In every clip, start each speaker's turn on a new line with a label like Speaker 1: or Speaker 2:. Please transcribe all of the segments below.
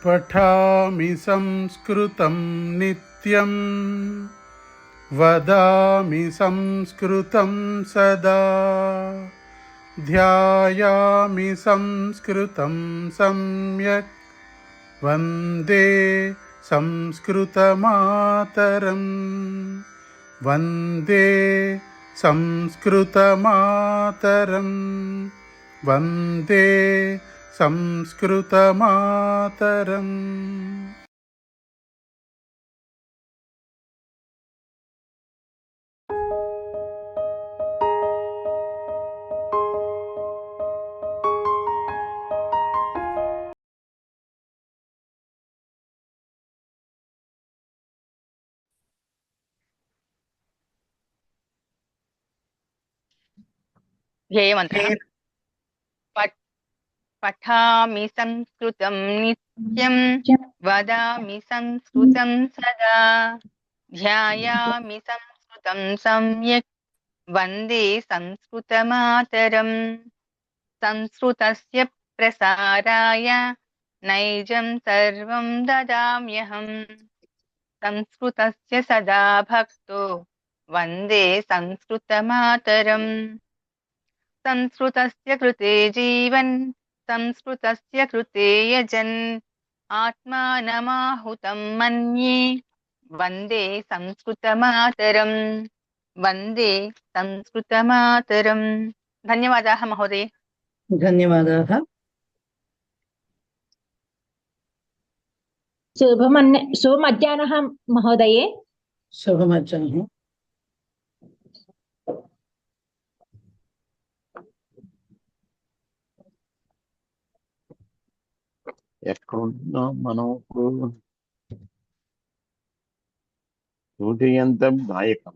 Speaker 1: పఠామి సంస్కృతం నిత్యం వదామి సంస్కృతం సదా ధ్యాయామి సంస్కృతం సమ్యక్ వందే సంస్కృతమాతరం వందే సంస్కృతమాతరం వందే సంస్కృతమాతరం.
Speaker 2: ధ్యేయమంత్రం. పఠామి సంస్కృతం నిత్యం వదామి సంస్కృతం సదా ధ్యాయామి సంస్కృతం సమ్యక్ వందే సంస్కృతమాతరం. సంస్కృతస్య ప్రసారాయ నైజం సర్వం దదామ్యహం. సంస్కృతస్య సదా భక్తో వందే సంస్కృతమాతరం. సంస్కృతస్య కృతే జీవన్ సంస్కృతస్య కృతే యజన్ ఆత్మానమాహుతం మన్యే వందే సంస్కృతమాతరం. వందే సంస్కృతమాతరం. ధన్యవాదాः మహోదయ.
Speaker 3: ధన్యవాదాः.
Speaker 4: శుభమధ్యాహ్నः మహోదయే.
Speaker 3: శుభమధ్యాహ్నం.
Speaker 5: ఎక్కడున్నాం మనం ఇప్పుడు? సూర్యంతం నాయకం.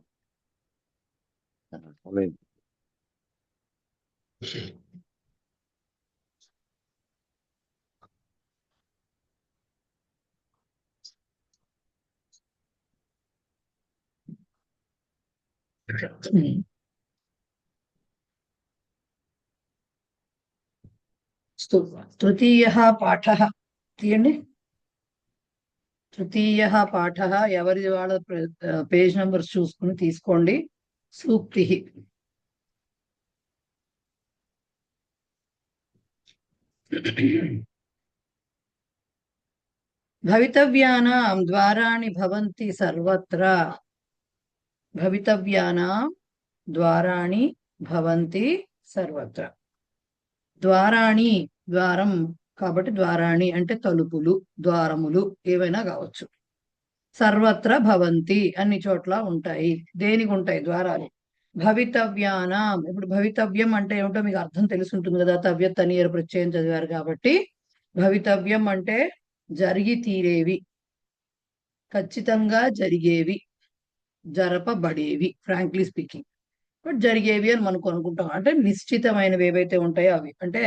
Speaker 3: తృతీయః పాఠః తీయండి. తృతీయః పాఠః ఎవరి వాళ్ళ పేజ్ నెంబర్స్ చూసుకుని తీసుకోండి. సూక్తి. భవితవ్యానాం ద్వారాణి భవంతి సర్వత్ర. భవితవ్యానాం ద్వారాణి భవంతి సర్వత్ర. ద్వారాణి ద్వారం కాబట్టి ద్వారాణి అంటే తలుపులు, ద్వారములు ఏవైనా కావచ్చు. సర్వత్ర భవంతి అన్ని చోట్ల ఉంటాయి. దేనికి ఉంటాయి ద్వారాలు? భవితవ్యానాం. ఇప్పుడు భవితవ్యం అంటే ఏమిటో మీకు అర్థం తెలుసుంటుంది కదా, తవ్య తనియర ప్రత్యయం చదివారు కాబట్టి. భవితవ్యం అంటే జరిగి తీరేవి, ఖచ్చితంగా జరిగేవి, జరపబడేవి. ఫ్రాంక్లీ స్పీకింగ్ బట్ జరిగేవి అని మనకు అనుకుంటాం. అంటే నిశ్చితమైనవి ఏవైతే ఉంటాయో అవి. అంటే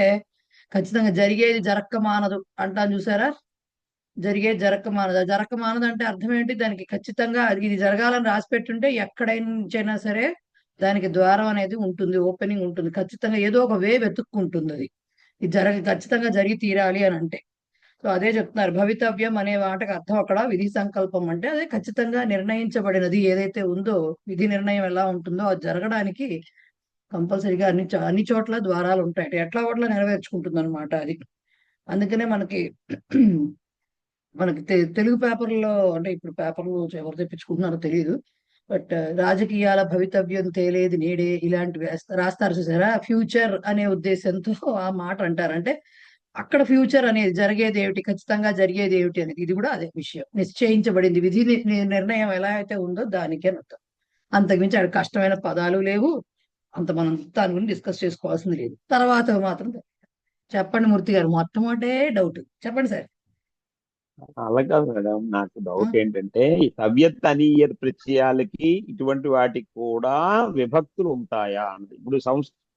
Speaker 3: ఖచ్చితంగా జరిగేది జరక్కమానదు అంటాను చూసారా. జరిగేది జరక్కమానదు. జరక్కమానదు అంటే అర్థం ఏంటి? దానికి ఖచ్చితంగా ఇది జరగాలని రాసి పెట్టుంటే ఎక్కడైనా సరే దానికి ద్వారం అనేది ఉంటుంది, ఓపెనింగ్ ఉంటుంది. ఖచ్చితంగా ఏదో ఒక వే వెతుక్కుంటుంది. అది ఇది ఖచ్చితంగా జరిగి తీరాలి అని అంటే. సో అదే చెప్తున్నారు. భవితవ్యం అనే మాటకు అర్థం అక్కడ విధి సంకల్పం అంటే అదే ఖచ్చితంగా నిర్ణయించబడినది ఏదైతే ఉందో, విధి నిర్ణయం ఎలా ఉంటుందో అది జరగడానికి కంపల్సరీగా అన్ని చోట్ల ద్వారాలు ఉంటాయి. ఎట్లా ఓట్ల నెరవేర్చుకుంటుంది అనమాట అది. అందుకనే మనకి తెలుగు పేపర్లో, అంటే ఇప్పుడు పేపర్లు ఎవరు తెప్పించుకుంటున్నారో తెలియదు, బట్ రాజకీయాల భవితవ్యం తేలేది నేడే ఇలాంటివి రాస్తారు చూసారా. ఫ్యూచర్ అనే ఉద్దేశంతో ఆ మాట అంటారు. అంటే అక్కడ ఫ్యూచర్ అనేది జరిగేది ఏమిటి, ఖచ్చితంగా జరిగేది ఏమిటి అనేది. ఇది కూడా అదే విషయం, నిశ్చయించబడింది. విధి నిర్ణయం ఎలా అయితే ఉందో దానికే అర్థం. అంతకుమించి అక్కడ కష్టమైన పదాలు లేవు. అంత మనం దాని గురించి డిస్కస్ చేసుకోవాల్సింది లేదు. తర్వాత మాత్రం చెప్పండి మూర్తి గారు. మొట్టమొదటే డౌట్ చెప్పండి సార్.
Speaker 5: అలా కాదు మేడం, నాకు డౌట్ ఏంటంటే ఈ తవ్యత్ తనీయర్ ప్రత్యయాలకి ఇటువంటి వాటికి కూడా విభక్తులు ఉంటాయా అన్నది. ఇప్పుడు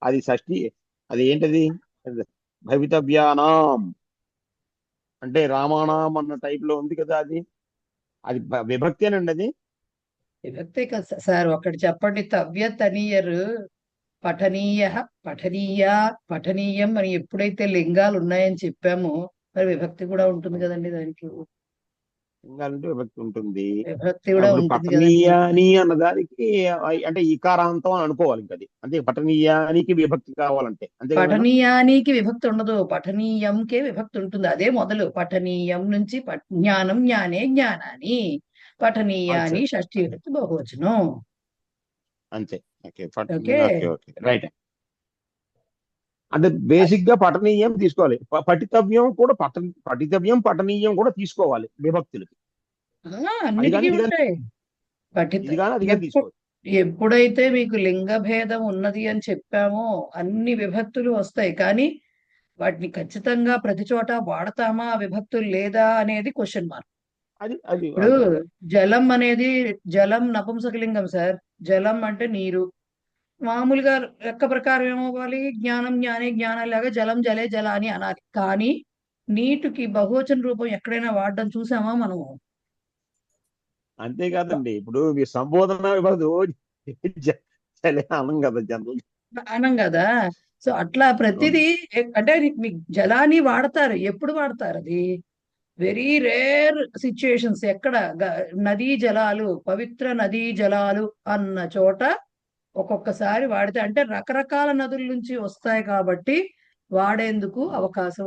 Speaker 5: అది షష్ఠి, అది ఏంటది? భవితవ్యానాం అంటే రామానాం అన్న టైప్ లో ఉంది కదా, అది అది విభక్తి అనండి. అది
Speaker 3: విభక్తే కదా సార్. ఒకటి చెప్పండి. తవ్య తనీయర్ పఠనీయ, పఠనీయ, పఠనీయం అని ఎప్పుడైతే లింగాలు ఉన్నాయని చెప్పామో మరి విభక్తి కూడా ఉంటుంది కదండి దానికి.
Speaker 5: లింగాలంటే విభక్తి ఉంటుంది.
Speaker 3: విభక్తి కూడా
Speaker 5: ఇప్పుడు
Speaker 3: ఉంటుంది కదండి.
Speaker 5: పఠనీయాని అన్నదానికి అంటే ఈకారాంతం అని అనుకోవాలి ఇంకా అది. అంతే, పఠనీయానికి విభక్తి కావాలంటే అంతే కదా మేడం?
Speaker 3: పఠనీయానికి విభక్తి ఉండదు, పఠనీయంకే విభక్తి ఉంటుంది. అదే మొదలు పఠనీయం నుంచి జ్ఞానం జ్ఞానే జ్ఞానాని, పఠనీయాని షష్ఠీ విభక్తి బహువచనం.
Speaker 5: అంతే. Okay
Speaker 3: okay.
Speaker 5: Okay okay right. అంటే బేసిక్ గా పఠనీయం తీసుకోవాలి. పఠితవ్యం కూడా పఠితవ్యం పఠనీయం కూడా తీసుకోవాలి విభక్తులకి.
Speaker 3: అన్నిటికీ
Speaker 5: ఇది కానీ
Speaker 3: ఉంటాయి.
Speaker 5: ఇది కానీ అది కానీ తీసుకోవాలి.
Speaker 3: ఎప్పుడైతే మీకు లింగ భేదం ఉన్నది అని చెప్పామో అన్ని విభక్తులు వస్తాయి, కానీ వాటిని ఖచ్చితంగా ప్రతి చోట వాడతామా విభక్తులు లేదా అనేది క్వశ్చన్ మార్క్.
Speaker 5: అది
Speaker 3: ఇప్పుడు జలం అనేది జలం నపుంసకలింగం సార్. జలం అంటే నీరు. మామూలుగా లెక్క ప్రకారం ఏమవ్వాలి, జ్ఞానం జ్ఞానే జ్ఞానాలాగా జలం జలే జల అని అనాలి. కానీ నీటికి బహువచన రూపం ఎక్కడైనా వాడడం చూసామా మనము?
Speaker 5: అంతేకాదండి, ఇప్పుడు మీ సంబోధన విభక్తి అనం కదా జనరల్
Speaker 3: అనం కదా. సో అట్లా ప్రతిదీ అంటే మీకు జలాన్ని వాడతారు. ఎప్పుడు వాడతారు? అది వెరీ రేర్ సిచ్యుయేషన్స్. ఎక్కడ నదీ జలాలు, పవిత్ర నదీ జలాలు అన్న చోట ఒక్కొక్కసారి వాడితే, అంటే రకరకాల నదుల నుంచి వస్తాయి కాబట్టి వాడేందుకు అవకాశం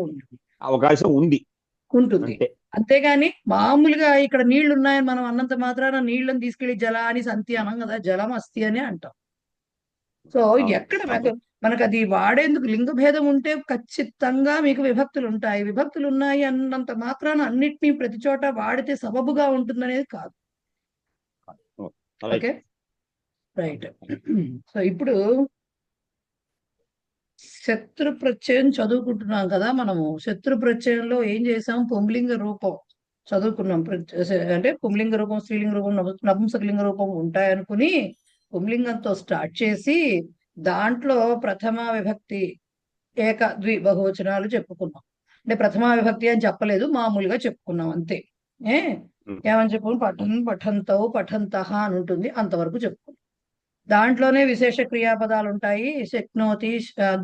Speaker 3: ఉంటుంది. అంతేగాని మామూలుగా ఇక్కడ నీళ్లు ఉన్నాయని మనం అన్నంత మాత్రాన నీళ్లను తీసుకెళ్లి జలాని సంతి అనం కదా, జలం అస్థి అని అంటాం. సో ఎక్కడ మనకు అది వాడేందుకు లింగ భేదం ఉంటే ఖచ్చితంగా మీకు విభక్తులు ఉంటాయి. విభక్తులు ఉన్నాయి అన్నంత మాత్రాన అన్నిటినీ ప్రతి చోట వాడితే సబబుగా ఉంటుందనేది కాదు. Okay right. సో ఇప్పుడు శత్రు ప్రత్యయం చదువుకుంటున్నాం కదా మనము. శత్రు ప్రత్యయంలో ఏం చేసాం? పుంలింగ రూపం చదువుకున్నాం. అంటే పుంలింగ రూపం, స్త్రీలింగ రూపం, నపుంసకలింగ రూపం ఉంటాయనుకుని పుంలింగంతో స్టార్ట్ చేసి దాంట్లో ప్రథమ విభక్తి ఏక ద్వి బహువచనాలు చెప్పుకున్నాం. అంటే ప్రథమ విభక్తి అని చెప్పలేదు, మామూలుగా చెప్పుకున్నాం అంతే. ఏమని చెప్పుకున్నాం? పఠంతౌ పఠంతః అని ఉంటుంది, అంతవరకు చెప్పుకున్నాం. దాంట్లోనే విశేష క్రియాపదాలు ఉంటాయి. శక్నోతి,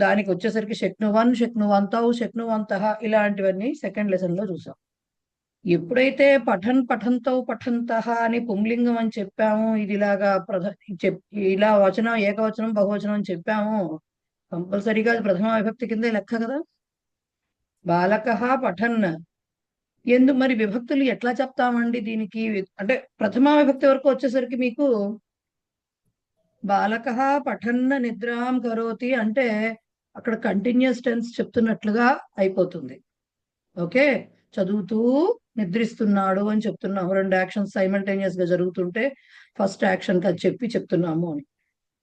Speaker 3: దానికి వచ్చేసరికి శక్నువన్, శక్నువంతౌ, శక్నువంతః ఇలాంటివన్నీ సెకండ్ లెసన్ లో చూసాం. ఎప్పుడైతే పఠంతౌ పఠంతః అని పుంలింగం అని చెప్పాము, ఇది ఇలాగా ఇలా వచనం ఏకవచనం బహువచనం అని చెప్పాము, కంపల్సరీగా అది ప్రథమ విభక్తి కింద లెక్క కదా. బాలకః పఠన్. మరి విభక్తులు ఎట్లా చెప్తామండి దీనికి? అంటే ప్రథమ విభక్తి వరకు వచ్చేసరికి మీకు బాలకః పఠన్న నిద్రాం కరోతి అంటే అక్కడ కంటిన్యూస్ టెన్స్ చెప్తున్నట్లుగా అయిపోతుంది. ఓకే, చదువుతూ నిద్రిస్తున్నాడు అని చెప్తున్నాము. రెండు యాక్షన్స్ సైమల్టేనియస్ గా జరుగుతుంటే ఫస్ట్ యాక్షన్ అది చెప్తున్నాము అని.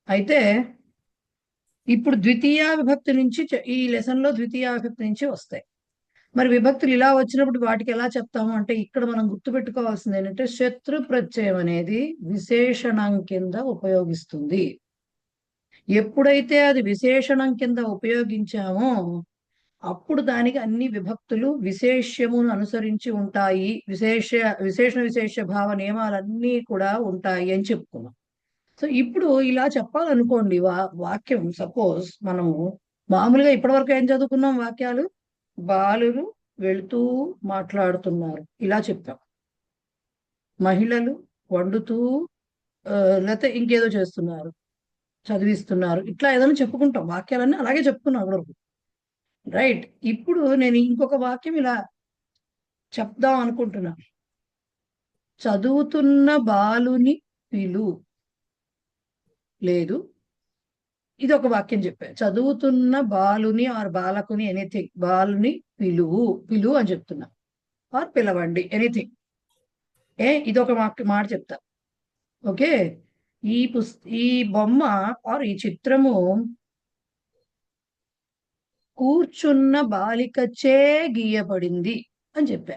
Speaker 3: అయితే ఇప్పుడు ద్వితీయ విభక్తి నుంచి ఈ లెసన్ లో ద్వితీయ విభక్తి నుంచి వస్తాయి. మరి విభక్తులు ఇలా వచ్చినప్పుడు వాటికి ఎలా చెప్తాము అంటే, ఇక్కడ మనం గుర్తుపెట్టుకోవాల్సింది ఏంటంటే శత్రు ప్రత్యయం అనేది విశేషణం కింద ఉపయోగిస్తుంది. ఎప్పుడైతే అది విశేషణం కింద ఉపయోగించామో అప్పుడు దానికి అన్ని విభక్తులు విశేష్యమును అనుసరించి ఉంటాయి. విశేషణ విశేష భావ నియమాలన్నీ కూడా ఉంటాయి అని చెప్పుకున్నాం. సో ఇప్పుడు ఇలా చెప్పాలనుకోండి, వాక్యం సపోజ్ మనము మామూలుగా ఇప్పటివరకు ఏం చదువుకున్నాం? వాక్యాలు బాలురు వెళుతూ మాట్లాడుతున్నారు ఇలా చెప్పాం. మహిళలు వండుతూ లేకపోతే ఇంకేదో చేస్తున్నారు, చదివిస్తున్నారు, ఇట్లా ఏదైనా చెప్పుకుంటాం. వాక్యాలన్నీ అలాగే చెప్పుకున్నాం ఇప్పటివరకు. రైట్. ఇప్పుడు నేను ఇంకొక వాక్యం ఇలా చెప్దాం అనుకుంటున్నా. చదువుతున్న బాలుని పిలు. లేదు, ఇది ఒక వాక్యం చెప్పా. చదువుతున్న బాలుని ఆర్ బాలకుని ఎనీథింగ్, బాలుని పిలువు అని చెప్తున్నా, ఆర్ పిలవండి ఎనీథింగ్. ఇది ఒక మాట చెప్తా. ఓకే, ఈ బొమ్మ ఆర్ ఈ చిత్రము కూర్చున్న బాలికచే గీయబడింది అని చెప్పా.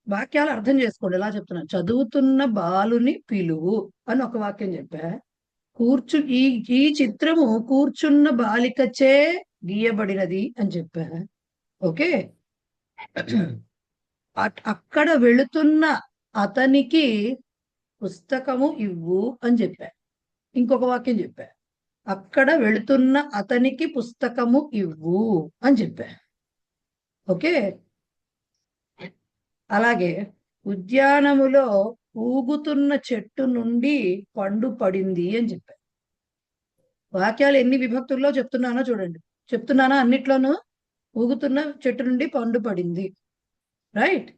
Speaker 3: వాక్యాలు అర్థం చేసుకోండి ఎలా చెప్తున్నా. చదువుతున్న బాలుని పిలువు అని ఒక వాక్యం చెప్పా. ఈ చిత్రము కూర్చున్న బాలికచే గీయబడినది అని చెప్పా. ఓకే, అక్కడ వెళుతున్న అతనికి పుస్తకము ఇవ్వు అని చెప్పా. ఇంకొక వాక్యం చెప్పా. అక్కడ వెళుతున్న అతనికి పుస్తకము ఇవ్వు అని చెప్పా. ఓకే. అలాగే ఉద్యానములో ఊగుతున్న చెట్టు నుండి పండు పడింది అని చెప్పారు. వాక్యాలు ఎన్ని విభక్తుల్లో చెప్తున్నానో చూడండి. చెప్తున్నానా అన్నిట్లోనూ? ఊగుతున్న చెట్టు నుండి పండు పడింది, రైట్.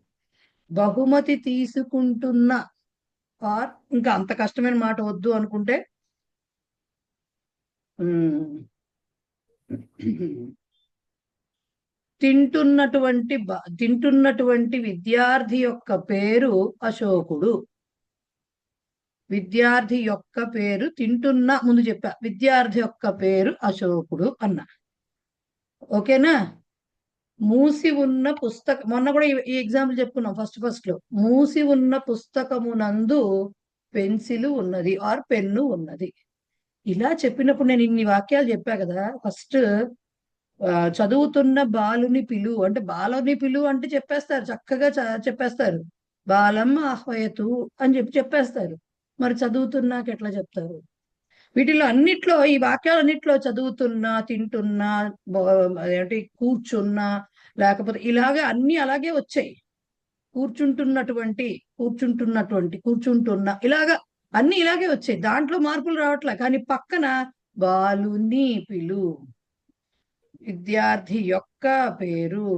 Speaker 3: బహుమతి తీసుకుంటున్న, ఆర్ ఇంకా అంత కష్టమైన మాట వద్దు అనుకుంటే తింటున్నటువంటి విద్యార్థి యొక్క పేరు అశోకుడు. విద్యార్థి యొక్క పేరు తింటున్న ముందు చెప్పా, విద్యార్థి యొక్క పేరు అశోకుడు అన్న. ఓకేనా? మూసి ఉన్న పుస్తకం, మొన్న కూడా ఈ ఎగ్జాంపుల్ చెప్పుకున్నాం ఫస్ట్ లో. మూసి ఉన్న పుస్తకమునందు పెన్సిల్ ఉన్నది ఆర్ పెన్ను ఉన్నది. ఇలా చెప్పినప్పుడు నేను ఇన్ని వాక్యాలు చెప్పా కదా. ఫస్ట్ చదువుతున్న బాలుని పిలువు అంటే, బాలుని పిలువు అంటే చెప్పేస్తారు, చక్కగా చెప్పేస్తారు. బాలం ఆహ్వయతు అని చెప్పేస్తారు. మరి చదువుతున్నాక ఎట్లా చెప్తారు? వీటిలో అన్నిట్లో, ఈ వాక్యాలన్నిట్లో చదువుతున్నా, తింటున్నా, అంటే కూర్చున్నా, లేకపోతే ఇలాగే అన్ని అలాగే వచ్చాయి. కూర్చుంటున్నా ఇలాగా అన్ని ఇలాగే వచ్చాయి. దాంట్లో మార్పులు రావట్లే. కానీ పక్కన బాలుని పిలు, విద్యార్థి యొక్క పేరు,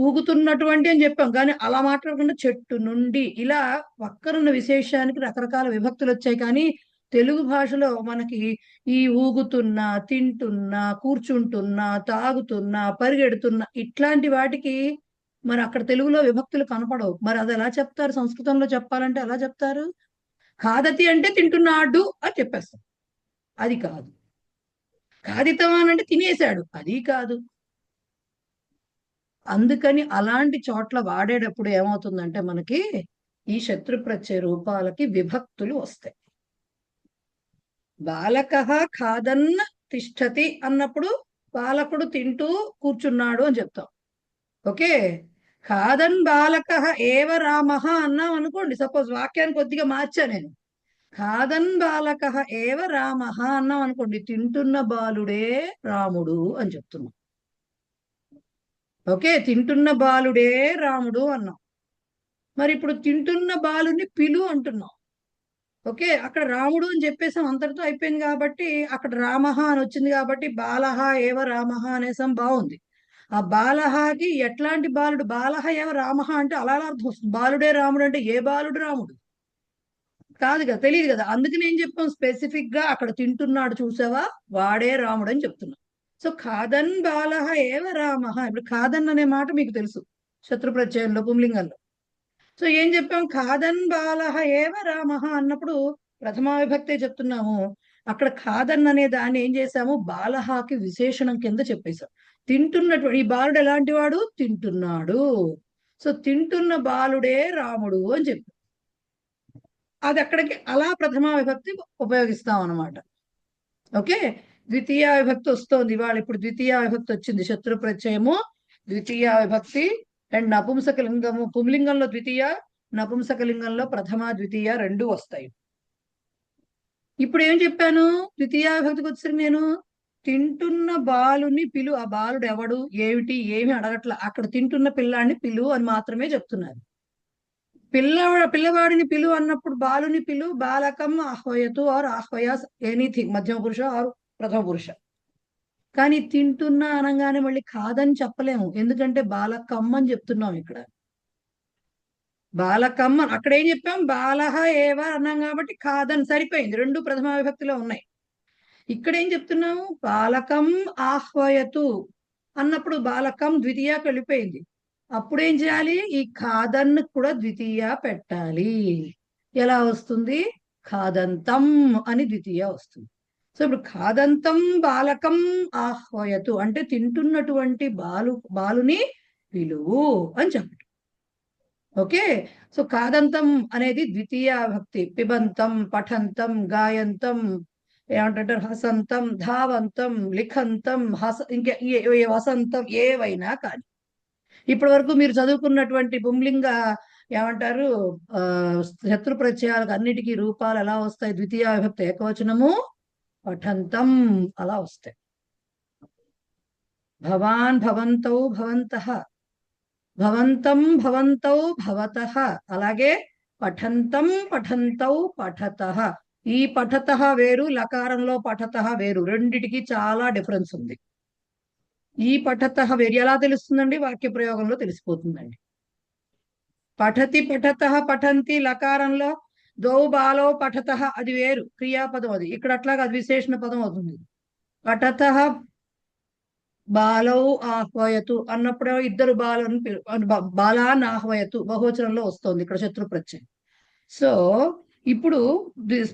Speaker 3: ఊగుతున్నటువంటి అని చెప్పాం. కానీ అలా మాట్లాడకుండా చెట్టు నుండి, ఇలా పక్కనున్న విశేషానికి రకరకాల విభక్తులు వచ్చాయి. కానీ తెలుగు భాషలో మనకి ఈ ఊగుతున్నా, తింటున్నా, కూర్చుంటున్నా, తాగుతున్నా, పరిగెడుతున్నా ఇట్లాంటి వాటికి మరి అక్కడ తెలుగులో విభక్తులు కనపడవు. మరి అది ఎలా చెప్తారు? సంస్కృతంలో చెప్పాలంటే ఎలా చెప్తారు? ఖాదతి అంటే తింటున్నాడు అని చెప్పేస్తాం. అది కాదు. ఖాదితవాన్ అంటే తినేశాడు, అది కాదు. అందుకని అలాంటి చోట్ల వాడేటప్పుడు ఏమవుతుందంటే మనకి ఈ శత్రు ప్రత్యయ రూపాలకి విభక్తులు వస్తాయి. బాలకః ఖాదన్న తిష్టతి అన్నప్పుడు బాలకుడు తింటూ కూర్చున్నాడు అని చెప్తాం. ఓకే. ఖాదన్ బాలకః ఏవ రామః అన్నాం అనుకోండి. సపోజ్ వాక్యాన్ని కొద్దిగా మార్చా నేను. ఖాదన్ బాలకః ఏవ రామః అన్నాం అనుకోండి, తింటున్న బాలుడే రాముడు అని చెప్తున్నాం. ఓకే. తింటున్న బాలుడే రాముడు అన్నాం. మరి ఇప్పుడు తింటున్న బాలుని పిలు అంటున్నాం. ఓకే. అక్కడ రాముడు అని చెప్పేసాం, అంతటితో అయిపోయింది. కాబట్టి అక్కడ రామః అని వచ్చింది కాబట్టి బాలహ ఏవ రామః అనేసాం, బాగుంది. ఆ బాలహకి ఎట్లాంటి బాలుడు? బాలహ ఏవ రామః అంటే అలా అర్థం వస్తుంది. బాలుడే రాముడు అంటే ఏ బాలుడు రాముడు కాదు కదా, తెలియదు కదా. అందుకని ఏం చెప్పాం, స్పెసిఫిక్ గా అక్కడ తింటున్నాడు చూసావా, వాడే రాముడు అని చెప్తున్నాం. సో ఖాదన్ బాలహ ఏవ రామః. ఇప్పుడు ఖాదన్ అనే మాట మీకు తెలుసు శత్రు ప్రత్యయంలో, పుంలింగంలో. సో ఏం చెప్పాం, ఖాదన్ బాలహ ఏవ రామః అన్నప్పుడు ప్రథమా విభక్తే చెప్తున్నాము. అక్కడ ఖాదన్ అనే దాన్ని ఏం చేశాము, బాలహకి విశేషణం కింద చెప్పేశాం. తింటున్నటువంటి ఈ బాలుడు ఎలాంటి వాడు? తింటున్నాడు. సో తింటున్న బాలుడే రాముడు అని చెప్పి అది అక్కడికి అలా ప్రథమా విభక్తి ఉపయోగిస్తాం అన్నమాట. ఓకే. ద్వితీయ విభక్తి వస్తోంది ఇవాళ. ఇప్పుడు ద్వితీయ విభక్తి వచ్చింది. శత్రు ప్రత్యయము ద్వితీయ విభక్తి అండ్ నపుంసకలింగము. పుంలింగంలో ద్వితీయ, నపుంసకలింగంలో ప్రథమ ద్వితీయ రెండు వస్తాయి. ఇప్పుడు ఏం చెప్పాను, ద్వితీయ విభక్తికి వచ్చేసరికి నేను తింటున్న బాలుని పిలు. ఆ బాలుడు ఎవడు, ఏమిటి, ఏమి అడగట్ల. అక్కడ తింటున్న పిల్లాడిని పిలు అని మాత్రమే చెప్తున్నారు. పిల్లవాడిని పిలు అన్నప్పుడు బాలుని పిలు, బాలకం ఆహ్వయతు ఆర్ ఆహ్వయాస్, ఎనీథింగ్, మధ్యమ పురుష ఆర్ ప్రథమ పురుష. కానీ తింటున్నా అనగానే మళ్ళీ కాదని చెప్పలేము, ఎందుకంటే బాలకం అని చెప్తున్నాం. ఇక్కడ బాలకం అక్కడ ఏం చెప్పాం, బాలహ ఏవ అన్నాం కాబట్టి కాదని సరిపోయింది, రెండు ప్రథమ విభక్తిలో ఉన్నాయి. ఇక్కడ ఏం చెప్తున్నాము, బాలకం ఆహ్వయతు అన్నప్పుడు బాలకం ద్వితీయకి వెళ్ళిపోయింది. అప్పుడు ఏం చేయాలి, ఈ ఖాదన్ కూడా ద్వితీయ పెట్టాలి. ఎలా వస్తుంది, ఖాదంతం అని ద్వితీయ వస్తుంది. సో ఇప్పుడు ఖాదంతం బాలకం ఆహ్వయతు అంటే తింటున్నటువంటి బాలుని పిలువు అని చెప్పటం. ఓకే. సో ఖాదంతం అనేది ద్వితీయ భక్తి. పిబంతం, పఠంతం, గాయంతం, ఏమంటారు, హసంతం, ధావంతం, లిఖంతం, ఇంకా వసంతం, ఏవైనా కానీ ఇప్పటి వరకు మీరు చదువుకున్నటువంటి పుంలింగ ఏమంటారు శత్రు ప్రత్యయాలకు అన్నిటికీ రూపాలు ఎలా వస్తాయి, ద్వితీయ విభక్తి ఏకవచనము పఠంతం అలా వస్తాయి. భవాన్ భవంతౌ భవంతః, భవంతం భవంతౌ భవతః, అలాగే పఠంతం పఠంతౌ పఠతః. ఈ పఠతః వేరు, లకారంలో పఠతః వేరు, రెండిటికి చాలా డిఫరెన్స్ ఉంది. ఈ పఠతః వేరు ఎలా తెలుస్తుందండి? వాక్య ప్రయోగంలో తెలిసిపోతుందండి. పఠతి పఠతః పఠంతి లకారంలో ద్వౌ బాలౌ పఠతః అది వేరు, క్రియాపదం అది. ఇక్కడ అట్లాగా అది విశేషణ పదం అవుతుంది. పఠతః బాలౌ ఆహ్వయతు అన్నప్పుడు ఇద్దరు బాలను బాలాన్ ఆహ్వయతు బహువచనంలో వస్తుంది ఇక్కడ శత్రు ప్రత్యయం. సో ఇప్పుడు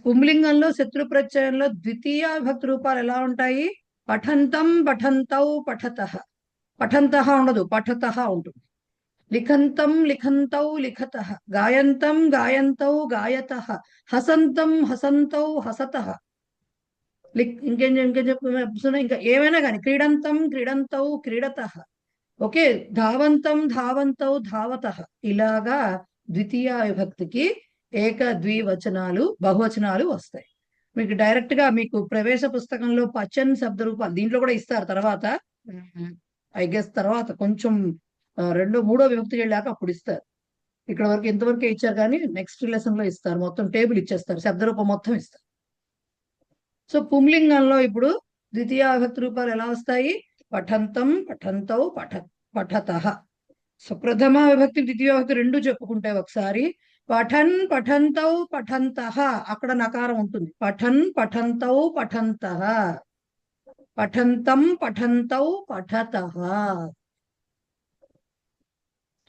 Speaker 3: పుంలింగంలో శత్రు ప్రత్యయంలో ద్వితీయ విభక్తి రూపాలు ఎలా ఉంటాయి? పఠంతం పఠంతౌ పఠతః, పఠంతః ఉండదు, పఠతః ఉంటుంది. లిఖంతం లిఖంతౌ లిఖతః, గాయంతం గాయంతౌ గాయతః, హసంతం హసంతౌ హసతః. ఇంకేం చెప్తున్నా, ఇంకా ఏమైనా కానీ క్రీడంతం క్రీడంతౌ క్రీడతః. ఓకే, ధావంతం ధావంతౌ ధావతః. ఇలాగా ద్వితీయ విభక్తికి ఏక ద్వివచనాలు బహువచనాలు వస్తాయి. మీకు డైరెక్ట్ గా మీకు ప్రవేశ పుస్తకంలో పచ్చని శబ్ద రూపాలు దీంట్లో కూడా ఇస్తారు. తర్వాత ఐ గెస్ తర్వాత కొంచెం రెండో మూడో విభక్తికి వెళ్ళాక అప్పుడు ఇస్తారు. ఇక్కడ వరకు ఇంతవరకే ఇచ్చారు, కానీ నెక్స్ట్ లెసన్ లో ఇస్తారు, మొత్తం టేబుల్ ఇచ్చేస్తారు, శబ్దరూపం మొత్తం ఇస్తారు. సో పుంలింగంలో ఇప్పుడు ద్వితీయ విభక్తి రూపాలు ఎలా వస్తాయి? పఠంతం పఠంతౌ పఠతః. సో ప్రథమ విభక్తి ద్వితీయ విభక్తి రెండు చెప్పుకుంటే ఒకసారి పఠన్ పఠంతౌ పఠంతః, అక్కడ నకారం ఉంటుంది. పఠన్ పఠంతౌ పఠంతః, పఠంతం పఠంతౌ పఠతః.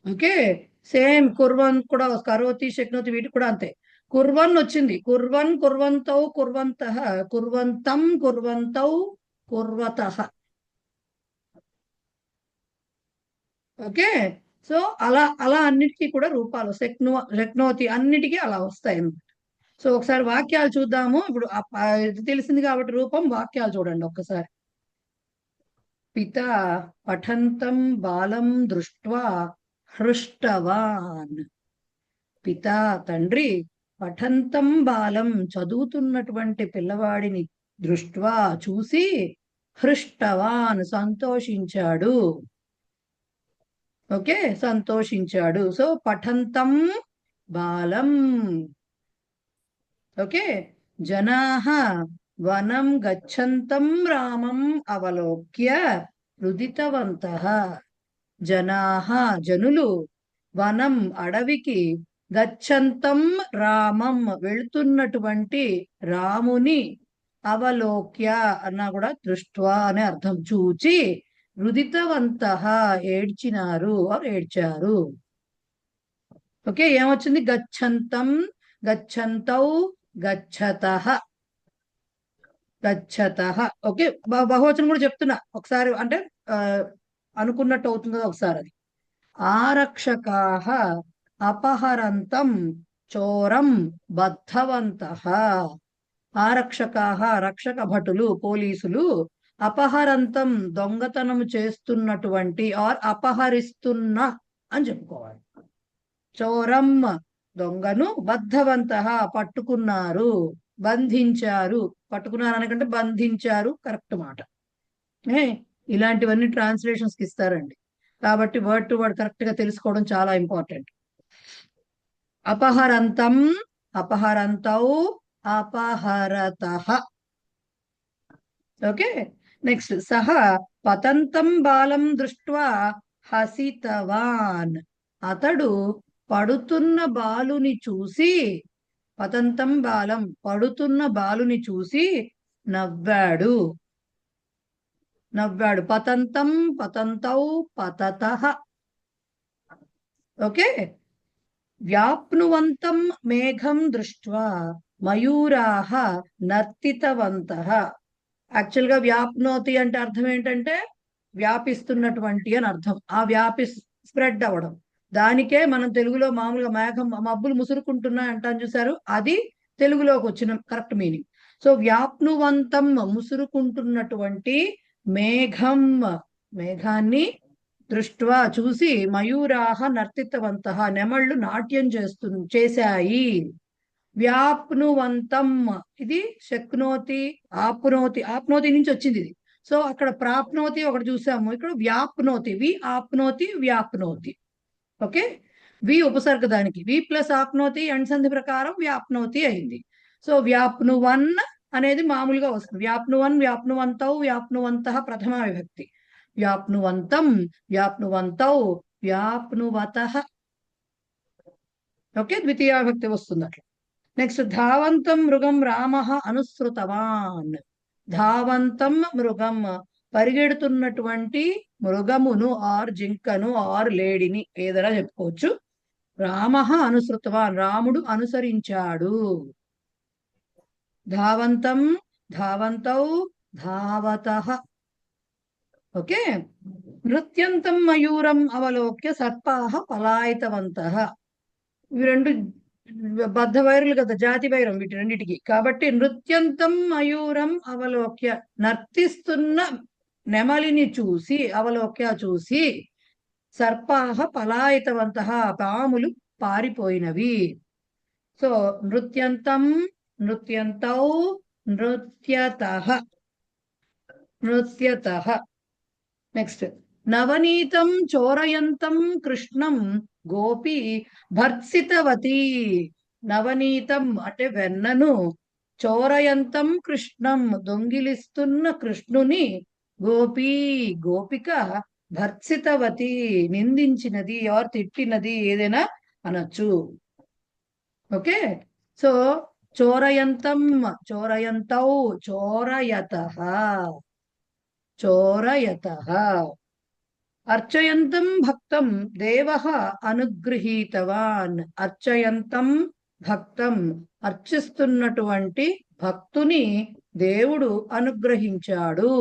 Speaker 3: ఓకే, సేమ్ కుర్వన్ కూడా కరోతి శక్నోతి వీటికి కూడా అంతే. కుర్వన్ వచ్చింది, కుర్వన్ కుర్వంతౌ కుర్వంతః, కుర్వంతం కుర్వంతౌ కుర్వతః. ఓకే, సో అలా అలా అన్నిటికీ కూడా రూపాలు శక్నోతి అన్నిటికీ అలా వస్తాయి అన్నమాట. సో ఒకసారి వాక్యాలు చూద్దాము. ఇప్పుడు ఇది తెలిసింది కాబట్టి రూపం, వాక్యాలు చూడండి ఒక్కసారి. పిత పఠంతం బాలం దృష్ట్వా హృష్టవాన్. పిత తండ్రి, పఠంతం బాలం చదువుతున్నటువంటి పిల్లవాడిని దృష్ట్వా చూసి, హృష్టవాన్ సంతోషించాడు. ఓకే, సంతోషించాడు. సో పఠంతం బాలం. ఓకే, జనాః వనం గచ్చంతం రామం అవలోక్య రుదితవంతః. జనాః జనులు, వనం అడవికి, గచ్చంతం రామం వెళుతున్నటువంటి రాముని, అవలోక్య అన్నా కూడా దృష్ట్వా అనే అర్థం, చూచి, రుదితవంతః ఏడ్చినారు ఆర్ ఏడ్చారు. ఓకే, ఏమొచ్చింది? గచ్చంతం గచ్చంతౌ గచ్చతః గచ్చతః. ఓకే, బహువచనం కూడా చెప్తున్నా ఒకసారి, అంటే అనుకున్నట్టు అవుతుంది కదా ఒకసారి అది. ఆరక్షకాః అపహరంతం చోరం బద్ధవంతః. ఆరక్షకాః రక్షక భటులు పోలీసులు, అపహరంతం దొంగతనం చేస్తున్నటువంటి ఆర్ అపహరిస్తున్న అని చెప్పుకోవాలి. చోరం దొంగను, బద్ధవంతః పట్టుకున్నారు, బంధించారు. పట్టుకున్నారు అనకంటే బంధించారు కరెక్ట్ మాట. ఇలాంటివన్నీ ట్రాన్స్లేషన్స్ కి ఇస్తారండి, కాబట్టి వర్డ్ టు వర్డ్ కరెక్ట్ గా తెలుసుకోవడం చాలా ఇంపార్టెంట్. అపహరంతం అపహరంతౌ అపహరతః. ఓకే, నెక్స్ట్ సహ పతంతం బాలం దృష్ట్వా హసితవాన్. అతడు పడుతున్న బాలుని చూసి, పతంతం బాలం పడుతున్న బాలుని చూసి నవ్వాడు. నవ్వాడు. పతంతం పతంతౌ పతతః. ఓకే, వ్యాప్నువంతం మేఘం దృష్ట్వా మయూరాః నర్తితవంతః. యాక్చువల్ గా వ్యాప్నోతి అంటే అర్థం ఏంటంటే వ్యాపిస్తున్నటువంటి అని అర్థం. ఆ స్ప్రెడ్ అవ్వడం, దానికే మనం తెలుగులో మామూలుగా మేఘం మబ్బులు ముసురుకుంటున్నాయి అంటాం చూసారు, అది తెలుగులోకి వచ్చిన కరెక్ట్ మీనింగ్. సో వ్యాప్నువంతం ముసురుకుంటున్నటువంటి మేఘం, మేఘాన్ని దృష్ట్వా చూసి, మయూరాః నర్తితవంతః నెమళ్ళు నాట్యం చేశాయి. వ్యాప్నువంతం ఇది శక్నోతి ఆప్నోతి, ఆప్నోతి నుంచి వచ్చింది ఇది. సో అక్కడ ప్రాప్నోతి ఒకటి చూసాము, ఇక్కడ వ్యాప్నోతి, వి ఆప్నోతి వ్యాప్నోతి. ఓకే, వి ఉపసర్గ దానికి, వి ప్లస్ ఆప్నోతి సంధి ప్రకారం వ్యాప్నోతి అయింది. సో వ్యాప్నువన్ అనేది మామూలుగా వస్తుంది. వ్యాప్నువన్, వ్యాప్నువంతౌ, వ్యాప్నువంతః ప్రథమ విభక్తి. వ్యాప్నువంతం, వ్యాప్నువంతౌ, వ్యాప్నువతః ఓకే ద్వితీయ విభక్తి వస్తుంది అట్లా. నెక్స్ట్ ధావంతం మృగం రామ అనుసృతవాన్. ధావంతం మృగం పరిగెడుతున్నటువంటి మృగమును ఆర్ జింకను ఆర్ లేడిని ఏదైనా చెప్పుకోవచ్చు. రామ అనుసృతవాన్ రాముడు అనుసరించాడు. ధావంతం, ధావంతౌ, ధావతః. ఓకే, నృత్యంతం మయూరం అవలోక్య సర్పాః పలాయితవంతః. ఇవి రెండు బద్ధ వైరులు కదా, జాతి వైరం వీటి రెండిటికి. కాబట్టి నృత్యంతం మయూరం అవలోక్య నర్తిస్తున్న నెమలిని చూసి, అవలోక్య చూసి, సర్పాః పలాయితవంతః పాములు పారిపోయినవి. సో నృత్యంతం, నృత్యంతౌ, నృత్యతః, నృత్యతః. నెక్స్ట్ నవనీతం చోరయంతం కృష్ణం గోపి భర్త్సితవతి. నవనీతం అంటే వెన్నను, చోరయంతం కృష్ణం దొంగిలిస్తున్న కృష్ణుని, గోపి గోపిక, భర్త్సితవతి నిందించినది ఆర్ తిట్టినది ఏదైనా అనొచ్చు. Okay, so చోరయంతం, చోరయంతౌ, చోరయతః, చోరయతః. అర్చయంతం భక్తం దేవః అనుగృహీతవాన్. అర్చయంతం భక్తం అర్చిస్తున్నటువంటి భక్తుని దేవుడు అనుగ్రహించాడు.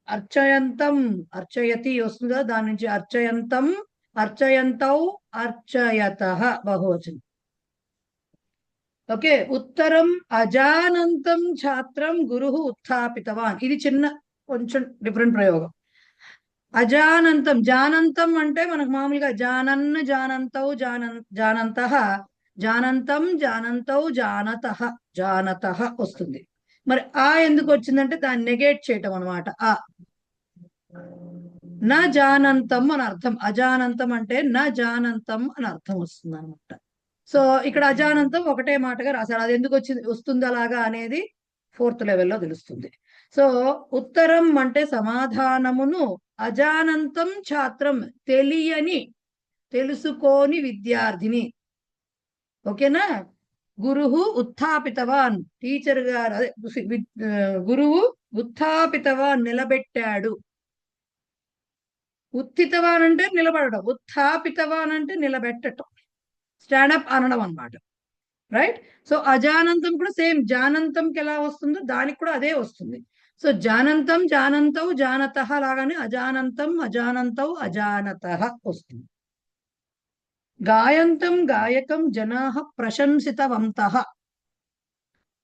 Speaker 3: అర్చయంతం, అర్చయతి వస్తుందా, దాని నుంచి అర్చయంతం, అర్చయంతౌ, అర్చయతః బహువచనం. ఓకే, ఉత్తరం అజానంతం ఛాత్రం గురు ఉత్థాపితవాన్. ఇది చిన్న కొంచెం డిఫరెంట్ ప్రయోగం. అజానంతం, జానంతం అంటే మనకు మామూలుగా జానన్, జానంతౌ, జానంతః, జానంతం, జానంతౌ, జానతః, జానతః వస్తుంది. మరి ఆ ఎందుకు వచ్చిందంటే దాన్ని నెగేట్ చేయటం అనమాట. ఆ నా జానంతం అని అర్థం. అజానంతం అంటే నా జానంతం అని అర్థం వస్తుంది అనమాట. సో ఇక్కడ అజానంతం ఒకటే మాటగా రాశారు. అది ఎందుకు వస్తుంది అలాగా అనేది 4th లెవెల్లో తెలుస్తుంది. సో ఉత్తరం అంటే సమాధానమును, అజానంతం ఛాత్రం తెలియని, తెలుసుకోని విద్యార్థిని. ఓకేనా, గురువు ఉత్థాపితవాన్ టీచర్ గారు, అదే గురువు ఉత్థాపితవాన్ నిలబెట్టాడు. ఉత్థితవాన్ అంటే నిలబడటం, ఉత్థాపితవాన్ అంటే నిలబెట్టడం, స్టాండప్ అనడం అన్నమాట. రైట్. సో అజానంతం కూడా సేమ్ జానంతంకి ఎలా వస్తుందో దానికి కూడా అదే వస్తుంది. సో జానంతం, జానంతౌ, జానతః లాగానే అజానంతం, అజానంతౌ, అజానతః వస్తుంది. గాయంతం గాయకం జనాః ప్రశంసితవంతః.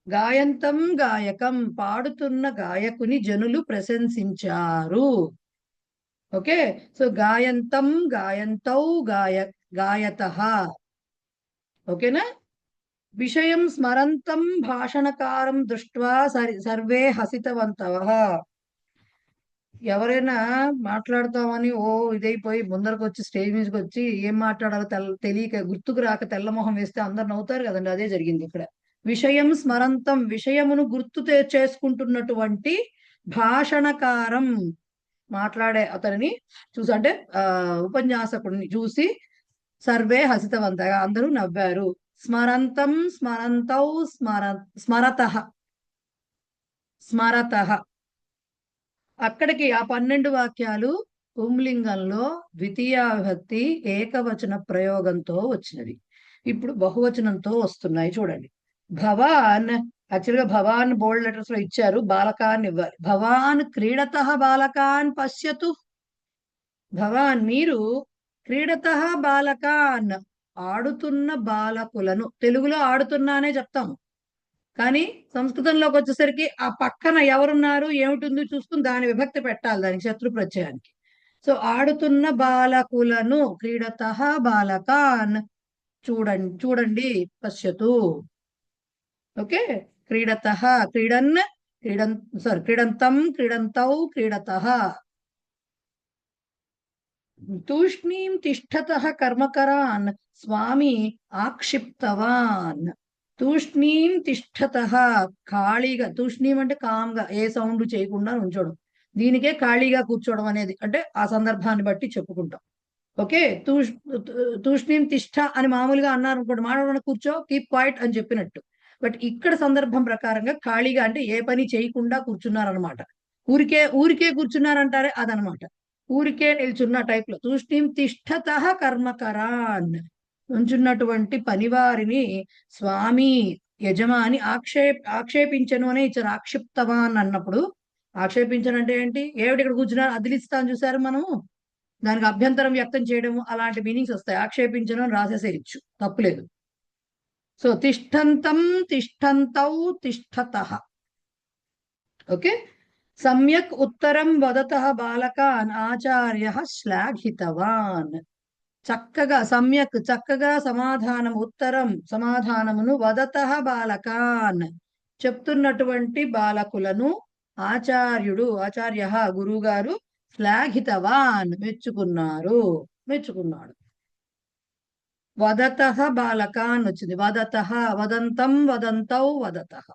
Speaker 3: గాయంతం గాయకం పాడుతున్న గాయకుని జనులు ప్రశంసించారు. ఓకే, సో గాయంతం, గాయంతౌ, గాయతః. ఓకేనా. విషయం స్మరంతం భాషణకారం దృష్ట్వా సర్వే హసితవంతః. ఎవరైనా మాట్లాడతామని ఇదైపోయి ముందరకు వచ్చి స్టేజ్ మీదకి వచ్చి ఏం మాట్లాడాలో తెలియక గుర్తుకు రాక తెల్లమొహం వేస్తే అందరు నవ్వుతారు కదండి. అదే జరిగింది ఇక్కడ. విషయం స్మరంతం విషయమును గుర్తు చేసుకుంటున్నటువంటి భాషణకారం మాట్లాడే అతనిని చూసి, అంటే ఉపన్యాసకుడిని చూసి సర్వే హసితవంతగా అందరూ నవ్వారు. స్మరంతం, స్మరంతౌ, స్మరతః, స్మరతః. అక్కడికి ఆ 12 వాక్యాలు పుంలింగంలో ద్వితీయ విభక్తి ఏకవచన ప్రయోగంతో వచ్చినవి. ఇప్పుడు బహువచనంతో వస్తున్నాయి చూడండి. భవాన్, యాక్చువల్గా భవాన్ బోల్డ్ లెటర్స్ లో ఇచ్చారు, బాలకాన్ ఇవ్వాలి. భవాన్ క్రీడతః బాలకాన్ పశ్యతు. భవాన్ మీరు, క్రీడతః బాలకాన్ ఆడుతున్న బాలకులను. తెలుగులో ఆడుతున్నానే చెప్తాము, కానీ సంస్కృతంలోకి వచ్చేసరికి ఆ పక్కన ఎవరున్నారు ఏమిటి చూసుకుని దాని విభక్తి పెట్టాలి, దానికి శత్రు ప్రత్యయానికి. సో ఆడుతున్న బాలకులను, క్రీడతః బాలకాన్ చూడండి, పశ్యతు. ఓకే, క్రీడతః క్రీడన్, క్రీడంతం క్రీడంతౌ క్రీడతః. తూష్ణీం తిష్టతః కర్మకరాన్ స్వామి ఆక్షిప్తవాన్. తూష్ణీం తిష్టతః, ఖాళీగా, తూష్ణీం అంటే కామ్గా ఏ సౌండ్ చేయకుండా ఉంచడం, దీనికే ఖాళీగా కూర్చోవడం అనేది, అంటే ఆ సందర్భాన్ని బట్టి చెప్పుకుంటాం. ఓకే, తూష్ణీం తిష్ట అని మామూలుగా అన్నారు అనుకోండి, మాట్లాడకుండా కూర్చో, కీప్ క్వైట్ అని చెప్పినట్టు. బట్ ఇక్కడ సందర్భం ప్రకారంగా ఖాళీగా అంటే ఏ పని చేయకుండా కూర్చున్నారనమాట. ఊరికే కూర్చున్నారంటారే అదనమాట. ఊరికే నిల్చున్న టైప్ లో. తూష్ణీం తిష్టతః కర్మకరాన్, ఉంచున్నటువంటి పనివారిని స్వామి యజమాని ఆక్షేపించను అనే ఇచ్చారు. ఆక్షిప్తవాన్ అన్నప్పుడు, ఆక్షేపించను అంటే ఏంటి, ఏమిటి ఇక్కడ కూర్చున్నారు అదిలిస్తాను చూసారు మనము, దానికి అభ్యంతరం వ్యక్తం చేయడం, అలాంటి మీనింగ్స్ వస్తాయి. ఆక్షేపించను అని రాసేసేయచ్చు, తప్పులేదు. సో తిష్టంతం తిష్టంతౌ తిష్టతః. ఓకే, సమ్యక్ ఉత్తరం వదతః బాలకాన్ ఆచార్యః శ్లాఘితవాన్. చక్కగా సమ్యక్ చక్కగా సమాధానం, ఉత్తరం సమాధానమును, వదతః బాలకాన్ చెప్తున్నటువంటి బాలకులను ఆచార్యః గురువుగారు శ్లాఘితవాన్ మెచ్చుకున్నాడు. వదతః బాలకాన్ వచ్చింది. వదతః, వదంతం వదంతౌ వదతః.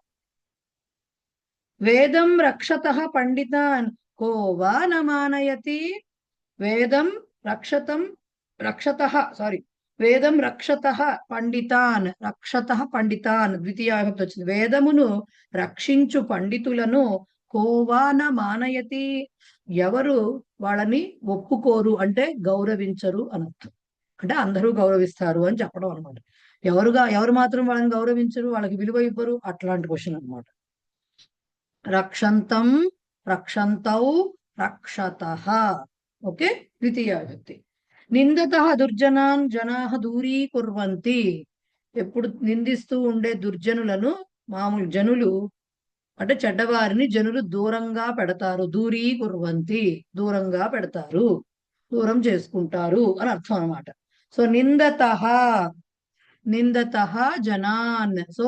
Speaker 3: వేదం రక్షతః పండితాన్ కో వా న మానయతి. వేదం వేదం రక్షతః పండితాన్ ద్వితీయ విభక్తి వచ్చింది. వేదమును రక్షించు పండితులను కోవా న మానయతి, ఎవరు వాళ్ళని ఒప్పుకోరు అంటే గౌరవించరు అనర్థం. అంటే అందరూ గౌరవిస్తారు అని చెప్పడం అనమాట. ఎవరు మాత్రం వాళ్ళని గౌరవించరు, వాళ్ళకి విలువ ఇవ్వరు, అట్లాంటి క్వశ్చన్ అనమాట. రక్షంతం రక్షంతౌ రక్షతః. ఓకే, ద్వితీయ విభక్తి. నిందతః దుర్జనాన్ జనాః దూరీకుర్వంతి. ఎప్పుడు నిందిస్తూ ఉండే దుర్జనులను, మామూలు జనులు అంటే చెడ్డవారిని జనులు దూరంగా పెడతారు. దూరీకుర్వంతి, దూరంగా పెడతారు, దూరం చేసుకుంటారు అని అర్థం అనమాట. సో నిందతః జనాన్. సో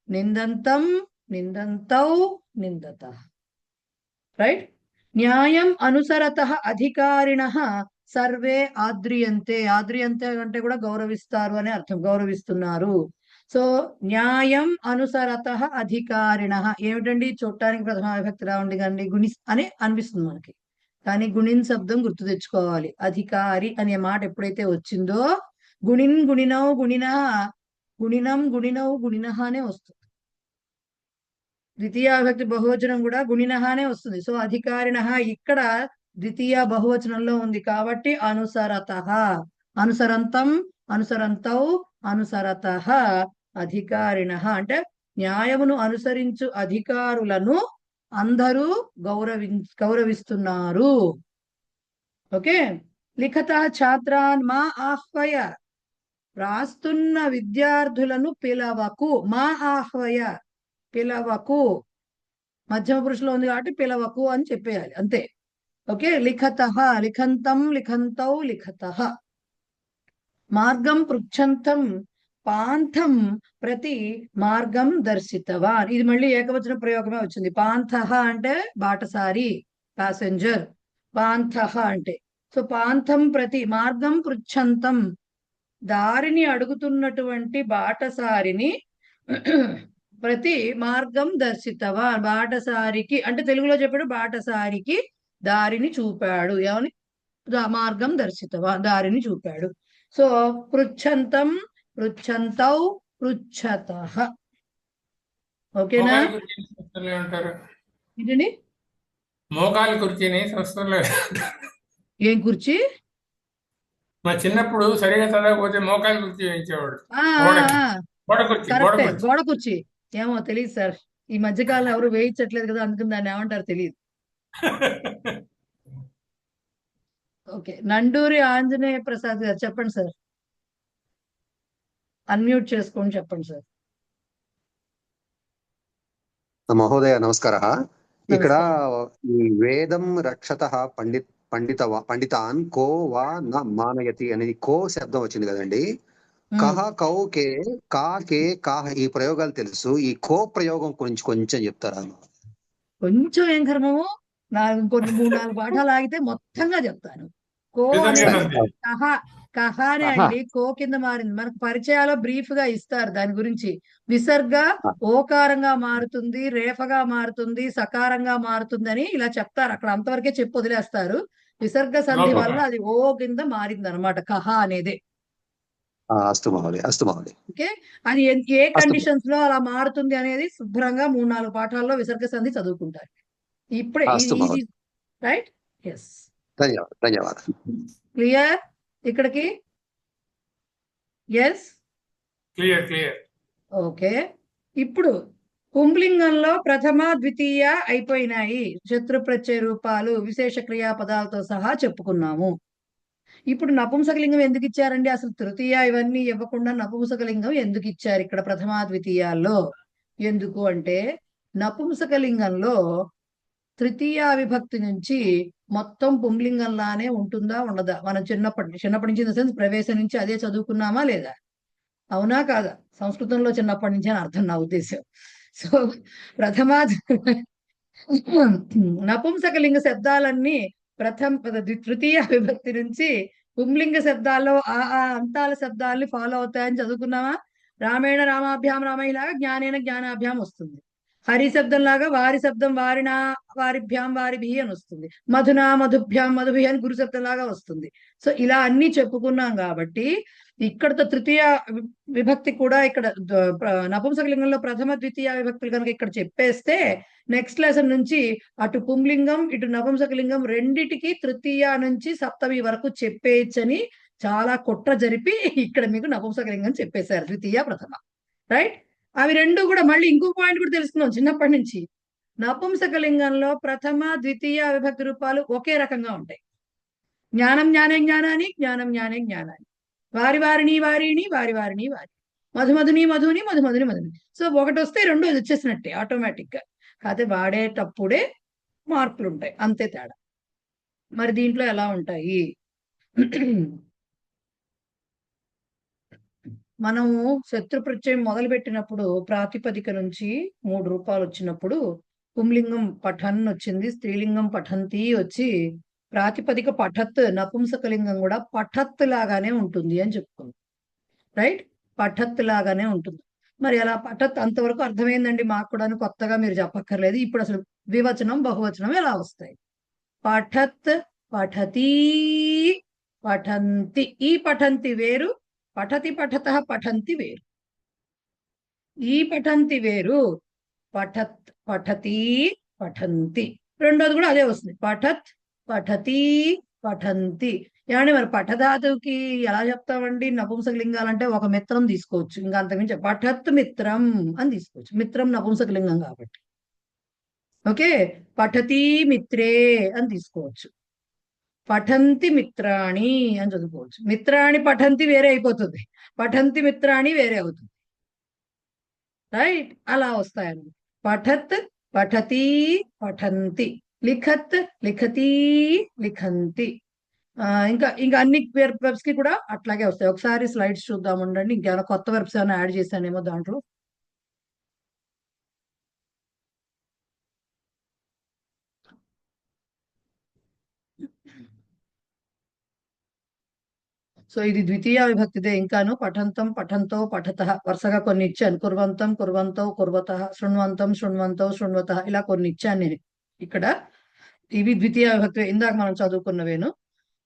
Speaker 3: నిందంతం నిందంతౌ నిందతః. రైట్. న్యాయం అనుసరతః అధికారిణః సర్వే ఆద్రియంతే. ఆద్రియంతే అంటే కూడా గౌరవిస్తారు అనే అర్థం, గౌరవిస్తున్నారు. సో న్యాయం అనుసరతః అధికారిణః ఏమిటండి, చూడటానికి ప్రథమా విభక్తిలా ఉంది కానీ గుణి అని అనిపిస్తుంది మనకి, కానీ గుణిన్ శబ్దం గుర్తు తెచ్చుకోవాలి. అధికారి అనే మాట ఎప్పుడైతే వచ్చిందో గుణిన్ గుణినౌ గుణినః, గుణినం గుణినౌ గుణినః అనే వస్తుంది. ద్వితీయ విభక్తి బహువచనం కూడా గుణినహానే వస్తుంది. సో అధికారిణః ఇక్కడ ద్వితీయ బహువచనంలో ఉంది కాబట్టి అనుసరతః, అనుసరంతం అనుసరంతౌ అనుసరతః అధికారిణః అంటే న్యాయమును అనుసరించు అధికారులను అందరూ గౌరవిస్తున్నారు. ఓకే. లిఖతః ఛాత్రాన్ మా ఆహ్వయ. రాస్తున్న విద్యార్థులను పిలవకు. మా ఆహ్వయ, పిలవకు. మధ్యమ పురుషులో ఉంది కాబట్టి పిలవకు అని చెప్పేయాలి అంతే. ఓకే. లిఖతః లిఖంతం లిఖంతౌ లిఖతః. మార్గం పృచ్ఛంతం పాంథం ప్రతి మార్గం దర్శితవాన్. ఇది మళ్ళీ ఏకవచన ప్రయోగమే వచ్చింది. పాంథః అంటే బాటసారి, ప్యాసింజర్. పాంథః అంటే సో పాంథం ప్రతి, మార్గం పృచ్ఛంతం దారిని అడుగుతున్నటువంటి బాటసారిని, ప్రతి మార్గం దర్శితవా బాటసారికి అంటే తెలుగులో చెప్పాడు బాటసారికి దారిని చూపాడు. ఏమని, మార్గం దర్శితవా దారిని చూపాడు. సో పృచ్ఛంతం పృచ్ఛంతౌ పృచ్ఛతః. ఓకేనా? ఇదండి
Speaker 6: మోకాలి కుర్చీని సంస్కృతంలో
Speaker 3: ఏం కుర్చీ?
Speaker 6: మా చిన్నప్పుడు సరిగా చదవకపోతే మోకాలి కుర్చీ వేయించేవాడు.
Speaker 3: గోడ కుర్చీ ఏమో తెలియదు సార్, ఈ మధ్యకాలంలో ఎవరు వేయించట్లేదు కదా, అందుకని దాన్ని ఏమంటారు తెలియదు. ఓకే. నండూరి ఆంజనేయ ప్రసాద్ గారు చెప్పండి సార్, అన్మ్యూట్ చేసుకొని చెప్పండి సార్.
Speaker 7: మహోదయ నమస్కార. ఇక్కడ ఈ వేదం రక్షతః పండితాన్ కో వా న మానయతి అనేది కో శబ్దం వచ్చింది కదండి. కహ కౌ కే కా కే కాహ ఈ ప్రయోగాలు తెలుసు. ఈ కో ప్రయోగం గురించి కొంచెం చెప్తారా?
Speaker 3: కొంచెం ఏం కర్మము, కొన్ని 3-4 పాఠాలు ఆగితే మొత్తంగా చెప్తాను. కో
Speaker 6: విసర్గ
Speaker 3: అనేది
Speaker 6: సంధి.
Speaker 3: కహ, కహానే
Speaker 5: ఆహా.
Speaker 3: అండి కో కింద మారింది. మనకు పరిచయాలో బ్రీఫ్ గా ఇస్తారు దాని గురించి. విసర్గ ఓకారంగా మారుతుంది, రేఫగా మారుతుంది, సకారంగా మారుతుంది అని ఇలా చెప్తారు. అక్కడ అంతవరకే చెప్పి వదిలేస్తారు. విసర్గ సంధి
Speaker 6: లోపల.
Speaker 3: వల్ల అది ఓ కింద మారింది అనమాట కహ అనేది.
Speaker 7: అస్తు మహోదయ, అస్తు మహోదయ,
Speaker 3: ఓకే, అది ఏ
Speaker 7: అస్తు.
Speaker 3: కండిషన్స్ లో అలా మారుతుంది అనేది శుభ్రంగా 3-4 పాఠాల్లో విసర్గ సంధి చదువుకుంటారు. ఇప్పుడే
Speaker 7: అస్తు
Speaker 3: ఇది
Speaker 7: మహోదయ,
Speaker 3: రైట్. ఎస్,
Speaker 7: ధన్యవాదాలు.
Speaker 3: క్లియర్ ఇక్కడికి. Yes,
Speaker 6: clear clear.
Speaker 3: ఓకే. ఇప్పుడు పుంలింగంలో ప్రథమ ద్వితీయ అయిపోయినాయి. శత్రు ప్రత్యయ రూపాలు విశేష క్రియాపదాలతో సహా చెప్పుకున్నాము. ఇప్పుడు నపుంసకలింగం ఎందుకు ఇచ్చారండి? అసలు తృతీయ ఇవన్నీ ఇవ్వకుండా నపుంసకలింగం ఎందుకు ఇచ్చారు ఇక్కడ ప్రథమ ద్వితీయాల్లో? ఎందుకు అంటే నపుంసకలింగంలో తృతీయ విభక్తి నుంచి మొత్తం పుంలింగంలానే ఉంటుందా ఉండదా? మనం చిన్నప్పటి నుంచి ఇన్ ద సెన్స్ ప్రవేశం నుంచి అదే చదువుకున్నామా లేదా? అవునా కాదా? సంస్కృతంలో చిన్నప్పటి నుంచి అని అర్థం నా ఉద్దేశం. సో ప్రథమ నపుంసకలింగ శబ్దాలన్నీ తృతీయ విభక్తి నుంచి పుంలింగ శబ్దాల్లో ఆ అంతాల శబ్దాలని ఫాలో అవుతాయని చదువుకున్నామా? రామేణ రామాభ్యాం రామయ్యలాగా జ్ఞానేన జ్ఞానాభ్యాం వస్తుంది. హరి శబ్దం లాగా వారి శబ్దం వారినా వారిభ్యాం వారిభి అని వస్తుంది. మధునా మధుభ్యాం మధుభి అని గురు శబ్దం లాగా వస్తుంది. సో ఇలా అన్ని చెప్పుకున్నాం కాబట్టి ఇక్కడతో తృతీయ విభక్తి కూడా ఇక్కడ నపుంసకలింగంలో ప్రథమ ద్వితీయ విభక్తులు కనుక ఇక్కడ చెప్పేస్తే నెక్స్ట్ లెసన్ నుంచి అటు పుంలింగం ఇటు నపుంసకలింగం రెండిటికి తృతీయ నుంచి సప్తమి వరకు చెప్పేయచ్చని చాలా కుట్ర జరిపి ఇక్కడ మీకు నపుంసకలింగం చెప్పేశారు ద్వితీయ ప్రథమ. రైట్, అవి రెండు కూడా మళ్ళీ ఇంకో పాయింట్ కూడా తెలుసుకున్నాం చిన్నప్పటి నుంచి. నపుంసకలింగంలో ప్రథమ ద్వితీయ విభక్తి రూపాలు ఒకే రకంగా ఉంటాయి. జ్ఞానం జ్ఞానే జ్ఞానాన్ని, జ్ఞానం జ్ఞానే జ్ఞానాన్ని, వారి వారిని వారిని, వారి వారిని వారి, మధుమధుని మధుని, మధుమధుని మధుని. సో ఒకటి వస్తే రెండు వచ్చేసినట్టే ఆటోమేటిక్ గా. కాకపోతే వాడేటప్పుడే మార్పులు ఉంటాయి, అంతే తేడా. మరి దీంట్లో ఎలా ఉంటాయి? మనము శత్రు ప్రత్యయం మొదలు పెట్టినప్పుడు ప్రాతిపదిక నుంచి 3 రూపాలు వచ్చినప్పుడు పుంలింగం పఠన్ వచ్చింది, స్త్రీలింగం పఠంతి వచ్చి ప్రాతిపదిక పఠత్, నపుంసకలింగం కూడా పఠత్ లాగానే ఉంటుంది అని చెప్పుకుంది. రైట్, పఠత్ లాగానే ఉంటుంది. మరి అలా పఠత్ అంతవరకు అర్థమైందండి మాకు కూడా, కొత్తగా మీరు చెప్పక్కర్లేదు. ఇప్పుడు అసలు ద్వివచనం బహువచనం ఎలా వస్తాయి? పఠత్, పఠతి, పఠంతి. ఈ పఠంతి వేరు, పఠతి పఠత పఠంతి వేరు. ఈ పఠంతి వేరు, పఠత్ పఠతి పఠంతి. రెండోది కూడా అదే వస్తుంది, పఠత్ పఠతి పఠంతి. ఏమంటే మరి పఠధాతువుకి ఎలా చెప్తామండి? నపుంసకలింగాలంటే ఒక మిత్రం తీసుకోవచ్చు, ఇంకా అంతకుమించి పఠత్ మిత్రం అని తీసుకోవచ్చు. మిత్రం నపుంసకలింగం కాబట్టి. ఓకే, పఠతి మిత్రే అని తీసుకోవచ్చు, పఠంతి మిత్రాణి అని చదువుకోవచ్చు. మిత్రాణి పఠంతి వేరే అయిపోతుంది, పఠంతి మిత్రాణి వేరే అవుతుంది. రైట్, అలా వస్తాయండి. పఠత్ పఠతి పఠంతి, లిఖత్ లిఖతి లిఖంతి. ఇంకా ఇంకా అన్ని వెర్బ్స్ కి కూడా అట్లాగే వస్తాయి. ఒకసారి స్లైడ్స్ చూద్దాం ఉండండి, ఇంకేమైనా కొత్త వెర్బ్స్ ఏమైనా యాడ్ చేశానేమో దాంట్లో. సో ఇది ద్వితీయ విభక్తిదే. ఇంకాను పఠంతం పఠంతో పఠత వరుసగా కొన్ని ఇచ్చాను. కుర్వంతం కుర్వంతో కుర్వత, శృణ్వంతం శృణ్వంతో శృణ్వత, ఇలా కొన్ని ఇచ్చాను నేను ఇక్కడ. ఇవి ద్వితీయ విభక్తి, ఇందాక మనం చదువుకున్నవేను.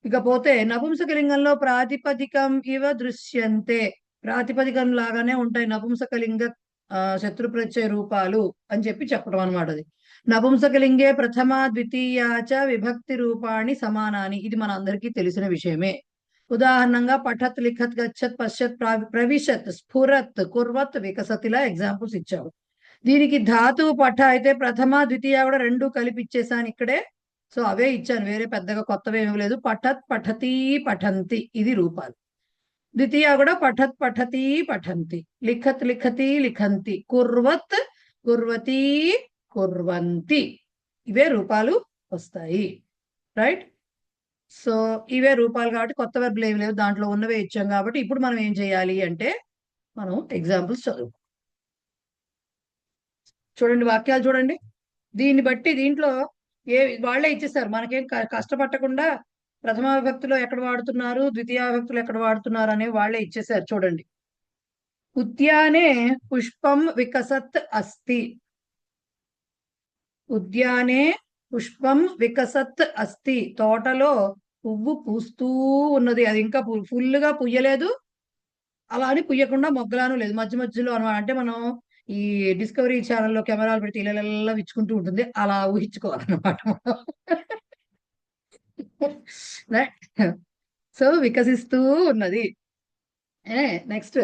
Speaker 3: ఇకపోతే నపుంసకలింగంలో ప్రాతిపదికం ఇవ దృశ్యంతే, ప్రాతిపదికం లాగానే ఉంటాయి నపుంసకలింగ శత్రు ప్రత్యయ రూపాలు అని చెప్పి చెప్పడం అనమాట. అది నపుంసకలింగే ప్రథమ ద్వితీయాచ విభక్తి రూపాణి సమానాని, ఇది మన అందరికీ తెలిసిన విషయమే. ఉదాహరణంగా పఠత్ లిఖత్ గచ్చత్ పశ్చత్ ప్రవిశత్ స్ఫురత్ కుర్వత్ వికసత్, ఇలా ఎగ్జాంపుల్స్ ఇచ్చావు. దీనికి ధాతువు పఠ అయితే ప్రథమ ద్వితీయ కూడా రెండు కలిపి ఇచ్చేసాను ఇక్కడే. సో అవే ఇచ్చాను, వేరే పెద్దగా కొత్తవి ఏమీ లేదు. పఠత్ పఠతి పఠంతి, ఇది రూపాలు. ద్వితీయ కూడా పఠత్ పఠతి పఠంతి, లిఖత్ లిఖతి లిఖంతి, కుర్వత్ కుర్వతి కుర్వంతి, ఇవే రూపాలు వస్తాయి. రైట్, సో ఇవే రూపాలు కాబట్టి కొత్త వెర్బులు ఏమి లేవు, దాంట్లో ఉన్నవే ఇచ్చాం కాబట్టి ఇప్పుడు మనం ఏం చేయాలి అంటే మనం ఎగ్జాంపుల్స్ చదువు చూడండి, వాక్యాలు చూడండి. దీన్ని బట్టి దీంట్లో వాళ్ళే ఇచ్చేసారు మనకేం కష్టపడకుండా ప్రథమ విభక్తిలో ఎక్కడ వాడుతున్నారు, ద్వితీయ విభక్తిలో ఎక్కడ వాడుతున్నారు అనేవి వాళ్ళే ఇచ్చేసారు. చూడండి, ఉద్యానే పుష్పం వికసత్ అస్తి. ఉద్యానే పుష్పం వికసత్ అస్తి. తోటలో పువ్వు పూస్తూ ఉన్నది. అది ఇంకా ఫుల్ గా పుయ్యలేదు, అలా అని పుయ్యకుండా మొగ్గలాను లేదు, మధ్య మధ్యలో అనమాట. అంటే మనం ఈ డిస్కవరీ ఛానల్లో కెమెరాలు పెడితే ఇలా విచ్చుకుంటూ ఉంటుంది, అలా ఊహించుకోవాలన్నమాట. సో వికసిస్తూ ఉన్నది. నెక్స్ట్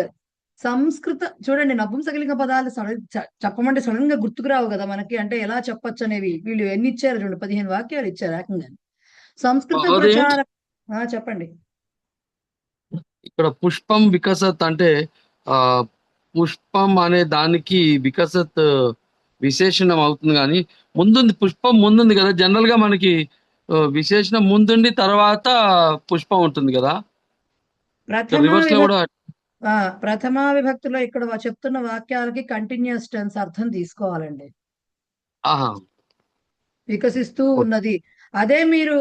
Speaker 3: సంస్కృత. చూడండి, నపుంసకలింగ పదాలు చెప్పమంటే సడన్ గా గుర్తుకు రావు కదా మనకి, అంటే ఎలా చెప్పొచ్చు అనేవి. వీళ్ళు ఎన్ని ఇచ్చారు చూడండి, 15 వాక్యాలు ఇచ్చారు ఏకంగా. సంస్కృత ప్రచార చెప్పండి.
Speaker 8: ఇక్కడ పుష్పం వికసత్ అంటే పుష్పం అనే దానికి వికసత్ విశేషణం అవుతుంది, కానీ ముందుంది, పుష్పం ముందుంది కదా. జనరల్ గా మనకి విశేషణం ముందుండి తర్వాత పుష్పం ఉంటుంది కదా. రివర్స్ లో కూడా
Speaker 3: ప్రథమా విభక్తిలో ఇక్కడ చెప్తున్న వాక్యాలకి కంటిన్యూస్ టెన్స్ అర్థం తీసుకోవాలండి. వికసిస్తూ ఉన్నది. అదే మీరు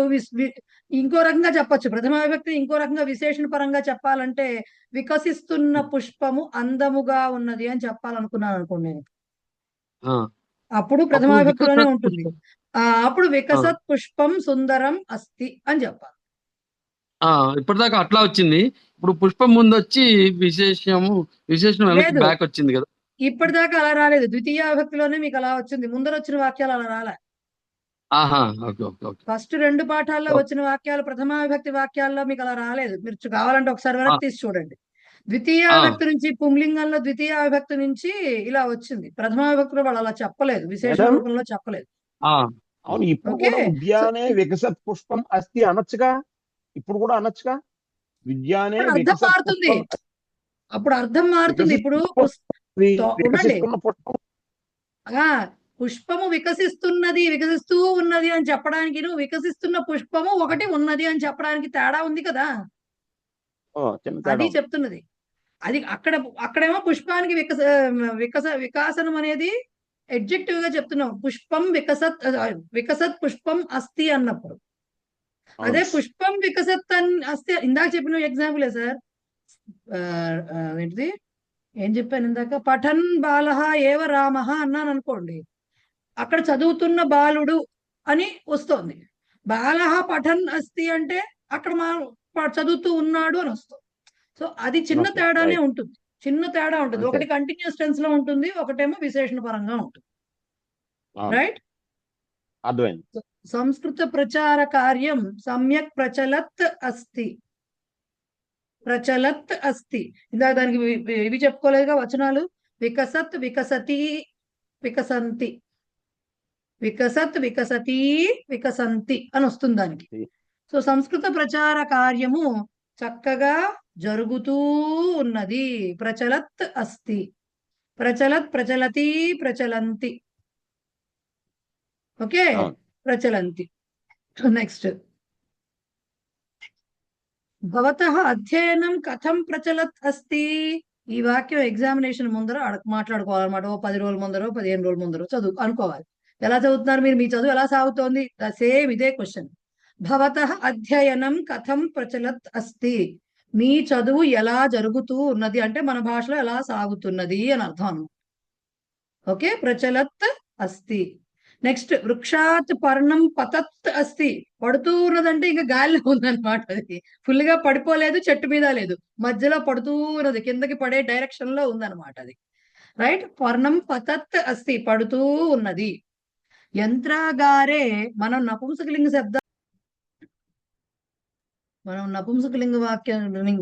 Speaker 3: ఇంకో రకంగా చెప్పొచ్చు. ప్రథమ విభక్తి ఇంకో రకంగా విశేషణ పరంగా చెప్పాలంటే వికసిస్తున్న పుష్పము అందముగా ఉన్నది అని చెప్పాలనుకున్నాను అనుకోండి నేను. అప్పుడు ప్రథమ విభక్తిలోనే ఉంటుంది. అప్పుడు వికసత్ పుష్పం సుందరం అస్తి అని చెప్పాలి.
Speaker 8: ఇప్పటిదాకా అట్లా వచ్చింది. ఇప్పుడు పుష్పం ముందు వచ్చి విశేషణం బ్యాక్ వచ్చింది కదా.
Speaker 3: ఇప్పటిదాకా అలా రాలేదు. ద్వితీయ విభక్తిలోనే మీకు అలా వచ్చింది. ముందర వచ్చిన వాక్యాలు అలా రాలే. ఫస్ట్ 2 పాఠాల్లో వచ్చిన వాక్యాలు ప్రథమ విభక్తి వాక్యాల్లో మీకు అలా రాలేదు. మీరు కావాలంటే ఒకసారి వెనక్కి తీసి చూడండి. ద్వితీయ విభక్తి నుంచి పుంలింగంలో ద్వితీయ విభక్తి నుంచి ఇలా వచ్చింది. ప్రథమ విభక్తిలో వాళ్ళు అలా చెప్పలేదు, విశేష రూపంలో చెప్పలేదు.
Speaker 5: అవును, ఇప్పుడు కూడా ఉద్యానే వికసత్ పుష్పం అస్తి అనొచ్చుగా. ఇప్పుడు కూడా అనొచ్చుగా, విద్యానే
Speaker 3: అర్థం మారుతుంది. అప్పుడు అర్థం మారుతుంది. ఇప్పుడు పుష్పము వికసిస్తున్నది, వికసిస్తూ ఉన్నది అని చెప్పడానికి, నువ్వు వికసిస్తున్న పుష్పము ఒకటి ఉన్నది అని చెప్పడానికి తేడా ఉంది కదా. అది చెప్తున్నది. అది అక్కడేమో పుష్పానికి వికాసనం అనేది ఎడ్జెక్టివ్ గా చెప్తున్నాం. పుష్పం వికసత్ పుష్పం అస్తి అన్నప్పుడు. అదే పుష్పం వికసత్ అస్తి ఇందాక చెప్పిన ఎగ్జాంపులే సార్. ఏంటిది, ఏం చెప్పాను ఇందాక? పఠన్ బాలహ ఏవ రామః అన్నాను అనుకోండి, అక్కడ చదువుతున్న బాలుడు అని వస్తుంది. బాలహ పఠన్ అస్తి అంటే అక్కడ చదువుతూ ఉన్నాడు అని వస్తుంది. సో అది చిన్న తేడానే ఉంటుంది, చిన్న తేడా ఉంటుంది. ఒకటి కంటిన్యూస్ టెన్స్ లో ఉంటుంది, ఒకటేమో విశేషణ పరంగా ఉంటుంది. రైట్. సంస్కృత ప్రచార కార్యం సమ్యక్ ప్రచలత్ అస్తి. ప్రచలత్ అస్తి. ఇందాక దానికి ఇవి చెప్పుకోలేదుగా వచనాలు. వికసత్ వికసతి వికసంతి, వికసత్ వికసతి వికసంతి అని వస్తుంది దానికి. సో సంస్కృత ప్రచార కార్యము చక్కగా జరుగుతూ ఉన్నది. ప్రచలత్ అస్తి. ప్రచలత్ ప్రచలతి ప్రచలంతి. ఓకే, ప్రచలంతి. నెక్స్ట్, భవతః అధ్యయనం కథం ప్రచలత్ అస్తి. ఈ వాక్యం ఎగ్జామినేషన్ ముందర మాట్లాడుకోవాలన్నమాట. 10 రోజుల ముందరో 15 రోజుల ముందరో చదువు అనుకోవాలి. ఎలా చదువుతున్నారు మీరు, మీ చదువు ఎలా సాగుతోంది, సేమ్ ఇదే క్వశ్చన్. భవతః అధ్యయనం కథం ప్రచలత్ అస్తి. మీ చదువు ఎలా జరుగుతూ ఉన్నది అంటే మన భాషలో ఎలా సాగుతున్నది అని అర్థం. ఓకే, ప్రచలత్ అస్తి. నెక్స్ట్, వృక్షాత్ పర్ణం పతత్ అస్తి. పడుతూ ఉన్నదంటే ఇంకా గాలిలో ఉందన్నమాట. అది ఫుల్ గా పడిపోలేదు, చెట్టు మీద లేదు, మధ్యలో పడుతూ ఉన్నది, కిందకి పడే డైరెక్షన్ లో ఉందన్నమాట అది. రైట్. పర్ణం పతత్ అస్తి, పడుతూ ఉన్నది. యంత్రాగారే. మనం నపుంసకలింగ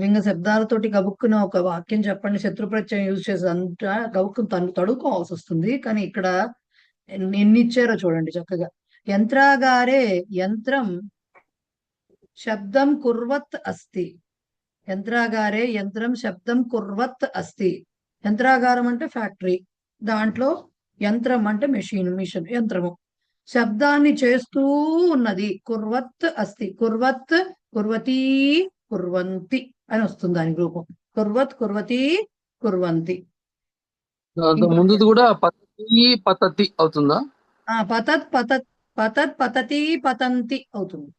Speaker 3: లింగ శబ్దాలతోటి గబుక్కున ఒక వాక్యం చెప్పండి, శత్రు ప్రత్యయం యూజ్ చేసి అంతా గబుక్కును తడుకోవాల్సి వస్తుంది. కానీ ఇక్కడ ఎన్ని ఇచ్చారో చూడండి చక్కగా. యంత్రాగారే, యంత్రం శబ్దం కుర్వత్ అస్తి. యంత్రాగారే, యంత్రం శబ్దం కుర్వత్ అస్తి. యంత్రాగారం అంటే ఫ్యాక్టరీ, దాంట్లో యంత్రం అంటే మిషన్, యంత్రము శబ్దాన్ని చేస్తూ ఉన్నది. కుర్వత్ అస్తి. కుర్వత్, కుర్వతి, కుర్వంతి అని వస్తుంది దాని రూపం. కుర్వత్, కుర్వతి, కుర్వంతి.
Speaker 8: ముందు కూడా పతతి పతతి అవుతుందా?
Speaker 3: పతత్ పతత్ పతత్ పతతి పతంతి అవుతుంది.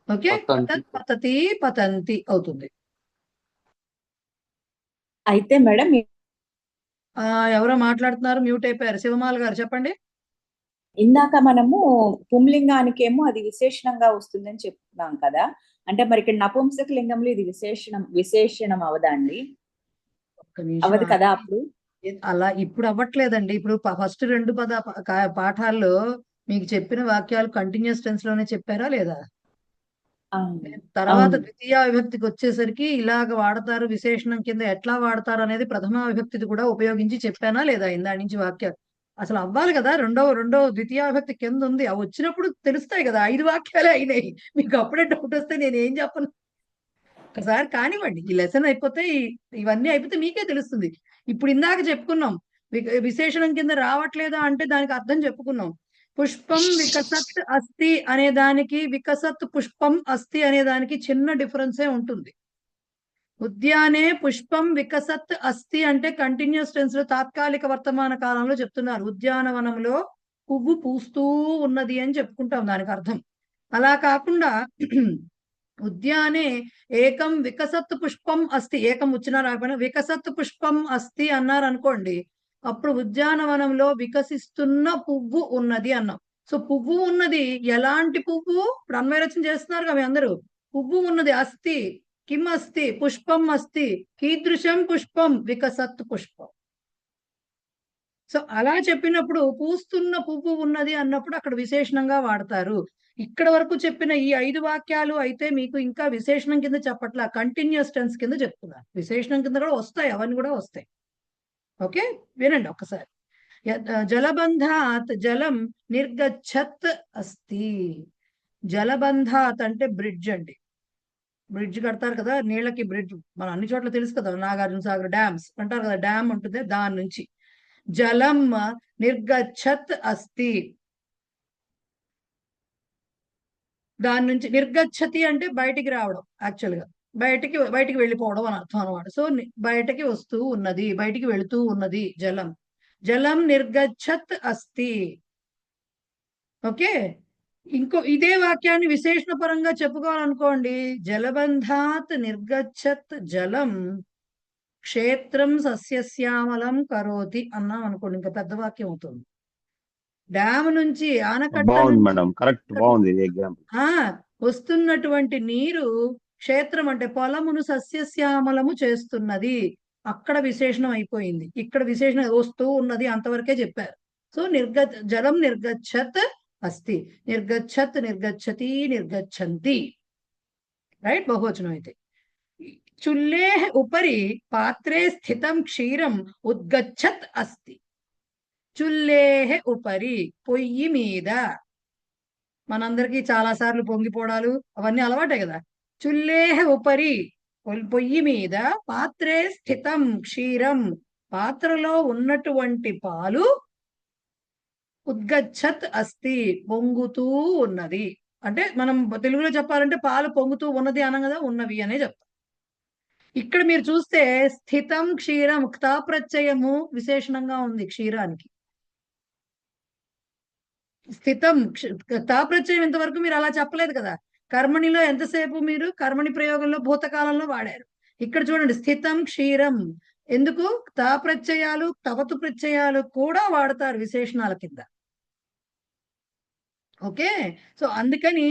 Speaker 3: ఓకే,
Speaker 8: పతంతి
Speaker 3: పతత్ పతతి పతంతి అవుతుంది.
Speaker 9: అయితే మేడం
Speaker 3: ఎవరో మాట్లాడుతున్నారు, మ్యూట్ అయిపోయారు. శివమాల గారు చెప్పండి.
Speaker 9: ఇందాక మనము పుంలింగానికేమో అది విశేషణంగా వస్తుందని చెప్తున్నాం కదా, అంటే మరి ఇక్కడ నపుంసక లింగంలో ఇది విశేషణం అవదా అండి?
Speaker 3: ఒక్క నిమిషం
Speaker 9: అవదు కదా అప్పుడు?
Speaker 3: అలా ఇప్పుడు అవ్వట్లేదండి. ఇప్పుడు ఫస్ట్ 2 పాఠాల్లో మీకు చెప్పిన వాక్యాలు కంటిన్యూస్ టెన్స్ లోనే చెప్పారా లేదా? తర్వాత ద్వితీయ విభక్తికి వచ్చేసరికి ఇలాగ వాడతారు, విశేషణం కింద ఎట్లా వాడతారు అనేది ప్రథమ విభక్తిది కూడా ఉపయోగించి చెప్పానా లేదా? ఇందా నుంచి వాక్యాలు అసలు అవ్వాలి కదా. రెండో ద్వితీయ విభక్తి కింద ఉంది, అవి వచ్చినప్పుడు తెలుస్తాయి కదా. 5 వాక్యాలే అయినాయి. మీకు అప్పుడే డౌట్ వస్తే నేను ఏం చెప్పను. ఒకసారి కానివ్వండి, ఈ లెసన్ అయిపోతే ఇవన్నీ అయిపోతే మీకే తెలుస్తుంది. ఇప్పుడు ఇందాక చెప్పుకున్నాం విశేషణం కింద రావట్లేదా అంటే దానికి అర్థం చెప్పుకున్నాం. పుష్పం వికసత్ అస్తి అనే దానికి, వికసత్ పుష్పం అస్తి అనే దానికి చిన్న డిఫరెన్సే ఉంటుంది. ఉద్యానే పుష్పం వికసత్ అస్తి అంటే కంటిన్యూస్ టెన్స్ లో తాత్కాలిక వర్తమాన కాలంలో చెప్తున్నారు. ఉద్యానవనంలో పువ్వు పూస్తూ ఉన్నది అని చెప్పుకుంటాం దానికి అర్థం. అలా కాకుండా ఉద్యానే ఏకం వికసత్ పుష్పం అస్తి, ఏకం వచ్చినా రాకపోయినా వికసత్ పుష్పం అస్తి అన్నారు అనుకోండి, అప్పుడు ఉద్యానవనంలో వికసిస్తున్న పువ్వు ఉన్నది అన్నాం. సో పువ్వు ఉన్నది ఎలాంటి పువ్వు? ఇప్పుడు అన్వయరచన చేస్తున్నారు కదా అందరూ. పువ్వు ఉన్నది అస్తి, కిం అస్తి, పుష్పం అస్తి, కీదృశం పుష్పం, వికసత్ పుష్పం. సో అలా చెప్పినప్పుడు పూస్తున్న పువ్వు ఉన్నది అన్నప్పుడు అక్కడ విశేషణంగా వాడతారు. ఇక్కడ వరకు చెప్పిన ఈ 5 వాక్యాలు అయితే మీకు ఇంకా విశేషణం కింద చెప్పట్లా, కంటిన్యూస్ టెన్స్ కింద చెప్తున్నారు. విశేషణం కింద కూడా వస్తాయి, అవన్నీ కూడా వస్తాయి. ఓకే, వినండి ఒకసారి. జలబంధాత్ జలం నిర్గచ్చత్ అస్తి. జలబంధాత్ అంటే బ్రిడ్జ్ అండి. బ్రిడ్జ్ కడతారు కదా, నీళ్ళకి బ్రిడ్జ్ మన అన్ని చోట్ల తెలుసు కదా, నాగార్జున సాగర్ డ్యామ్స్ అంటారు కదా, డ్యామ్ ఉంటుంది, దాని నుంచి జలం నిర్గచ్చత్ అస్తి. దాని నుంచి నిర్గచ్చతి అంటే బయటికి రావడం, యాక్చువల్ గా బయటికి వెళ్ళిపోవడం అని అర్థం అనమాట. సో బయటకి వస్తూ ఉన్నది, బయటికి వెళుతూ ఉన్నది జలం నిర్గచ్చత్ అస్తి. ఓకే, ఇదే వాక్యాన్ని విశేషణ పరంగా చెప్పుకోవాలనుకోండి, జలబంధాత్ నిర్గచ్చత్ జలం క్షేత్రం సస్యశ్యామలం కరోతి అన్నాం అనుకోండి, ఇంకా పెద్ద వాక్యం అవుతుంది. డ్యామ్ నుంచి, ఆనకట్ట
Speaker 5: బాగుంది
Speaker 3: నుంచి
Speaker 5: మేడం, కరెక్ట్, బాగుంది ఇది ఎగ్జాంపుల్.
Speaker 3: వస్తున్నటువంటి నీరు క్షేత్రం అంటే పొలమును సస్యశ్యామలము చేస్తున్నది. అక్కడ విశేషణం అయిపోయింది, ఇక్కడ విశేషణం వస్తూ ఉన్నది, అంతవరకే చెప్పారు. సో జలం నిర్గచ్చత్ అస్తి, నిర్గచ్చత్, నిర్గచ్చతి, నిర్గచ్చంతి. రైట్, బహువచనం అయితే. చుల్లే ఉపరి పాత్రే స్థితం క్షీరం ఉద్గచ్చత్ అస్తి. చుల్లేహ ఉపరి, పొయ్యి మీద. మనందరికీ చాలా సార్లు పొంగిపోవడాలు అవన్నీ అలవాటే కదా. చుల్లేహ ఉపరి, పొయ్యి మీద, పాత్రే స్థితం క్షీరం, పాత్రలో ఉన్నటువంటి పాలు, ఉద్గచ్చత్ అస్తి, పొంగుతూ ఉన్నది. అంటే మనం తెలుగులో చెప్పాలంటే పాలు పొంగుతూ ఉన్నది అనం కదా, ఉన్నవి అనే చెప్తాం. ఇక్కడ మీరు చూస్తే స్థితం క్షీరం, క్తా ప్రత్యయము విశేషణంగా ఉంది క్షీరానికి. స్థితం తా ప్రత్యయం ఇంతవరకు మీరు అలా చెప్పలేదు కదా. కర్మణిలో ఎంతసేపు మీరు కర్మణి ప్రయోగంలో భూతకాలంలో వాడారు. ఇక్కడ చూడండి స్థితం క్షీరం. ఎందుకు? తా ప్రత్యయాలు, తవతు ప్రత్యయాలు కూడా వాడతారు విశేషణాల కింద. ఓకే, సో అందుకని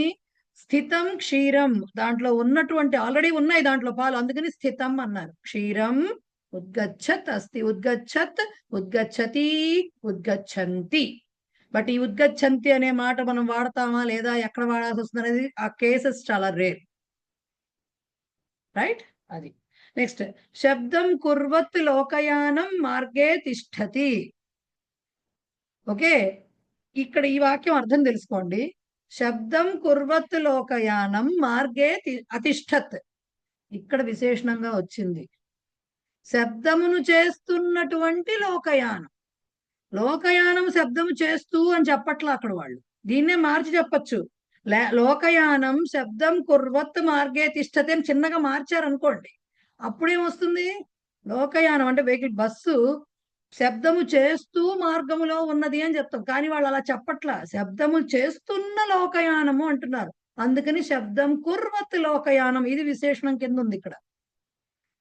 Speaker 3: స్థితం క్షీరం, దాంట్లో ఉన్నటువంటి ఆల్రెడీ ఉన్నాయి దాంట్లో పాలు, అందుకని స్థితం అన్నారు. క్షీరం ఉద్గచ్చత్ అస్తి, ఉద్గచ్చత్, ఉద్గచ్చతి, ఉద్గచ్చంతి. బట్ ఈ ఉద్గచ్చంతి అనే మాట మనం వాడతామా లేదా, ఎక్కడ వాడాల్సి వస్తుంది అనేది ఆ కేసెస్ చాలా రేర్. రైట్, అది. నెక్స్ట్, శబ్దం కుర్వత్ లోకయానం మార్గే తిష్టతి. ఓకే, ఇక్కడ ఈ వాక్యం అర్థం తెలుసుకోండి. శబ్దం కుర్వత్ లోకయానం మార్గే అతిష్టత్, ఇక్కడ విశేషణంగా వచ్చింది. శబ్దమును చేస్తున్నటువంటి లోకయానం. లోకయానం శబ్దము చేస్తూ అని చెప్పట్లా అక్కడ వాళ్ళు, దీన్నే మార్చి చెప్పచ్చు. లోకయానం శబ్దం కుర్వత్ మార్గే తిష్టతి అని చిన్నగా మార్చారనుకోండి, అప్పుడేమొస్తుంది? లోకయానం అంటే వెహికల్, బస్సు శబ్దము చేస్తూ మార్గములో ఉన్నది అని చెప్తాం, కానీ వాళ్ళు అలా చెప్పట్లా, శబ్దము చేస్తున్న లోకయానము అంటున్నారు. అందుకని శబ్దం కుర్వత్ లోకయానం, ఇది విశేషణం కింద ఉంది ఇక్కడ.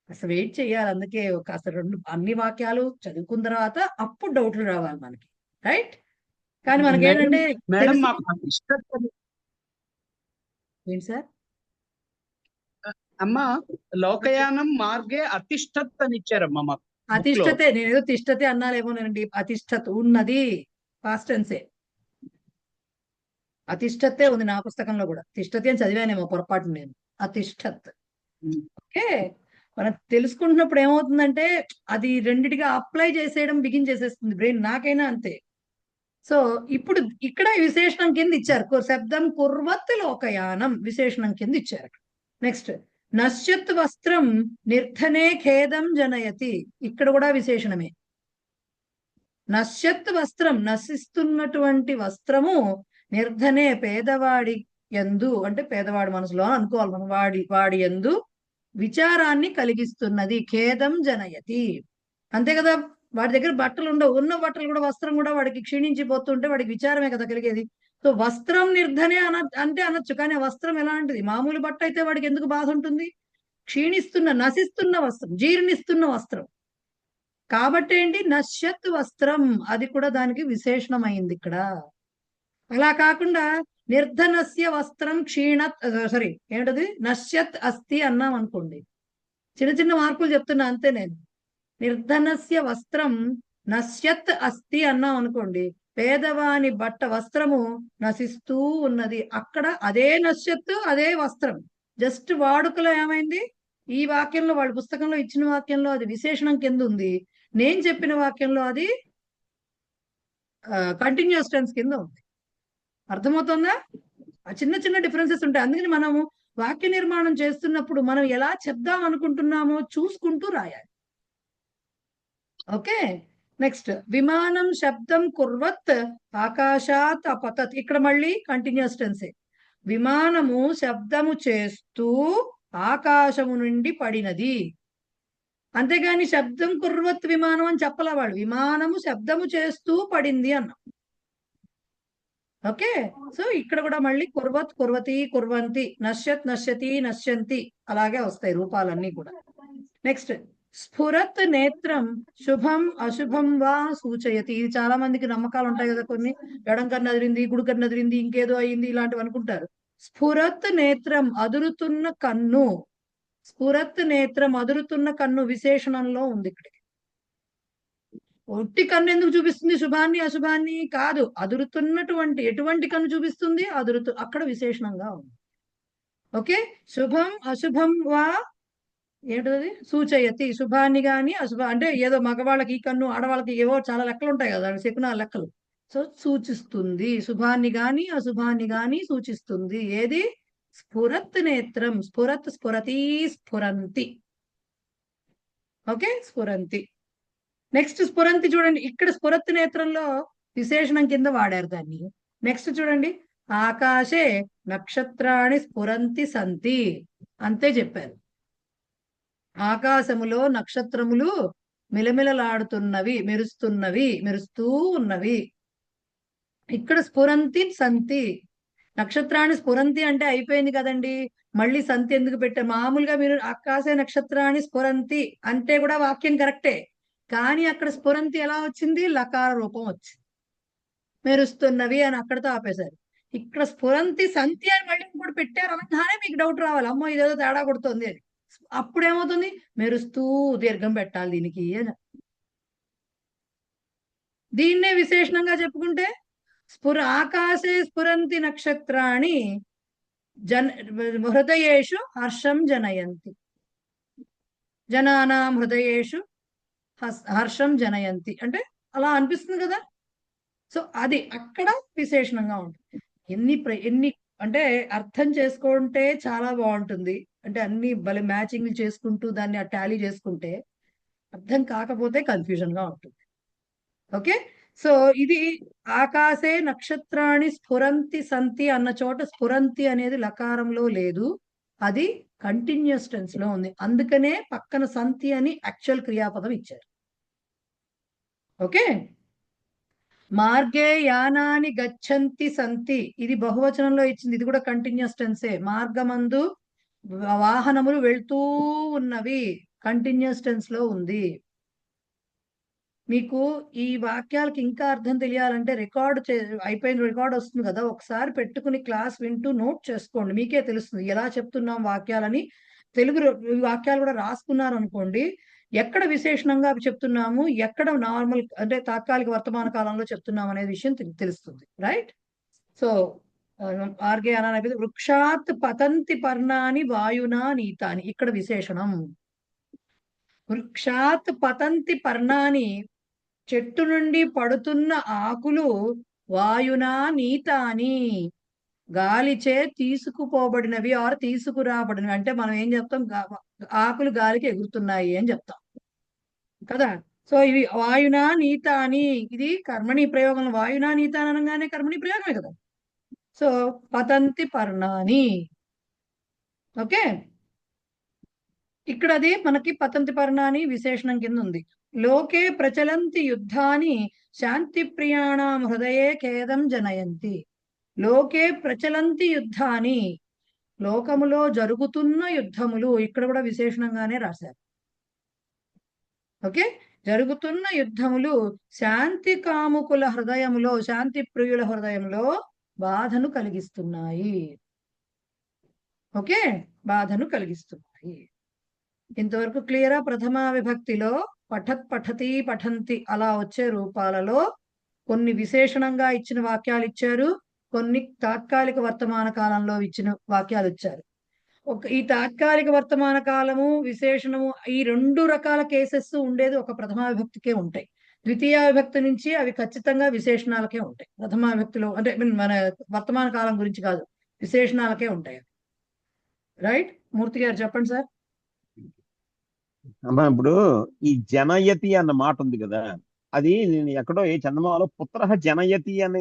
Speaker 3: అసలు వెయిట్ చేయాలి, అందుకే ఒక అసలు అన్ని వాక్యాలు చదువుకున్న తర్వాత అప్పుడు డౌట్లు రావాలి మనకి, రైట్? కానీ మనకి ఏంటంటే
Speaker 10: మేడం మాకు
Speaker 3: ఏంటి సార్
Speaker 10: అమ్మ లోకయానం మార్గే అతిష్టత్ అని ఇచ్చారమ్మా మాకు.
Speaker 3: అతిష్టతే, నేను తిష్టతే అన్నాలేమోనండి. అతిష్టత్ ఉన్నది, పాస్ట్ టెన్సే. అతిష్టతే ఉంది నా పుస్తకంలో కూడా, తిష్టతే అని చదివానేమో పొరపాటు నేను. అతిష్టత్. ఓకే, మనం తెలుసుకుంటున్నప్పుడు ఏమవుతుందంటే అది రెండిటిగా అప్లై చేసేయడం బిగిన్ చేసేస్తుంది బ్రెయిన్, నాకైనా అంతే. సో ఇప్పుడు ఇక్కడ విశేషణం కింద ఇచ్చారు, శబ్దం కుర్వత్ లోకయానం విశేషణం కింద ఇచ్చారు. నెక్స్ట్, నశ్యత్ వస్త్రం నిర్ధనే ఖేదం జనయతి, ఇక్కడ కూడా విశేషణమే. నశ్యత్ వస్త్రం, నశిస్తున్నటువంటి వస్త్రము, నిర్ధనే పేదవాడి యందు, అంటే పేదవాడి మనసులో అనుకోవాలి మనం, వాడి యందు విచారాన్ని కలిగిస్తున్నది, ఖేదం జనయతి. అంతే కదా, వాడి దగ్గర బట్టలు ఉండవు, ఉన్న బట్టలు కూడా, వస్త్రం కూడా వాడికి క్షీణించిపోతుంటే వాడికి విచారమే కదా కలిగేది. సో వస్త్రం నిర్ధనే అంటే అనొచ్చు, కానీ ఆ వస్త్రం ఎలాంటిది? మామూలు బట్ట అయితే వాడికి ఎందుకు బాధ ఉంటుంది? క్షీణిస్తున్న, నశిస్తున్న వస్త్రం, జీర్ణిస్తున్న వస్త్రం. కాబట్టి ఏంటి, నశ్యత్ వస్త్రం, అది కూడా దానికి విశేషణమైంది ఇక్కడ. అలా కాకుండా నిర్ధనస్య వస్త్రం సారీ ఏంటది, నశ్యత్ అస్తి అన్నాం అనుకోండి, చిన్న చిన్న మార్పులు చెప్తున్నా అంతే నేను. నిర్ధనస్య వస్త్రం నశ్యత్ అస్తి అన్నాం అనుకోండి, పేదవాని బట్ట వస్త్రము నశిస్తూ ఉన్నది. అక్కడ అదే నశ్యత్తు, అదే వస్త్రం, జస్ట్ వాడుకలో ఏమైంది, ఈ వాక్యంలో వాళ్ళ పుస్తకంలో ఇచ్చిన వాక్యంలో అది విశేషణం కింద ఉంది, నేను చెప్పిన వాక్యంలో అది కంటిన్యూస్ టెన్స్ కింద ఉంది. అర్థమవుతుందా? చిన్న చిన్న డిఫరెన్సెస్ ఉంటాయి. అందుకని మనము వాక్య నిర్మాణం చేస్తున్నప్పుడు మనం ఎలా చెప్దాం అనుకుంటున్నామో చూసుకుంటూ రాయాలి. ఓకే, నెక్స్ట్, విమానం శబ్దం కుర్వత్ ఆకాశాత్ అపతత్, ఇక్కడ మళ్ళీ కంటిన్యూస్ టెన్సే. విమానము శబ్దము చేస్తూ ఆకాశము నుండి పడినది, అంతేగాని శబ్దం కుర్వత్ విమానం అని చెప్పలే వాళ్ళు, విమానము శబ్దము చేస్తూ పడింది అన్నాం. ఓకే, సో ఇక్కడ కూడా మళ్ళీ కుర్వత్, కుర్వతి, కుర్వంతి, నశ్యత్, నశ్యతి, నశ్యంతి, అలాగే వస్తాయి రూపాలన్నీ కూడా. నెక్స్ట్, స్ఫురత్ నేత్రం శుభం అశుభం వా సూచయతి, ఇది చాలా మందికి నమ్మకాలు ఉంటాయి కదా, కొన్ని ఎడం కన్ను అదిరింది, కుడి కన్ను అదిరింది, ఇంకేదో అయింది, ఇలాంటివి అనుకుంటారు. స్ఫురత్ నేత్రం, అదురుతున్న కన్ను, స్ఫురత్ నేత్రం, అదురుతున్న కన్ను విశేషణంలో ఉంది ఇక్కడ. ఒట్టి కన్ను ఎందుకు చూపిస్తుంది శుభాన్ని అశుభాన్ని? కాదు, అదురుతున్నటువంటి ఎటువంటి కన్ను చూపిస్తుంది, అక్కడ విశేషణంగా ఉంది. ఓకే, శుభం అశుభం వా ఏంటది, సూచయతి, శుభాన్ని గాని అంటే ఏదో మగవాళ్ళకి ఈ కన్ను, ఆడవాళ్ళకి ఏవో చాలా లెక్కలు ఉంటాయి కదా, శకునాల లెక్కలు. సో సూచిస్తుంది, శుభాన్ని గాని అశుభాన్ని గాని సూచిస్తుంది. ఏది? స్ఫురత్ నేత్రం, స్ఫురత్, స్ఫురతి, స్ఫురంతి. ఓకే, స్ఫురంతి. నెక్స్ట్ స్ఫురంతి చూడండి, ఇక్కడ స్ఫురత్ నేత్రంలో విశేషణం కింద వాడారు దాన్ని. నెక్స్ట్ చూడండి, ఆకాశే నక్షత్రాణి స్ఫురంతి సంతి, అంతే చెప్పారు. ఆకాశములో నక్షత్రములు మిలమిలలాడుతున్నవి, మెరుస్తున్నవి, మెరుస్తూ ఉన్నవి. ఇక్కడ స్ఫురంతి సంతి, నక్షత్రాన్ని స్ఫురంతి అంటే అయిపోయింది కదండి, మళ్ళీ సంతి ఎందుకు పెట్టారు? మామూలుగా మీరు ఆకాశే నక్షత్రాన్ని స్ఫురంతి అంటే కూడా వాక్యం కరెక్టే, కానీ అక్కడ స్ఫురంతి ఎలా వచ్చింది? లకార రూపం వచ్చింది, మెరుస్తున్నవి అని అక్కడతో ఆపేశారు. ఇక్కడ స్ఫురంతి సంతి అని మళ్ళీ ఇంకోటి పెట్టారు అనగానే మీకు డౌట్ రావాలి, అమ్మో ఇదేదో తేడా కొడుతుంది అని. అప్పుడేమవుతుంది? మెరుస్తూ దీర్ఘం పెట్టాలి దీనికి అని. దీన్నే విశేషణంగా చెప్పుకుంటే ఆకాశే స్ఫురంతి నక్షత్రాణి హృదయేషు హర్షం జనయంతి, జనానాం హృదయేషు హర్షం జనయంతి అంటే అలా అనిపిస్తుంది కదా. సో అది అక్కడ విశేషణంగా ఉంటుంది. ఎన్ని అంటే అర్థం చేసుకుంటే చాలా బాగుంటుంది, అంటే అన్ని భలే మ్యాచింగ్ చేసుకుంటూ దాన్ని ఆ టాలీ చేసుకుంటే, అర్థం కాకపోతే కన్ఫ్యూజన్ గా ఉంటుంది. ఓకే, సో ఇది ఆకాశే నక్షత్రాణి స్ఫురంతి సంతి అన్న చోట స్ఫురంతి అనేది లకారంలో లేదు, అది కంటిన్యూస్ టెన్స్ లో ఉంది. అందుకనే పక్కన సంతి అని యాక్చువల్ క్రియాపదం ఇచ్చారు. ఓకే. మార్గే యానాని గచ్చంతి సంతి, ఇది బహువచనంలో ఇచ్చింది, ఇది కూడా కంటిన్యూస్ టెన్సే. మార్గమందు వాహనములు వెళ్తూ ఉన్నవి, కంటిన్యూస్ టెన్స్ లో ఉంది. మీకు ఈ వాక్యాలకి ఇంకా అర్థం తెలియాలంటే అయిపోయిన రికార్డ్ వస్తుంది కదా, ఒకసారి పెట్టుకుని క్లాస్ వింటూ నోట్ చేసుకోండి, మీకే తెలుస్తుంది ఎలా చెప్తున్నాం వాక్యాలని. ఈ వాక్యాలు కూడా రాసుకున్నారు అనుకోండి, ఎక్కడ విశేషణంగా చెప్తున్నాము, ఎక్కడ నార్మల్ అంటే తాత్కాలిక వర్తమాన కాలంలో చెప్తున్నాం అనే విషయం తెలుస్తుంది. రైట్. సో ఆర్గే అనేది వృక్షాత్ పతంతి పర్ణాని వాయునా నీతాని, ఇక్కడ విశేషణం. వృక్షాత్ పతంతి పర్ణాని, చెట్టు నుండి పడుతున్న ఆకులు, వాయునా నీతాని, గాలిచే తీసుకుపోబడినవి ఆర్ తీసుకురాబడినవి. అంటే మనం ఏం చెప్తాం, ఆకులు గాలికి ఎగురుతున్నాయి అని చెప్తాం కదా. సో ఇవి వాయునా నీతాని, ఇది కర్మణి ప్రయోగం. వాయునా నీతాని అనగానే కర్మణి ప్రయోగమే కదా. సో పతంతి పర్ణాని. ఓకే, ఇక్కడ అది మనకి పతంతి పర్ణాని విశేషణం కింద ఉంది. లోకే ప్రచలంతి యుద్ధాని శాంతి ప్రియాణం హృదయే ఖేదం జనయంతి. లోకే ప్రచలంతి యుద్ధాని, లోకములో జరుగుతున్న యుద్ధములు, ఇక్కడ కూడా విశేషణంగానే రాశారు. ఓకే, జరుగుతున్న యుద్ధములు శాంతి కాముకుల హృదయములో, శాంతి ప్రియుల హృదయంలో బాధను కలిగిస్తున్నాయి. ఓకే, బాధను కలిగిస్తున్నాయి. ఇంతవరకు క్లియరా? ప్రథమా విభక్తిలో పఠత్ పఠతి పఠంతి అలా వచ్చే రూపాలలో కొన్ని విశేషణంగా ఇచ్చిన వాక్యాలు ఇచ్చారు, కొన్ని తాత్కాలిక వర్తమాన కాలంలో ఇచ్చిన వాక్యాలు ఇచ్చారు. ఈ తాత్కాలిక వర్తమాన కాలము, విశేషణము, ఈ రెండు రకాల కేసెస్ ఉండేది ఒక ప్రథమా విభక్తికే ఉంటాయి. ద్వితీయ విభక్తి నుంచి అవి ఖచ్చితంగా విశేషణాలకే ఉంటాయి. ప్రథమా విభక్తిలో అంటే మన వర్తమాన కాలం గురించి కాదు, విశేషణాలకే ఉంటాయి. రైట్. మూర్తి గారు చెప్పండి సార్.
Speaker 5: అమ్మా ఇప్పుడు ఈ జనయతి అన్న మాట ఉంది కదా, అది నేను ఎక్కడో ఏ చందమామలో పుత్రహ జనయతి అని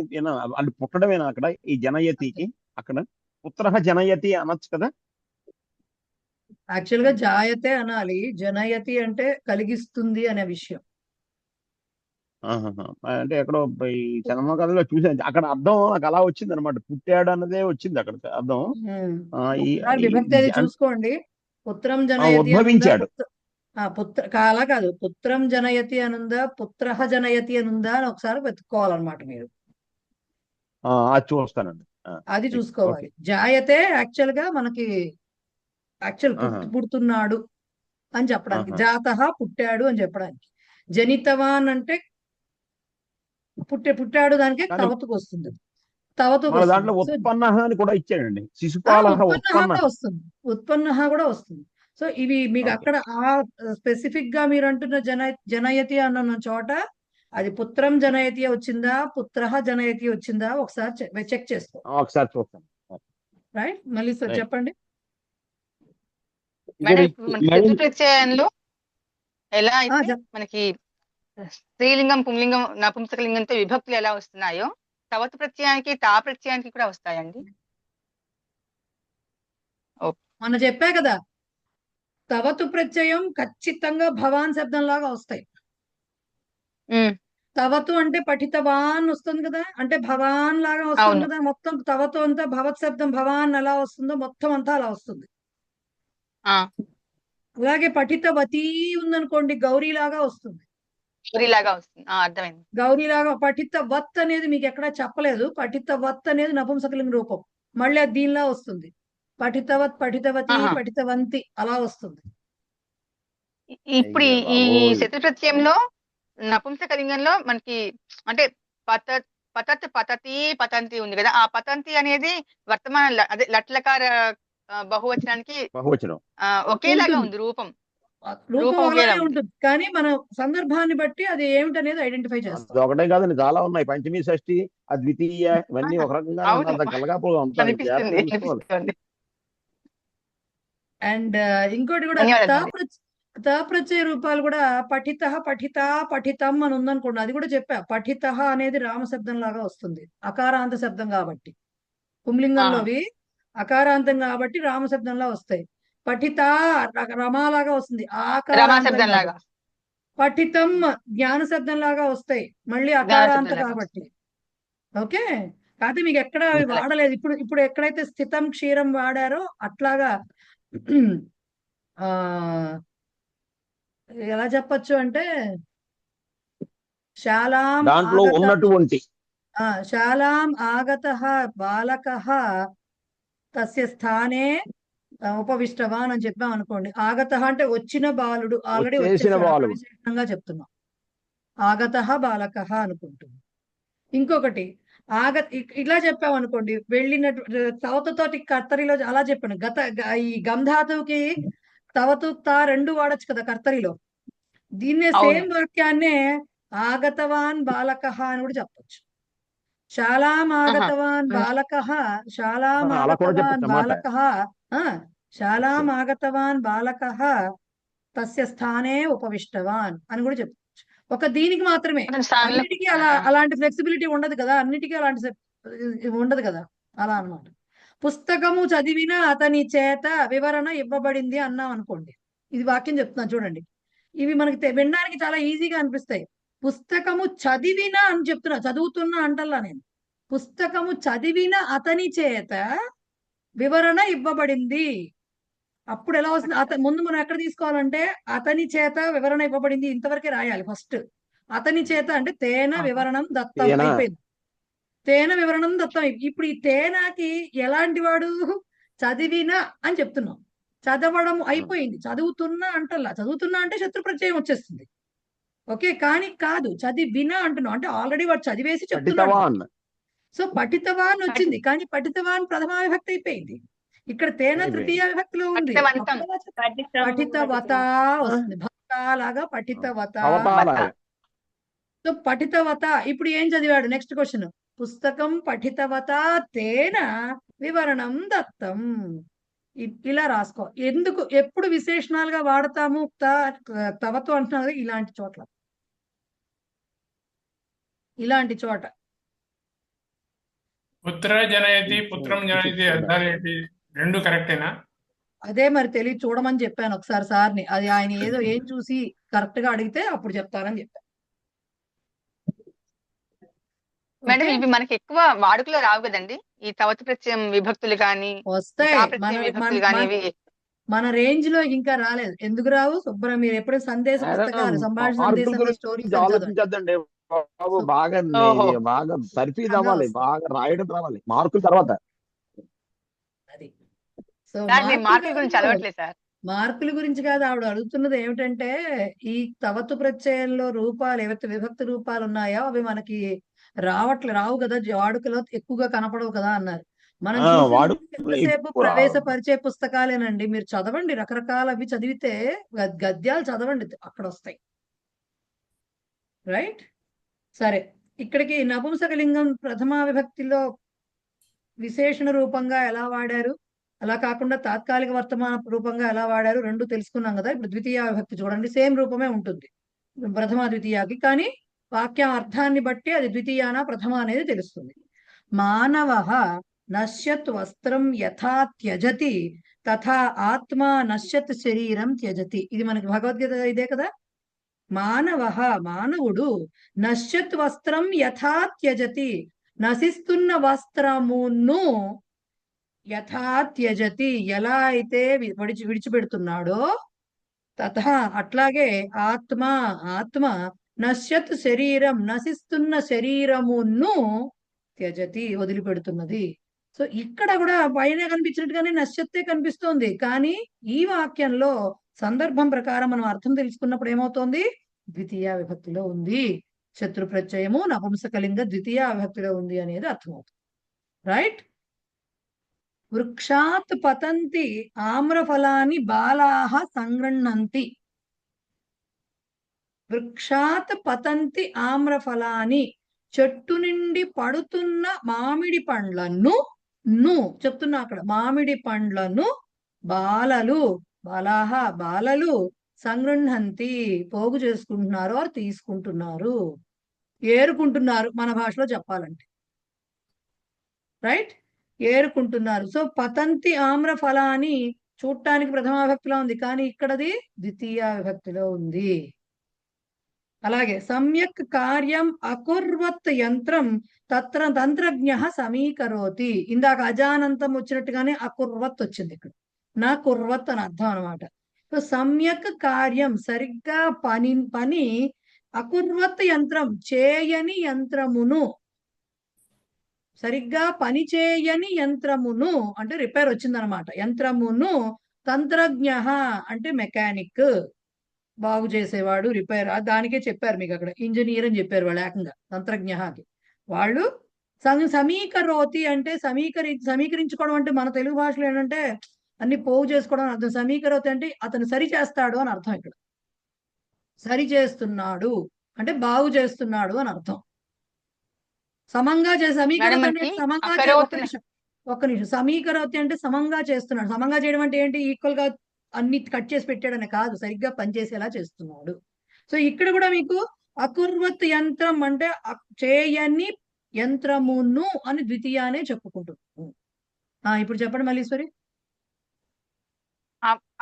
Speaker 5: అది పుట్టడమేనా అక్కడ ఈ జనయతికి? అక్కడ పుత్రహ జనయతి అనొచ్చు కదా.
Speaker 3: యాక్చువల్ గా జాయతే అనాలి, జనయతి అంటే కలిగిస్తుంది అనే విషయం.
Speaker 5: అంటే ఎక్కడో ఈ చందమామ కథలో చూసాను, అక్కడ అర్థం నాకు అలా వచ్చింది అనమాట, పుట్టాడు అన్నదే వచ్చింది అక్కడ అర్థం.
Speaker 3: విభక్తి అది చూసుకోండి. పుత్రం జనయతి
Speaker 5: ఉద్భవించాడు.
Speaker 3: అలా కాదు, పుత్రం జనయతి అనుందా, పుత్రహ జనయతి అనుందా అని ఒకసారి వెతుక్కోవాలన్నమాట మీరు.
Speaker 5: అది చూస్తానండి,
Speaker 3: అది చూసుకోవాలి. జాయతే యాక్చువల్ గా మనకి పుడుతున్నాడు అని చెప్పడానికి, జాతః పుట్టాడు అని చెప్పడానికి. జనితవాన్ అంటే పుట్టాడు, దానికి తవతుకు వస్తుంది.
Speaker 5: దాంట్లో ఉత్పన్న అని కూడా ఇచ్చాడండి, శిశుపాల
Speaker 3: వస్తుంది, ఉత్పన్న కూడా వస్తుంది. సో ఇవి మీకు అక్కడ ఆ స్పెసిఫిక్ గా మీరు అంటున్న జనయతి అన్న చోట అది పుత్రం జనయతి వచ్చిందా, పుత్రహ జనయతి వచ్చిందా ఒకసారి చెక్ చేసుకో.
Speaker 5: ఒకసారి చూస్తాను.
Speaker 3: రైట్. మళ్ళీ సార్ చెప్పండి.
Speaker 2: ప్రత్యయంలో ఎలా అయితే మనకి స్త్రీలింగం, పుంలింగం, నపుంసకలింగంతో విభక్తులు ఎలా వస్తున్నాయో, తవతు ప్రత్యయానికి తా ప్రత్యయానికి కూడా వస్తాయండి.
Speaker 3: మొన్న చెప్పా కదా, తవతు ప్రత్యయం ఖచ్చితంగా భవాన్ శబ్దం లాగా వస్తాయి. తవతు అంటే పఠితవాన్ వస్తుంది కదా, అంటే భవాన్ లాగా వస్తుంది కదా. మొత్తం తవతు అంతా భవత్ శబ్దం భవాన్ ఎలా వస్తుందో మొత్తం అంతా అలా వస్తుంది. అలాగే పఠితవతి ఉందనుకోండి, గౌరీ లాగా వస్తుంది. గౌరీలాగా. పఠితవత్ అనేది మీకు ఎక్కడా చెప్పలేదు. పఠితవత్ అనేది నపుంసకలింగ రూపం, మళ్ళీ అది దీనిలా వస్తుంది. పఠితవత్, పఠితవతి, పఠితవంతి అలా వస్తుంది.
Speaker 2: ఇప్పుడు ఈ శత్రు ప్రత్యయంలో నపుంసకలింగంలో మనకి అంటే పతత్, పతతి, పతంతి ఉంది కదా, ఆ పతంతి అనేది వర్తమాన అదే లట్లకార బహువచనానికి ఒకేలాగా ఉంది రూపం
Speaker 3: ఉంటుంది, కానీ మన సందర్భాన్ని బట్టి అది ఏమిటనేది ఐడెంటిఫై చేస్తాం.
Speaker 5: ఒకటే కాదండి, చాలా ఉన్నాయి. పంచమీ, షష్ఠి, అద్వితీయ, ఇవన్నీ ఒక రకంగా కలగాపుగా ఉంటాయి.
Speaker 3: అండ్ ఇంకోటి కూడా ప్రత్యయ రూపాలు కూడా పఠిత, పఠిత, పఠితం అని ఉందనుకోండి, అది కూడా చెప్పా. పఠిత అనేది రామశబ్దం లాగా వస్తుంది, అకారాంత శబ్దం కాబట్టి. పుంలింగంలోవి అకారాంతం కాబట్టి రామశబ్దంలా వస్తాయి. పఠిత రమాలాగా వస్తుంది, ఆకారాంతం. పఠితం జ్ఞాన శబ్దం లాగా వస్తాయి, మళ్ళీ
Speaker 2: జ్ఞాన
Speaker 3: అకారాంత
Speaker 2: శబ్దం లాగా
Speaker 3: కాబట్టి. ఓకే, కాకపోతే మీకు ఎక్కడ అవి
Speaker 2: సరే.
Speaker 3: వాడలేదు. ఇప్పుడు ఇప్పుడు ఎక్కడైతే స్థితం క్షీరం వాడారో అట్లాగా ఆ ఎలా చెప్పొచ్చు అంటే శాలాం
Speaker 5: దాంట్లో
Speaker 3: ఆగత
Speaker 5: ఉన్నటువంటి
Speaker 3: శాలాం ఆగతః బాలకః తస్య స్థానే ఉపవిష్టవాన్ అని చెప్పాం అనుకోండి. ఆగతః అంటే వచ్చిన బాలుడు, ఆల్రెడీ
Speaker 5: వచ్చేసిన
Speaker 3: వచ్చేసాడు, అక్కడ
Speaker 5: వాళ్ళు
Speaker 3: విశేషంగా చెప్తున్నాం. ఆగతః బాలకః అనుకుంటుంది. ఇంకొకటి ఇలా చెప్పాం అనుకోండి, వెళ్ళినట్టు తవతతోటి కర్తరిలో అలా చెప్పాను. ఈ గంధాతువుకి తవతు తా రెండు వాడచ్చు కదా కర్తరిలో. దీన్నే
Speaker 2: అవును.
Speaker 3: సేమ్ వాక్యాన్నే ఆగతవాన్ బాలకః అని కూడా చెప్పొచ్చు. శాలాం ఆగతవాన్ బాలకః, శాలాం
Speaker 5: అలా కూడా
Speaker 3: ఆగతవాన్
Speaker 5: చెప్పచ్చు అన్నమాట.
Speaker 3: బాలకః, శాలాం ఆగతవాన్ బాలకః తస్య స్థానే ఉపవిష్టవాన్ అని కూడా చెప్పచ్చు. ఒక దీనికి మాత్రమే,
Speaker 2: అతని స్థానంలో
Speaker 3: అన్నిటికీ అలాంటి ఫ్లెక్సిబిలిటీ ఉండదు కదా, అన్నిటికీ అలాంటి ఉండదు కదా, అలా అన్నమాట. పుస్తకము చదివిన అతని చేత వివరణ ఇవ్వబడింది అన్నాం అనుకోండి. ఇది వాక్యం చెప్తున్నాను చూడండి. ఇవి మనకి వినడానికి చాలా ఈజీగా అనిపిస్తాయి. పుస్తకము చదివిన అని చెప్తున్నా, చదువుతున్నా అంటల్లా నేను. పుస్తకము చదివిన అతని చేత వివరణ ఇవ్వబడింది. అప్పుడు ఎలా వస్తుంది? ముందు మనం ఎక్కడ తీసుకోవాలంటే అతని చేత వివరణ ఇవ్వబడింది ఇంతవరకే రాయాలి. ఫస్ట్ అతని చేత అంటే తేన వివరణం దత్తం అయిపోయింది. తేన వివరణం దత్తం. ఇప్పుడు ఈ తేనాకి ఎలాంటి వాడు? చదివిన అని చెప్తున్నాం. చదవడం అయిపోయింది, చదువుతున్నా అంటల్లా. చదువుతున్నా అంటే శత్రు ప్రత్యయం వచ్చేస్తుంది. ఓకే, కానీ కాదు, చదివిన అంటున్నాం అంటే ఆల్రెడీ వాడు చదివేసి చెప్తున్నాడు. సో పఠితవాన్ వచ్చింది, కానీ పఠితవాన్ ప్రథమా విభక్తి అయిపోయింది. ఇక్కడ తేన తృతీయ విభక్తిలో ఉంది. పఠితవత వస్తుంది, భక్త లాగా పఠితవత. సో పఠితవత ఇప్పుడు ఏం చదివాడు? నెక్స్ట్ క్వశ్చన్, పుస్తకం పఠితవత తేన వివరణం దత్తం. ఇలా రాసుకో. ఎందుకు ఎప్పుడు విశేషణాలుగా వాడతాము తవతో అంటున్నారు ఇలాంటి చోట్ల, ఇలాంటి చోట.
Speaker 6: పుత్ర జనయతి పుత్రం జనయతి అర్థాలు ఏంటి? రెండు కరెక్టేనా?
Speaker 3: అదే మరి తెలియదు, చూడమని చెప్పాను ఒకసారి సార్ని. అది ఆయన ఏం చూసి కరెక్ట్ గా అడిగితే అప్పుడు చెప్తారని చెప్పాను.
Speaker 2: మేడం ఇవి మనకి ఎక్కువ వాడుకలో రావు కదండి, ఈ తవత ప్రత్యయం విభక్తులు కానీ
Speaker 3: వస్తాయి,
Speaker 2: విభక్తులు కానీ
Speaker 3: మన రేంజ్ లో ఇంకా రాలేదు. ఎందుకు రావు? శుభ్రం మీరు ఎప్పుడు సందేశ పుస్తకాలు, సంభాషణ సందేశంలో స్టోరీస్
Speaker 5: ఆలోచించద్దండి బాబు, బాగా బాగా తర్ఫీదు అవ్వాలి, బాగా రాయడం రావాలి, మార్కుల తర్వాత.
Speaker 3: అది సో
Speaker 2: మార్కుల గురించి చదవట్లేదు సార్.
Speaker 3: మార్కుల గురించి కాదు ఆవిడ అడుగుతున్నది. ఏమిటంటే ఈ తవతు ప్రత్యయంలో రూపాలు ఏవైతే విభక్తి రూపాలు ఉన్నాయో అవి మనకి రావు కదా, వాడుకలో ఎక్కువగా కనపడవు కదా అన్నారు. మనం ఎంతసేపు ప్రవేశ పరిచయ పుస్తకాలేనండి, మీరు చదవండి, రకరకాల అవి చదివితే గద్యాలు చదవండి, అక్కడ వస్తాయి. రైట్, సరే. ఇక్కడికి నపుంసకలింగం ప్రథమా విభక్తిలో విశేషణ రూపంగా ఎలా వాడారు, అలా కాకుండా తాత్కాలిక వర్తమాన రూపంగా ఎలా వాడారు, రెండు తెలుసుకున్నాం కదా. ఇప్పుడు ద్వితీయ విభక్తి చూడండి, సేమ్ రూపమే ఉంటుంది ప్రథమ ద్వితీయకి, కానీ వాక్యం అర్థాన్ని బట్టి అది ద్వితీయాన ప్రథమ అనేది తెలుస్తుంది. మానవః నశ్యత్ వస్త్రం యథా త్యజతి తథా ఆత్మ నశ్యత్ శరీరం త్యజతి. ఇది మనకి భగవద్గీత ఇదే కదా. మానవః మానవుడు నశ్యత్ వస్త్రం యథా త్యజతి నశిస్తున్న వస్త్రమును యథా త్యజతి ఎలా అయితే విడిచిపెడుతున్నాడో తథా అట్లాగే ఆత్మ నశ్యత్ శరీరం నశిస్తున్న శరీరమును త్యజతి వదిలిపెడుతున్నది. సో ఇక్కడ కూడా పైన కనిపించినట్టుగానే నశ్యత్తే కనిపిస్తోంది, కానీ ఈ వాక్యంలో సందర్భం ప్రకారం మనం అర్థం తెలుసుకున్నప్పుడు ఏమవుతోంది? ద్వితీయ విభక్తిలో ఉంది, శత్రు ప్రత్యయము నపుంసకలింగ ద్వితీయ విభక్తిలో ఉంది అనేది అర్థమవుతుంది. రైట్. వృక్షాత్ పతంతి ఆమ్రఫలాని బాలాహ సంగృహ్ణంతి. వృక్షాత్ పతంతి ఆమ్రఫలాని, చెట్టు నుండి పడుతున్న మామిడి పండ్లను చెప్తున్నా అక్కడ, మామిడి పండ్లను బాలలు సంగృహంతి పోగు చేసుకుంటున్నారు, వారు తీసుకుంటున్నారు, ఏరుకుంటున్నారు మన భాషలో చెప్పాలంటే. రైట్, ఏరుకుంటున్నారు. సో పతంతి ఆమ్ర ఫలాన్ని చూడటానికి ప్రథమా విభక్తిలో ఉంది, కానీ ఇక్కడది ద్వితీయ విభక్తిలో ఉంది. అలాగే సమ్యక్ కార్యం అకుర్వత్ యంత్రం తత్ర తంత్రజ్ఞ సమీకరోతి. ఇందాక అజానంతం వచ్చినట్టుగానే అకుర్వత్ వచ్చింది ఇక్కడ. నా కుర్వత్ అని అర్థం అనమాట. సో సమ్యక్ కార్యం సరిగ్గా పని అకుర్వత్ యంత్రం చేయని యంత్రమును, సరిగ్గా పని చేయని యంత్రమును అంటే రిపేర్ వచ్చిందనమాట. యంత్రమును తంత్రజ్ఞ అంటే మెకానిక్, బాగు చేసేవాడు, రిపేర్. దానికే చెప్పారు మీకు అక్కడ ఇంజనీర్ అని చెప్పారు వాళ్ళు ఏకంగా తంత్రజ్ఞకి. వాళ్ళు సమీకరోతి అంటే సమీకరించుకోవడం అంటే మన తెలుగు భాషలో ఏంటంటే అన్ని పోగు చేసుకోవడం అని అర్థం. సమీకరోతి అంటే అతను సరి చేస్తాడు అని అర్థం. ఇక్కడ సరి చేస్తున్నాడు అంటే బాగు చేస్తున్నాడు అని అర్థం. సమంగా సమీకరోతి అంటే సమంగా ఒక్క నిమిషం సమీకరోతి అంటే సమంగా చేస్తున్నాడు. సమంగా చేయడం అంటే ఏంటి? ఈక్వల్ గా అన్ని కట్ చేసి పెట్టాడని కాదు, సరిగ్గా పనిచేసేలా చేస్తున్నాడు. సో ఇక్కడ కూడా మీకు అకుర్వత్ యంత్రం అంటే చేయని యంత్రమును అని ద్వితీయానే చెప్పుకుంటున్నాను. ఇప్పుడు చెప్పండి మల్లీశ్వరి.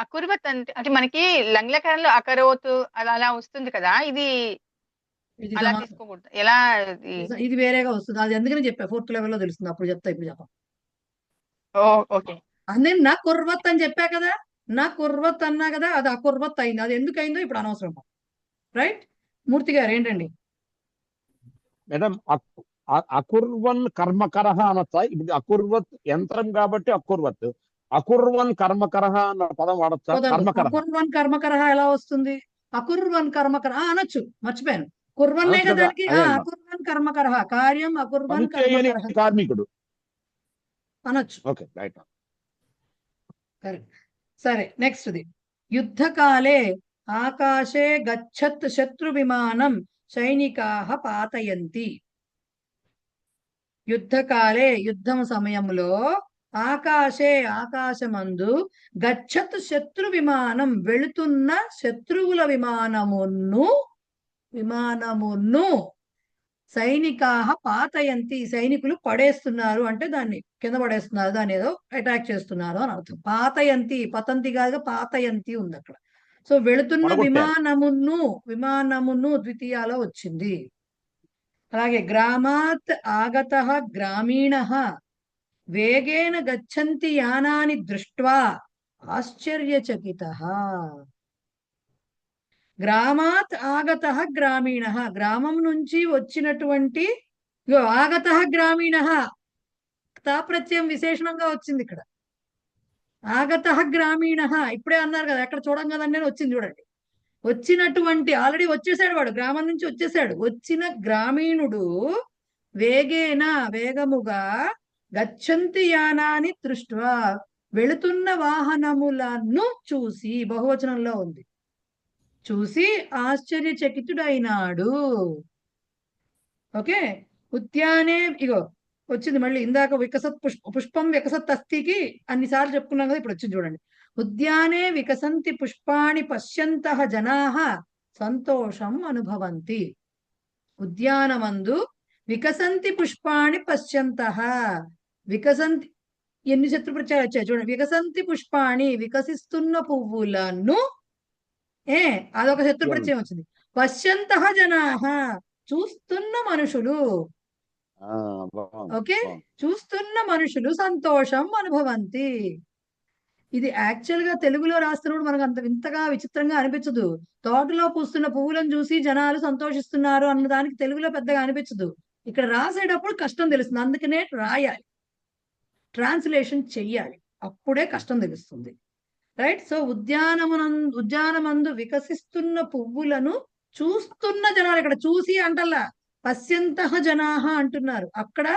Speaker 2: అకుర్వత్ అంటే మనకి లంగ్లకరంలో అకరోత్ అలా వస్తుంది కదా, ఇది అలా తీసుకోకూడదు. ఎలా
Speaker 3: ఇది వేరేగా వస్తుంది. అది ఎందుకని చెప్పా, 4th లెవెల్లో తెలుస్తుంది. అప్పుడు చెప్తా, ఇప్పుడు చెప్పా.
Speaker 2: ఓకే.
Speaker 3: అదే నా కుర్వత్ అని చెప్పా కదా, నా కుర్వత్ అన్నా కదా, అది అకుర్వత్ అయింది. అది ఎందుకు అయిందో ఇప్పుడు అనవసరం. రైట్ మూర్తి గారు ఏంటండి?
Speaker 5: మేడం అకుర్వన్ కర్మకరహ అనొచ్చా? ఇప్పుడు అకుర్వత్ యంత్రం కాబట్టి అకుర్వత్, అకుర్వన్ కర్మకరహ అన్న పదం వాడచ్చా?
Speaker 3: అకుర్వన్ కర్మకరహ ఎలా వస్తుంది? అకుర్వన్ కర్మకర అనొచ్చు, మర్చిపోయాను. కుర్వన్నే కదా దానికి. అకుర్వన్ కర్మకరహ కార్యం అకుర్వన్ కర్మకరహ
Speaker 5: కార్మికుడు
Speaker 3: అనొచ్చు.
Speaker 5: Okay right.
Speaker 3: సరే నెక్స్ట్ది. యుద్ధకాలే ఆకాశే గచ్చత్ శత్రు విమానం సైనికాః పాతయంతి. యుద్ధకాలే యుద్ధం సమయంలో ఆకాశే ఆకాశమందు గచ్చత్ శత్రు విమానం వెళుతున్న శత్రువుల విమానమును సైనికాః పాతయంతి సైనికులు పడేస్తున్నారు అంటే దాన్ని కింద పడేస్తున్నారు, దాన్ని ఏదో అటాక్ చేస్తున్నారు అని అర్థం. పాతయంతి పతంతి కాదుగా, పాతయంతి ఉంది అక్కడ. సో వెళుతున్న విమానమును ద్వితీయాలో వచ్చింది. అలాగే గ్రామాత్ ఆగతః గ్రామీణః వేగేన గచ్చంతి యానాని దృష్ట్వా ఆశ్చర్యచకితః. గ్రామాత్ ఆగతః గ్రామీణః గ్రామం నుంచి వచ్చినటువంటి, ఆగతః గ్రామీణః తాప్రత్యయం విశేషణంగా వచ్చింది ఇక్కడ. ఆగతః గ్రామీణః ఇప్పుడే అన్నారు కదా, ఎక్కడ చూడం కదండి వచ్చింది చూడండి. వచ్చినటువంటి ఆల్రెడీ వచ్చేసాడు, వాడు గ్రామం నుంచి వచ్చేసాడు. వచ్చిన గ్రామీణుడు వేగముగా గచ్చంతి యానాని దృష్ట్వా వెళుతున్న వాహనములను చూసి, బహువచనంలో ఉంది, చూసి ఆశ్చర్యచకితుడైనాడు. ఓకే. ఉద్యానే ఇగో వచ్చింది మళ్ళీ. ఇందాక వికసత్ పుష్పం వికసత్ అస్థికి అన్నిసార్లు చెప్పుకున్నాం కదా, ఇప్పుడు వచ్చింది చూడండి. ఉద్యానే వికసంతి పుష్పాణి పశ్యంతః జనాః సంతోషం అనుభవంతి. ఉద్యానమందు వికసంతి పుష్పాణి పశ్యంతః. వికసంతి ఎన్ని శత్రు ప్రత్యయాలు వచ్చాయి చూడండి. వికసంతి పుష్పాణి వికసిస్తున్న పువ్వులను, అదొక శత్రు ప్రత్యయం వచ్చింది. పశ్యంతః జనాః చూస్తున్న మనుషులు. ఓకే, చూస్తున్న మనుషులు సంతోషం అనుభవంతి. ఇది యాక్చువల్ గా తెలుగులో రాస్తున్నప్పుడు మనకు అంత వింతగా విచిత్రంగా అనిపించదు. తోటలో పూస్తున్న పువ్వులను చూసి జనాలు సంతోషిస్తున్నారు అన్నదానికి తెలుగులో పెద్దగా అనిపించదు. ఇక్కడ రాసేటప్పుడు కష్టం తెలుస్తుంది, అందుకనే రాయాలి, ట్రాన్స్లేషన్ చెయ్యాలి, అప్పుడే కష్టం తెలుస్తుంది. రైట్. సో ఉద్యానమందు వికసిస్తున్న పువ్వులను చూస్తున్న జనాలు, ఇక్కడ చూసి అంటల్లా పశ్యంతః జనాః అంటున్నారు. అక్కడ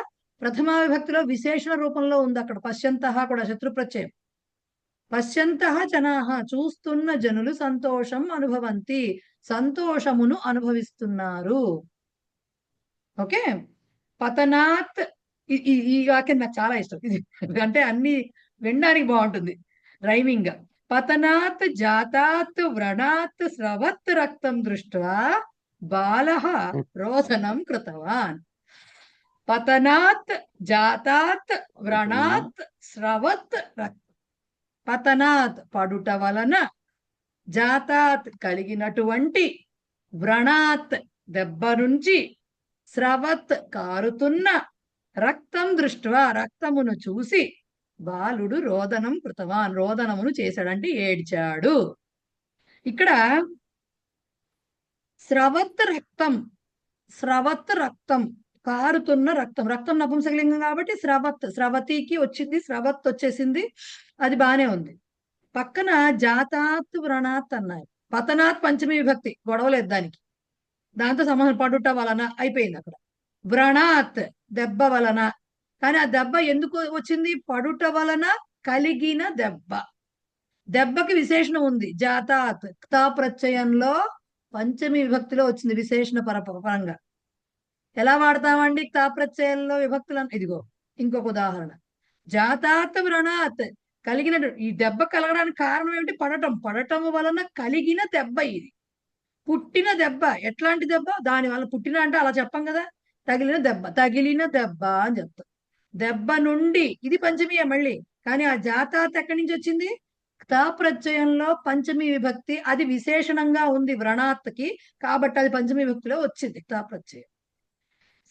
Speaker 3: ప్రథమా విభక్తిలో విశేషణ రూపంలో ఉంది. అక్కడ పశ్యంతః కూడా శత్రు ప్రత్యయం. పశ్యంతః జనాః చూస్తున్న జనులు సంతోషం అనుభవంతి సంతోషమును అనుభవిస్తున్నారు. ఓకే. పతనాత్ ఈ వాక్యం నాకు చాలా ఇష్టం. ఇది అంటే అన్ని వినడానికి బాగుంటుంది రైమింగ్ గా. పతనాత్ జాతాత్ వ్రణాత్ స్రవత్ రక్తం దృష్ట్వా బాలః రోదనం కృతవాన్. పతనాత్ జాతాత్ వ్రణాత్ స్రవత్ రక్తం. పతనాత్ పడుట వలన, జాతాత్ కలిగినటువంటి, వ్రణాత్ దెబ్బ నుంచి, స్రవత్ కారుతున్న, రక్తం దృష్ట్వా రక్తమును చూసి, బాలుడు రోదనం కృతవాన్ రోదనమును చేశాడంటే ఏడ్చాడు. ఇక్కడ స్రవత్ రక్తం, స్రవత్ రక్తం, కారుతున్న రక్తం, రక్తం నపుంసకలింగం కాబట్టి స్రవత్, స్రవతికి వచ్చింది, స్రవత్ వచ్చేసింది, అది బానే ఉంది. పక్కన జాతాత్ వ్రణాత్ అన్నారు. పతనాత్ పంచమి విభక్తి, గొడవలేదు దానికి, దాంతో సంబంధం పడుట వలన అయిపోయింది అక్కడ. వ్రణాత్ దెబ్బ వలన, కానీ ఆ దెబ్బ ఎందుకు వచ్చింది? పడుట వలన కలిగిన దెబ్బ. దెబ్బకి విశేషణం ఉంది, జాతాత్ క్తా ప్రత్యయంలో పంచమి విభక్తిలో వచ్చింది విశేషణ పరంగా. ఎలా వాడతామండి క్తా ప్రత్యయంలో విభక్తులను? ఇదిగో ఇంకొక ఉదాహరణ, జాతాత్ వ్రణాత్, కలిగిన, ఈ దెబ్బ కలగడానికి కారణం ఏమిటి? పడటం, పడటం వలన కలిగిన దెబ్బ ఇది. పుట్టిన దెబ్బ, ఎట్లాంటి దెబ్బ? దాని వల్ల పుట్టిన అంటే అలా చెప్పం కదా, తగిలిన దెబ్బ, తగిలిన దెబ్బ అని చెప్తాం. దెబ్బ నుండి, ఇది పంచమియే మళ్ళీ, కానీ ఆ జాతాత్ ఎక్కడి నుంచి వచ్చింది? క్తా ప్రత్యయంలో పంచమి విభక్తి, అది విశేషణంగా ఉంది వ్రణాత్కి, కాబట్టి అది పంచమి విభక్తిలో వచ్చింది క్తా ప్రత్యయం.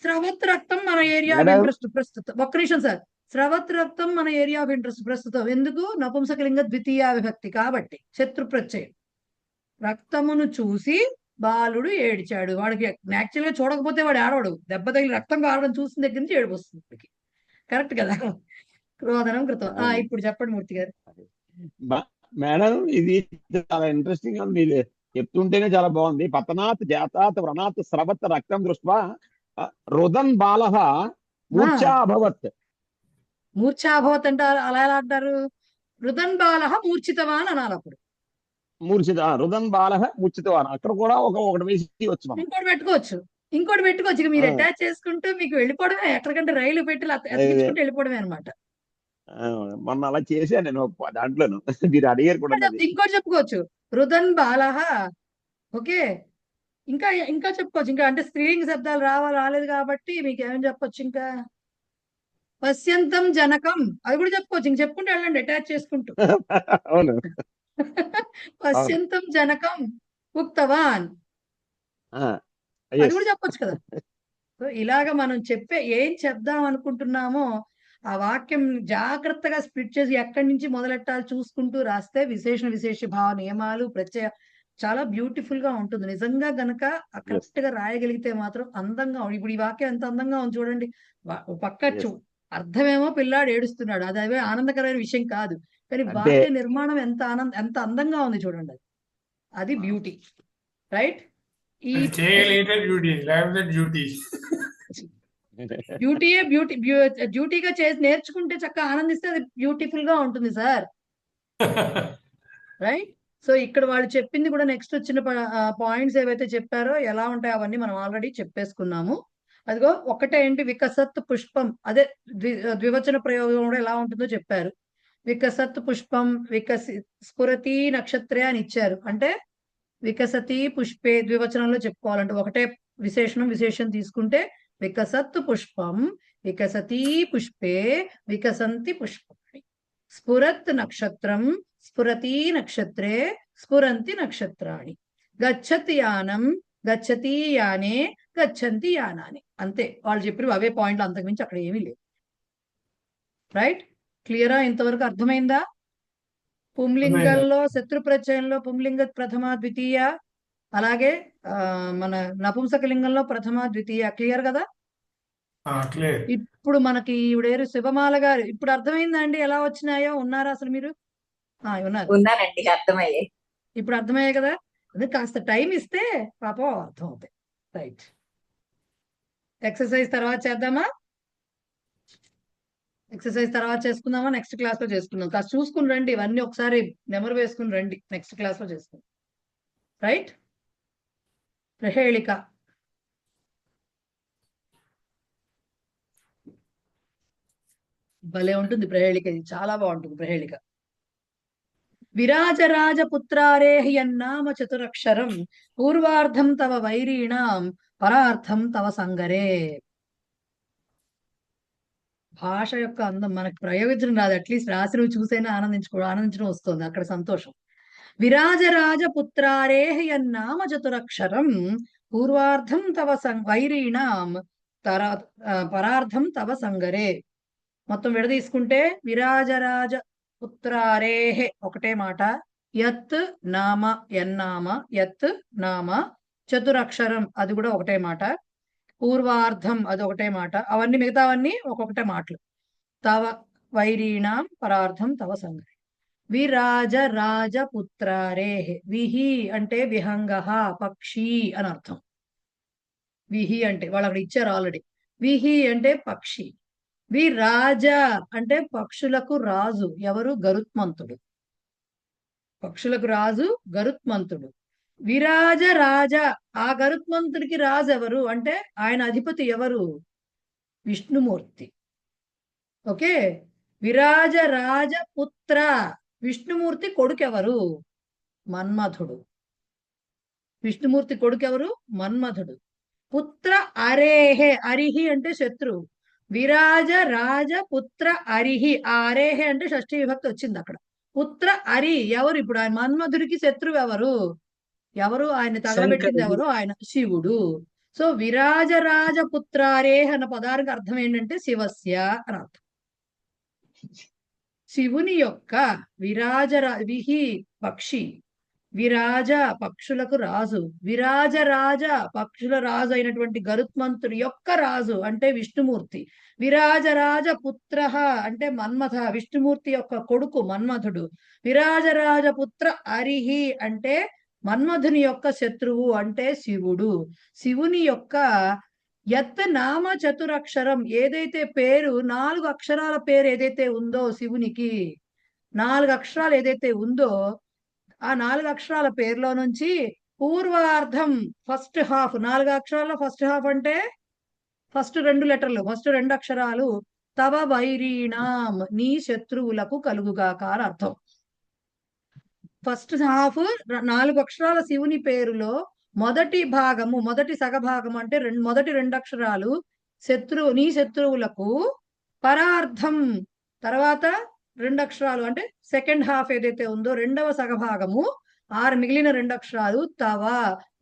Speaker 3: స్రవత్ రక్తం మన ఏరియా ఆఫ్ ఇంట్రెస్ట్ ప్రస్తుతం. ఒక్క నిమిషం సార్, స్రవత్ రక్తం మన ఏరియా ఆఫ్ ఇంట్రెస్ట్ ప్రస్తుతం. ఎందుకు? నపుంసకలింగ ద్వితీయ విభక్తి కాబట్టి, శత్రు ప్రత్యయం. రక్తమును చూసి బాలుడు ఏడిచాడు. వాడికి యాక్చువల్ గా చూడకపోతే వాడు ఏడవడు, దెబ్బ తగిలి రక్తం కారడం చూసిన దగ్గర నుంచి ఏడుపు వస్తుంది వాడికి. కరెక్ట్ కదా? క్రోధనం కృతం. ఇప్పుడు చెప్పండి మూర్తి గారు.
Speaker 5: మేడం ఇది చాలా ఇంట్రెస్టింగ్ గా ఉంది, చెప్తుంటేనే చాలా బాగుంది. పతనాత్ జాతాత్ వ్రణాత్ స్రవత్ రక్తం దృష్ట్వా రుదన్ బాలః మూర్ఛాభవత్.
Speaker 3: మూర్ఛాభవత్ అంటే అలా ఎలా అంటారు? రుదన్ బాలః మూర్ఛితవాన్ అనాలి అప్పుడు.
Speaker 5: రుదన్ బాలః మూర్ఛితవాన్, అక్కడ కూడా ఒకటి వేసి వచ్చు.
Speaker 3: ఇంకోటి పెట్టుకోవచ్చు, ఇంకోటి పెట్టుకోవచ్చు. ఇక మీరు అటాచ్ చేసుకుంటూ మీకు వెళ్ళిపోవడమే, ఎక్కడికంటే రైలు పెట్టి అతికించుకుంటూ వెళ్ళిపోవడమే అనమాట.
Speaker 5: మొన్న అలా చేశాను నేను దాంట్లోను, మీరు అడిగారు కూడా.
Speaker 3: ఇంకోటి చెప్పుకోవచ్చు, రుదన్ బాలః. ఓకే, ఇంకా ఇంకా చెప్పుకోవచ్చు. ఇంకా అంటే స్త్రీలింగ శబ్దాలు రాలేదు కాబట్టి మీకు ఏమని చెప్పొచ్చు? ఇంకా పశ్యంతం జనకం, అది కూడా చెప్పుకోవచ్చు. ఇంక చెప్పుకుంటూ వెళ్ళండి అటాచ్ చేసుకుంటూ.
Speaker 5: అవును,
Speaker 3: పశ్యంతం జనకం ఉక్తవాన్, అది కూడా చెప్పొచ్చు కదా. సో ఇలాగ మనం ఏం చెప్దాం అనుకుంటున్నామో ఆ వాక్యం జాగ్రత్తగా స్ప్లిట్ చేసి ఎక్కడి నుంచి మొదలెట్టాలి చూసుకుంటూ రాస్తే విశేష భావ నియమాలు ప్రత్యయ చాలా బ్యూటిఫుల్ గా ఉంటుంది. నిజంగా గనక కరెక్ట్ గా రాయగలిగితే మాత్రం అందంగా. ఇప్పుడు ఈ వాక్యం ఎంత అందంగా ఉంది చూడండి. పక్క అర్థమేమో పిల్లాడు ఏడుస్తున్నాడు, అది అవే ఆనందకరమైన విషయం కాదు, కానీ వాక్య నిర్మాణం ఎంత అందంగా ఉంది చూడండి. అది బ్యూటీ, రైట్? ఈ డ్యూటీగా చేసి నేర్చుకుంటే చక్కగా ఆనందిస్తే అది బ్యూటిఫుల్ గా ఉంటుంది సార్, రైట్? సో ఇక్కడ వాళ్ళు చెప్పింది కూడా నెక్స్ట్ వచ్చిన పాయింట్స్ ఏవైతే చెప్పారో ఎలా ఉంటాయో అవన్నీ మనం ఆల్రెడీ చెప్పేసుకున్నాము. అదిగో ఒకటే ఏంటి, వికసత్ పుష్పం, అదే ద్వివచన ప్రయోగం కూడా ఎలా ఉంటుందో చెప్పారు. వికసత్ పుష్పం, స్ఫురతి నక్షత్రే అని ఇచ్చారు. అంటే వికసతి పుష్పే ద్వివచనంలో చెప్పుకోవాలంటే ఒకటే విశేషం తీసుకుంటే వికసత్ పుష్పం, వికసతి పుష్పే, వికసంతి పుష్పాణి. స్ఫురత్ నక్షత్రం, స్ఫురతి నక్షత్రే, స్ఫురంతి నక్షత్రాణి. గచ్చతి యానం, గచ్చతి యానే, గచ్చంతి యానాని. అంతే, వాళ్ళు చెప్పిన అవే పాయింట్లు, అంతకుమించి అక్కడ ఏమీ లేదు. రైట్? క్లియరా? ఇంతవరకు అర్థమైందా? పుంలింగంలో శత్రు ప్రత్యయంలో పుంలింగ ప్రథమ ద్వితీయ, అలాగే మన నపుంసకలింగంలో ప్రథమ ద్వితీయ. క్లియర్ కదా? ఇప్పుడు మనకి ఇవిడేరు శివమాల గారు, ఇప్పుడు అర్థమైందండి ఎలా వచ్చినాయో? ఉన్నారా అసలు మీరు?
Speaker 9: ఉన్నారండి, అర్థమయ్యాయి.
Speaker 3: ఇప్పుడు అర్థమయ్యాయి కదా? అది కాస్త టైం ఇస్తే పాపం అర్థం అవుతాయి. రైట్, ఎక్సర్సైజ్ తర్వాత చేద్దామా? ఎక్సర్సైజ్ తర్వాత చేసుకుందామా? నెక్స్ట్ క్లాస్ లో చేసుకుందాం. కాస్త చూసుకుని రండి, ఇవన్నీ ఒకసారి నెమరు వేసుకుని రండి, నెక్స్ట్ క్లాస్ లో చేసుకుందాం. రైట్? ప్రహేళిక. భలే ఉంటుంది ప్రహేళిక, ఇది చాలా బాగుంటుంది ప్రహేళిక. విరాజరాజపుత్రారేహి అన్నామ చతురక్షరం, పూర్వార్థం తవ వైరీణాం, పరార్థం తవ సంగరే. భాష యొక్క అందం మనకు ప్రయోగించడం రాదు, అట్లీస్ట్ రాసి నువ్వు చూసైనా ఆనందించడం వస్తుంది, అక్కడ సంతోషం. విరాజరాజపుత్రారేహ యన్నామ చతురక్షరం పూర్వార్ధం తవ వైరీణాం పరార్థం తవ సంగరే. మొత్తం విడదీసుకుంటే విరాజరాజ పుత్రారేహే ఒకటే మాట, యత్ నామ యన్నామ, యత్ నామ, చతురక్షరం అది కూడా ఒకటే మాట, పూర్వార్ధం అది ఒకటే మాట, అవన్నీ మిగతావన్నీ ఒక్కొక్కటే మాటలు. తవ వైరీణాం పరార్థం తవ సంగరే. విరాజరాజపుత్రారేహే. విహి అంటే విహంగ, పక్షి అని అర్థం. విహి అంటే వాళ్ళు అక్కడ ఇచ్చారు ఆల్రెడీ. విహి అంటే పక్షి. విరాజ అంటే పక్షులకు రాజు. ఎవరు? గరుత్మంతుడు. పక్షులకు రాజు గరుత్మంతుడు. విరాజ రాజ, ఆ గరుత్మంతుడికి రాజు ఎవరు అంటే ఆయన అధిపతి ఎవరు? విష్ణుమూర్తి. ఓకే. విరాజ రాజ పుత్ర, విష్ణుమూర్తి కొడుకెవరు? మన్మధుడు. విష్ణుమూర్తి కొడుకెవరు? మన్మధుడు. పుత్ర అరేహే, అరిహి అంటే శత్రువు. విరాజ రాజ పుత్ర అరిహి, ఆ అరేహే అంటే షష్ఠీ విభక్తి వచ్చింది అక్కడ. పుత్ర అరి ఎవరు? ఇప్పుడు ఆయన మన్మధుడికి శత్రువు ఎవరు? ఎవరు? ఆయన తగలబెట్టింది ఎవరు? ఆయన శివుడు. సో విరాజరాజ పుత్రారేహ అన్న పదానికి అర్థం ఏంటంటే శివస్య అని అర్థం. శివుని యొక్క విహి పక్షి, విరాజ పక్షులకు రాజు, విరాజరాజ పక్షుల రాజు అయినటువంటి గరుత్మంతుడి యొక్క రాజు అంటే విష్ణుమూర్తి. విరాజరాజ పుత్ర అంటే మన్మథ, విష్ణుమూర్తి యొక్క కొడుకు మన్మథుడు. విరాజరాజ పుత్ర అరిహి అంటే మన్మధుని యొక్క శత్రువు అంటే శివుడు. శివుని యొక్క యత్ నామ చతురక్షరం, ఏదైతే పేరు 4 అక్షరాల పేరు ఏదైతే ఉందో శివునికి, 4 అక్షరాలు ఏదైతే ఉందో ఆ 4 అక్షరాల పేరులో నుంచి పూర్వార్ధం ఫస్ట్ హాఫ్, 4 అక్షరాల ఫస్ట్ హాఫ్ అంటే ఫస్ట్ 2 లెటర్లు, ఫస్ట్ 2 అక్షరాలు తవ వైరీణాం నీ శత్రువులకు కలుగుగాక అని అర్థం. ఫస్ట్ హాఫ్ 4 అక్షరాల శివుని పేరులో మొదటి భాగము, మొదటి సగభాగం అంటే మొదటి 2 అక్షరాలు నీ శత్రువులకు, పరార్థం తర్వాత 2 అక్షరాలు అంటే సెకండ్ హాఫ్ ఏదైతే ఉందో రెండవ సగభాగము, మిగిలిన 2 అక్షరాలు తవ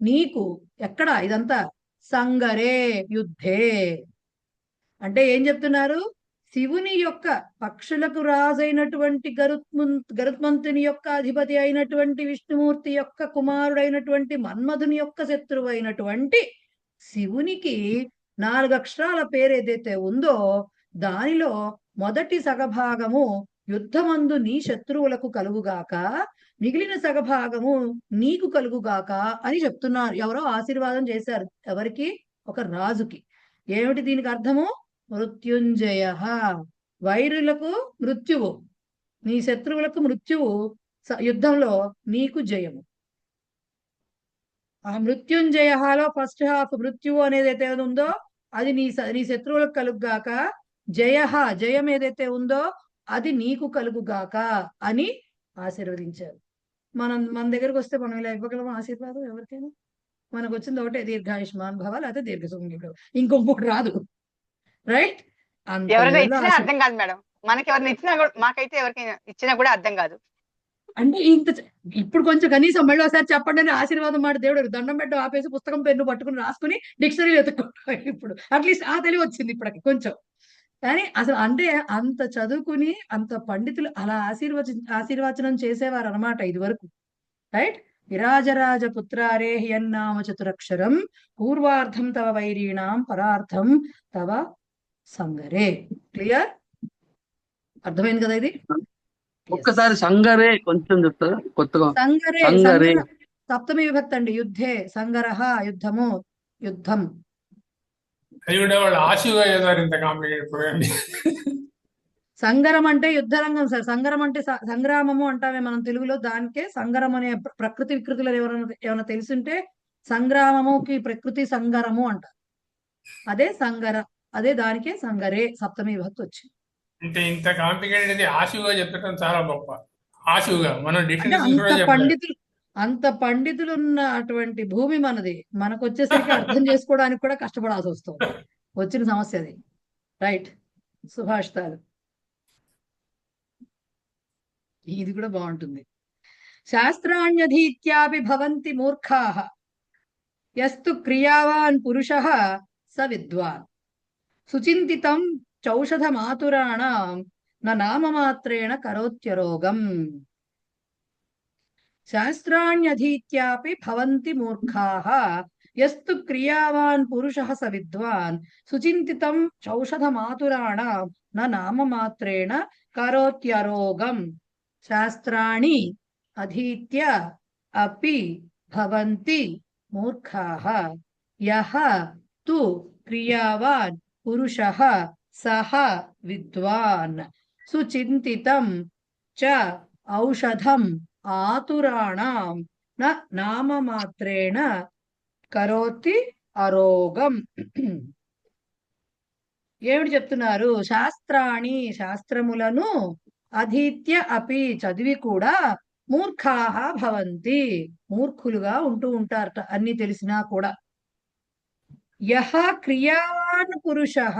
Speaker 3: నీకు. ఎక్కడ ఇదంతా? సంగరే, యుద్ధే. అంటే ఏం చెప్తున్నారు? శివుని యొక్క పక్షులకు రాజైనటువంటి గరుత్మంతుని యొక్క అధిపతి అయినటువంటి విష్ణుమూర్తి యొక్క కుమారుడైనటువంటి మన్మధుని యొక్క శత్రువు అయినటువంటి శివునికి 4 అక్షరాల పేరు ఏదైతే ఉందో దానిలో మొదటి సగభాగము యుద్ధమందు నీ శత్రువులకు కలుగుగాక, మిగిలిన సగభాగము నీకు కలుగుగాక అని చెప్తున్నారు. ఎవరో ఆశీర్వాదం చేశారు. ఎవరికి? ఒక రాజుకి. ఏమిటి దీనికి అర్థము? మృత్యుంజయ, వైరులకు మృత్యువు, నీ శత్రువులకు మృత్యువు, యుద్ధంలో నీకు జయము. ఆ మృత్యుంజయలో ఫస్ట్ హాఫ్ మృత్యువు అనేది అయితే ఉందో అది నీ శత్రువులకు కలుగుగాక, జయం ఏదైతే ఉందో అది నీకు కలుగుగాక అని ఆశీర్వదించారు. మన దగ్గరకు వస్తే మనం ఇలా ఇవ్వగలము ఆశీర్వాదం ఎవరికైనా? మనకు వచ్చింది ఒకటే, దీర్ఘాయుష్మాన్ భవ, లేకపోతే దీర్ఘ సుమంగళి భవ, ఇంకొకటి రాదు. రైట్?
Speaker 2: ఎవరైనా ఇచ్చినా అర్థం కాదు మేడం. మనకి ఎవరైనా ఇచ్చినా కూడా, మాకైతే ఎవరికైనా ఇచ్చినా కూడా అర్థం కాదు.
Speaker 3: అంటే ఇప్పుడు కొంచెం కనీసం మళ్ళీ ఒకసారి చెప్పండి అని ఆశీర్వాదం మాట దేవుడు దండం పెట్టు ఆపేసి పుస్తకం పెన్ను పట్టుకుని రాసుకుని డిక్షనరీ వెతుక్కుంటాం. ఇప్పుడు అట్లీస్ట్ ఆ తెలివి వచ్చింది ఇప్పటికి కొంచెం. కానీ అసలు అంటే అంత చదువుకుని అంత పండితులు అలా ఆశీర్వచనం చేసేవారు అనమాట ఇది వరకు. రైట్? విరాజరాజ పుత్రారే యన్నామ చతురక్షరం పూర్వార్ధం తవ వైరీణాం పరార్థం తవ సంగరే. క్లియర్? అర్థమైంది కదా ఇది?
Speaker 8: ఒక్కసారి సంగరే కొంచెం చెప్తారా కొత్తగా?
Speaker 3: సంగరే సప్తమి విభక్తి అండి. యుద్ధే, సంగరహ యుద్ధము, యుద్ధం.
Speaker 6: అది కూడా వాళ్ళు ఆశీగా చేశారు. ఇంత కాంప్లికేట్.
Speaker 3: సంగరం అంటే యుద్ధరంగం సార్. సంగరం అంటే సంగ్రామము అంటామే మనం తెలుగులో. దానికే సంగరం అనే ప్రకృతి వికృతులు ఏమైనా తెలుసుంటే సంగ్రామముకి ప్రకృతి సంగరము అంటారు. అదే సంగర, అదే దానికే సంగరే సప్తమి విభక్తి వచ్చింది.
Speaker 6: అంటే ఇంత కాంప్లికేటెడ్ ఆశువుగా చెప్పడం చాలా గొప్ప. ఆశువుగా మనం
Speaker 3: అంత పండితులు ఉన్నటువంటి భూమి మనది. మనకు వచ్చేసరికి అర్థం చేసుకోవడానికి కూడా కష్టపడాల్సి వస్తుంది. వచ్చిన సమస్య అది. రైట్? సుభాషితాలు ఇది కూడా బాగుంటుంది. శాస్త్రాణ్యధీత్యాపి భవంతి మూర్ఖాః యస్తు క్రియావాన్ పురుషః స విద్వాన్ సుచింతితం చౌషధమాతురాణం న నామమాత్రేణ కరోత్యరోగం. శాస్త్రాణ్యధీత్యాపి భవంతి మూర్ఖాః యస్తు క్రియావాన్ పురుషః స విద్వాన్ సుచింతితం చౌషధమాతురాణం న నామమాత్రేణ కరోత్యరోగం. శాస్త్రాణి అధీత్య అపి భవంతి మూర్ఖాః యః తు క్రియావాన్ పురుషః సః విద్వాన్ సుచింతితం చ ఔషధం ఆతురాణం న నామమాత్రేణ కరోతి అరోగం. ఏమిటి చెప్తున్నారు? శాస్త్రాణి శాస్త్రములను అధీత్య అపి చదివి కూడా మూర్ఖాః భవంతి మూర్ఖులుగా ఉంటూ ఉంటారట అన్ని తెలిసినా కూడా. యః క్రియావాన్ పురుషః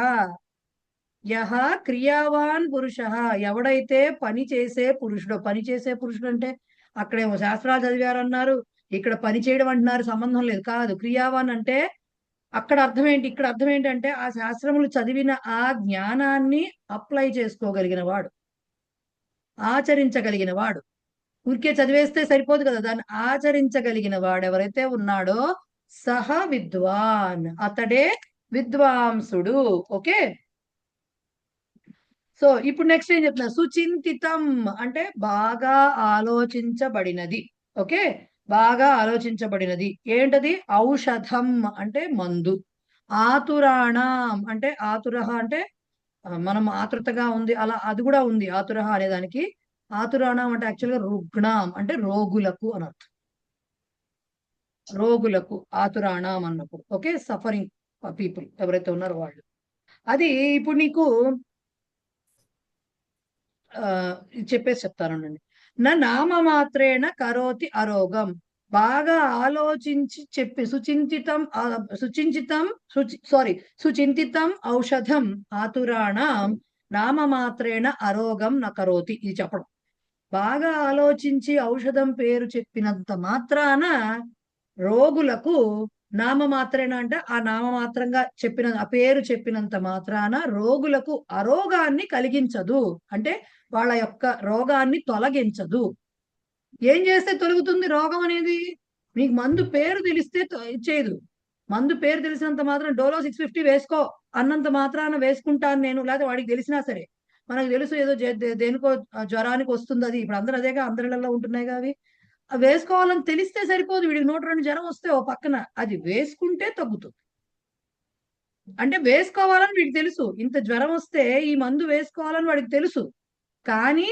Speaker 3: యః క్రియావాన్ పురుషః ఎవడైతే పని చేసే పురుషుడు. పని చేసే పురుషుడు అంటే అక్కడేమో శాస్త్రాలు చదివారన్నారు, ఇక్కడ పని చేయడం అంటున్నారు, సంబంధం లేదు. కాదు, క్రియావాన్ అంటే అక్కడ అర్థం ఏంటి, ఇక్కడ అర్థం ఏంటంటే ఆ శాస్త్రములు చదివిన ఆ జ్ఞానాన్ని అప్లై చేసుకోగలిగిన వాడు, ఆచరించగలిగిన వాడు. ఊరికే చదివేస్తే సరిపోదు కదా, దాన్ని ఆచరించగలిగిన వాడు ఎవరైతే ఉన్నాడో సహ విద్వాన్, అతడే విద్వాంసుడు. ఓకే, సో ఇప్పుడు నెక్స్ట్ ఏం చెప్తున్నా? సుచింతితం అంటే బాగా ఆలోచించబడినది. ఓకే, బాగా ఆలోచించబడినది. ఏంటది? ఔషధం అంటే మందు. ఆతురాణం అంటే ఆతురహ అంటే మనం ఆతృతగా ఉంది అలా, అది కూడా ఉంది ఆతురహ అనేదానికి. ఆతురాణం అంటే యాక్చువల్గా రుగ్ణం అంటే రోగులకు అని అర్థం. రోగులకు ఆతురాణం అన్నప్పుడు ఓకే, సఫరింగ్ పీపుల్ ఎవరైతే ఉన్నారో వాళ్ళు. అది ఇప్పుడు నీకు చెప్పేసి చెప్తానండి. నా నామమాత్రేణ కరోతి అరోగం. బాగా ఆలోచించి చెప్పి సుచింతితం ఔషధం ఆతురాణం నామమాత్రేణ అరోగం న కరోతి. ఇది చెప్పడం. బాగా ఆలోచించి ఔషధం పేరు చెప్పినంత మాత్రాన రోగులకు నామమాత్రేణ అంటే ఆ నామమాత్రంగా చెప్పిన ఆ పేరు చెప్పినంత మాత్రాన రోగులకు అరోగాన్ని కలిగించదు. అంటే వాళ్ళ యొక్క రోగాన్ని తొలగించదు. ఏం చేస్తే తొలగుతుంది రోగం అనేది? నీకు మందు పేరు తెలిస్తే చేయదు. మందు పేరు తెలిసినంత మాత్రం డోలో 650 వేసుకో అన్నంత మాత్రాన వేసుకుంటాను నేను, లేకపోతే వాడికి తెలిసినా సరే. మనకు తెలుసు ఏదో దేనికో జ్వరానికి వస్తుంది, అది ఇప్పుడు అందరూ అదేగా, అందరిలో ఉంటున్నాయి కావి. అవి వేసుకోవాలని తెలిస్తే సరిపోదు. వీడికి 102 జ్వరం వస్తే ఓ పక్కన అది వేసుకుంటే తగ్గుతుంది. అంటే వేసుకోవాలని వీడికి తెలుసు, ఇంత జ్వరం వస్తే ఈ మందు వేసుకోవాలని వాడికి తెలుసు, కానీ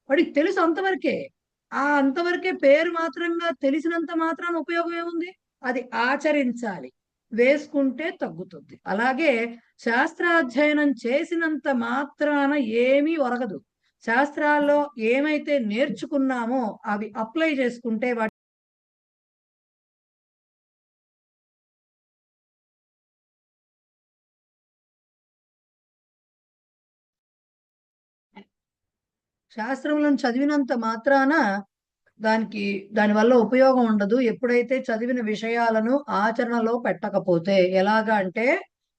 Speaker 3: వాడికి తెలుసు అంతవరకే. ఆ అంతవరకే పేరు మాత్రంగా తెలిసినంత మాత్రాన ఉపయోగం ఏముంది? అది ఆచరించాలి, వేసుకుంటే తగ్గుతుంది. అలాగే శాస్త్రాధ్యయనం చేసినంత మాత్రాన ఏమీ ఒరగదు. శాస్త్రాల్లో ఏమైతే నేర్చుకున్నామో అవి అప్లై చేసుకుంటే వాటి శాస్త్రములను చదివినంత మాత్రాన దానివల్ల ఉపయోగం ఉండదు. ఎప్పుడైతే చదివిన విషయాలను ఆచరణలో పెట్టకపోతే. ఎలాగా అంటే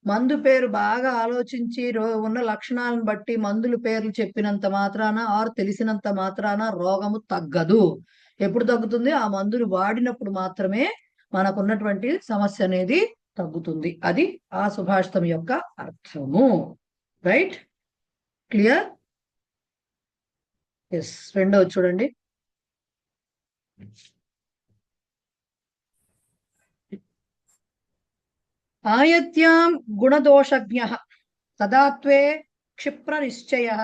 Speaker 3: మందు పేరు బాగా ఆలోచించి ఉన్న లక్షణాలను బట్టి మందుల పేర్లు చెప్పినంత మాత్రాన ఆరు తెలిసినంత మాత్రాన రోగము తగ్గదు. ఎప్పుడు తగ్గుతుంది? ఆ మందులు వాడినప్పుడు మాత్రమే మనకున్నటువంటి సమస్య అనేది తగ్గుతుంది. అది ఆ సుభాషితం యొక్క అర్థము. Right, clear? ఎస్. రెండవది చూడండి. ఆయత్యాం గుణదోషజ్ఞః తదాత్వే క్షిప్ర నిశ్చయః